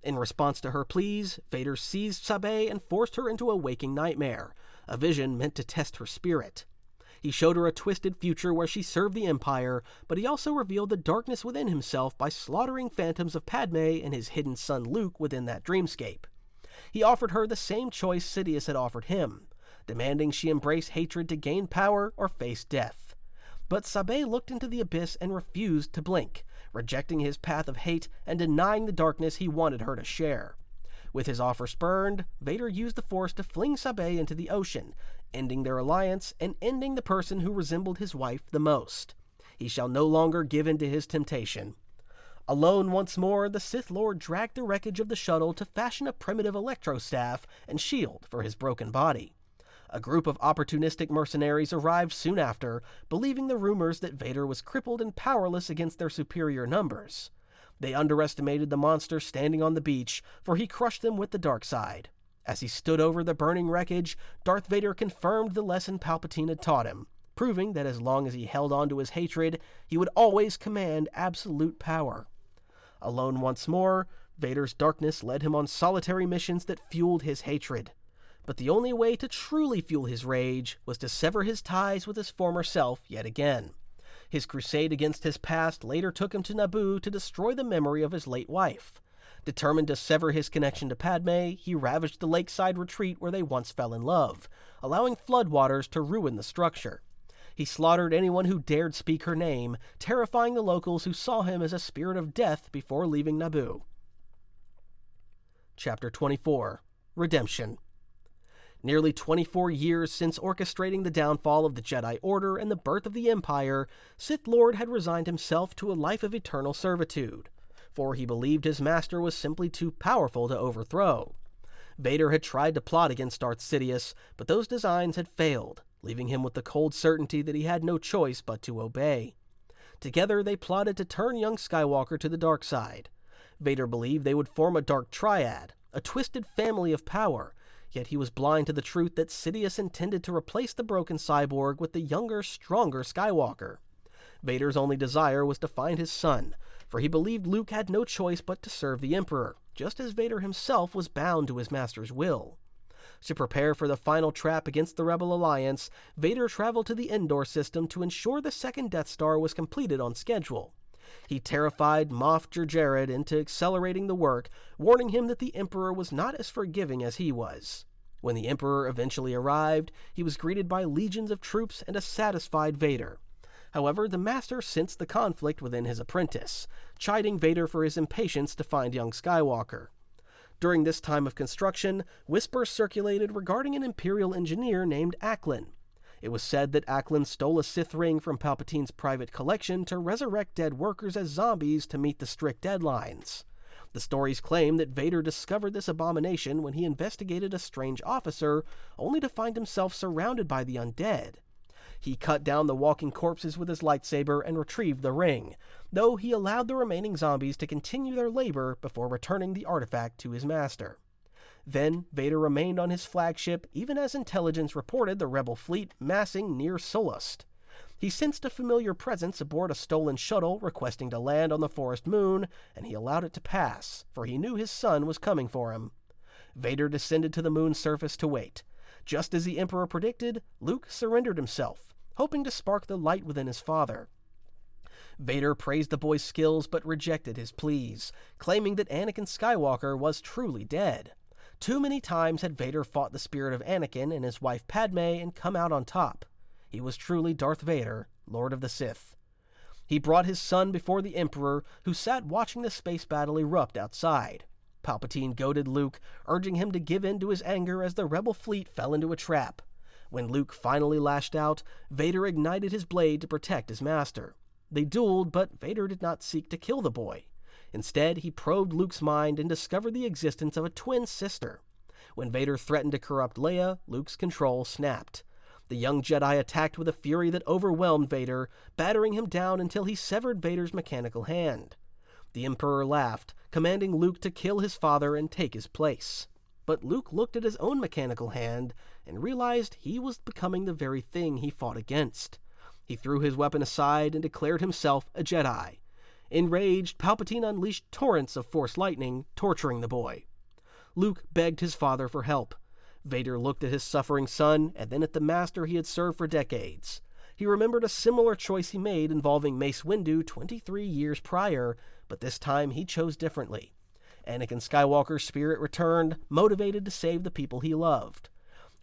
In response to her pleas, Vader seized Sabe and forced her into a waking nightmare, a vision meant to test her spirit. He showed her a twisted future where she served the Empire, but he also revealed the darkness within himself by slaughtering phantoms of Padme and his hidden son Luke within that dreamscape. He offered her the same choice Sidious had offered him, demanding she embrace hatred to gain power or face death. But Sabe looked into the abyss and refused to blink, rejecting his path of hate and denying the darkness he wanted her to share. With his offer spurned, Vader used the Force to fling Sabe into the ocean, ending their alliance and ending the person who resembled his wife the most. He shall no longer give in to his temptation. Alone once more, the Sith Lord dragged the wreckage of the shuttle to fashion a primitive electrostaff and shield for his broken body. A group of opportunistic mercenaries arrived soon after, believing the rumors that Vader was crippled and powerless against their superior numbers. They underestimated the monster standing on the beach, for he crushed them with the dark side. As he stood over the burning wreckage, Darth Vader confirmed the lesson Palpatine had taught him, proving that as long as he held on to his hatred, he would always command absolute power. Alone once more, Vader's darkness led him on solitary missions that fueled his hatred. But the only way to truly fuel his rage was to sever his ties with his former self yet again. His crusade against his past later took him to Naboo to destroy the memory of his late wife. Determined to sever his connection to Padme, he ravaged the lakeside retreat where they once fell in love, allowing floodwaters to ruin the structure. He slaughtered anyone who dared speak her name, terrifying the locals who saw him as a spirit of death before leaving Naboo. Chapter 24. Redemption. Nearly 24 years since orchestrating the downfall of the Jedi Order and the birth of the Empire, Sith Lord had resigned himself to a life of eternal servitude, for he believed his master was simply too powerful to overthrow. Vader had tried to plot against Darth Sidious, but those designs had failed, leaving him with the cold certainty that he had no choice but to obey. Together they plotted to turn young Skywalker to the dark side. Vader believed they would form a dark triad, a twisted family of power, yet he was blind to the truth that Sidious intended to replace the broken cyborg with the younger, stronger Skywalker. Vader's only desire was to find his son, for he believed Luke had no choice but to serve the Emperor, just as Vader himself was bound to his master's will. To prepare for the final trap against the Rebel Alliance, Vader traveled to the Endor system to ensure the second Death Star was completed on schedule. He terrified Moff Jerjerrod into accelerating the work, warning him that the Emperor was not as forgiving as he was. When the Emperor eventually arrived, he was greeted by legions of troops and a satisfied Vader. However, the Master sensed the conflict within his apprentice, chiding Vader for his impatience to find young Skywalker. During this time of construction, whispers circulated regarding an Imperial engineer named Acklin. It was said that Acklin stole a Sith ring from Palpatine's private collection to resurrect dead workers as zombies to meet the strict deadlines. The stories claim that Vader discovered this abomination when he investigated a strange officer, only to find himself surrounded by the undead. He cut down the walking corpses with his lightsaber and retrieved the ring, though he allowed the remaining zombies to continue their labor before returning the artifact to his master. Then, Vader remained on his flagship even as intelligence reported the rebel fleet massing near Solust. He sensed a familiar presence aboard a stolen shuttle requesting to land on the forest moon, and he allowed it to pass, for he knew his son was coming for him. Vader descended to the moon's surface to wait. Just as the Emperor predicted, Luke surrendered himself, hoping to spark the light within his father. Vader praised the boy's skills but rejected his pleas, claiming that Anakin Skywalker was truly dead. Too many times had Vader fought the spirit of Anakin and his wife Padme and come out on top. He was truly Darth Vader, Lord of the Sith. He brought his son before the Emperor, who sat watching the space battle erupt outside. Palpatine goaded Luke, urging him to give in to his anger as the rebel fleet fell into a trap. When Luke finally lashed out, Vader ignited his blade to protect his master. They dueled, but Vader did not seek to kill the boy. Instead, he probed Luke's mind and discovered the existence of a twin sister. When Vader threatened to corrupt Leia, Luke's control snapped. The young Jedi attacked with a fury that overwhelmed Vader, battering him down until he severed Vader's mechanical hand. The Emperor laughed, commanding Luke to kill his father and take his place. But Luke looked at his own mechanical hand and realized he was becoming the very thing he fought against. He threw his weapon aside and declared himself a Jedi. Enraged, Palpatine unleashed torrents of Force lightning, torturing the boy. Luke begged his father for help. Vader looked at his suffering son and then at the master he had served for decades. He remembered a similar choice he made involving Mace Windu 23 years prior, but this time he chose differently. Anakin Skywalker's spirit returned, motivated to save the people he loved.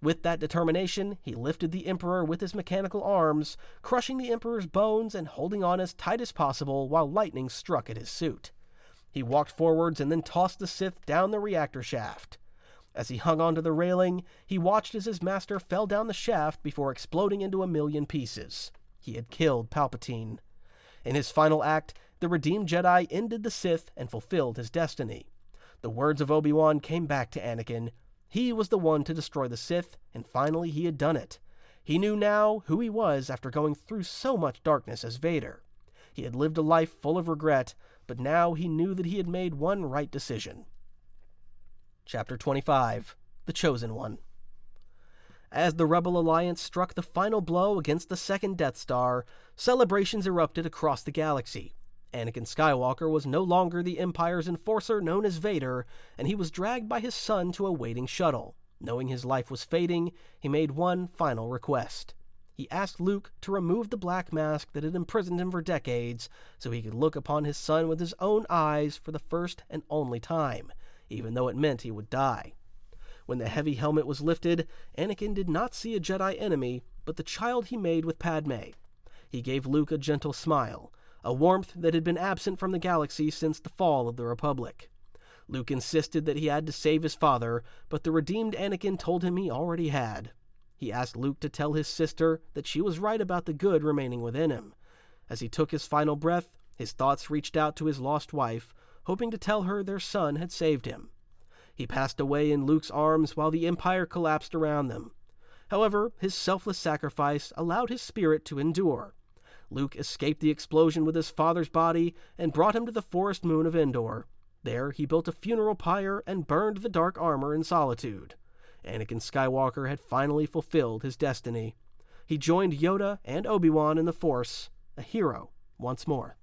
With that determination, he lifted the Emperor with his mechanical arms, crushing the Emperor's bones and holding on as tight as possible while lightning struck at his suit. He walked forwards and then tossed the Sith down the reactor shaft. As he hung onto the railing, he watched as his master fell down the shaft before exploding into a million pieces. He had killed Palpatine. In his final act, the redeemed Jedi ended the Sith and fulfilled his destiny. The words of Obi-Wan came back to Anakin. He was the one to destroy the Sith, and finally he had done it. He knew now who he was after going through so much darkness as Vader. He had lived a life full of regret, but now he knew that he had made one right decision. Chapter 25. The Chosen One. As the Rebel Alliance struck the final blow against the second Death Star, celebrations erupted across the galaxy. Anakin Skywalker was no longer the Empire's enforcer known as Vader, and he was dragged by his son to a waiting shuttle. Knowing his life was fading, he made one final request. He asked Luke to remove the black mask that had imprisoned him for decades so he could look upon his son with his own eyes for the first and only time, even though it meant he would die. When the heavy helmet was lifted, Anakin did not see a Jedi enemy, but the child he made with Padme. He gave Luke a gentle smile, a warmth that had been absent from the galaxy since the fall of the Republic. Luke insisted that he had to save his father, but the redeemed Anakin told him he already had. He asked Luke to tell his sister that she was right about the good remaining within him. As he took his final breath, his thoughts reached out to his lost wife, hoping to tell her their son had saved him. He passed away in Luke's arms while the Empire collapsed around them. However, his selfless sacrifice allowed his spirit to endure. Luke escaped the explosion with his father's body and brought him to the forest moon of Endor. There, he built a funeral pyre and burned the dark armor in solitude. Anakin Skywalker had finally fulfilled his destiny. He joined Yoda and Obi-Wan in the Force, a hero once more.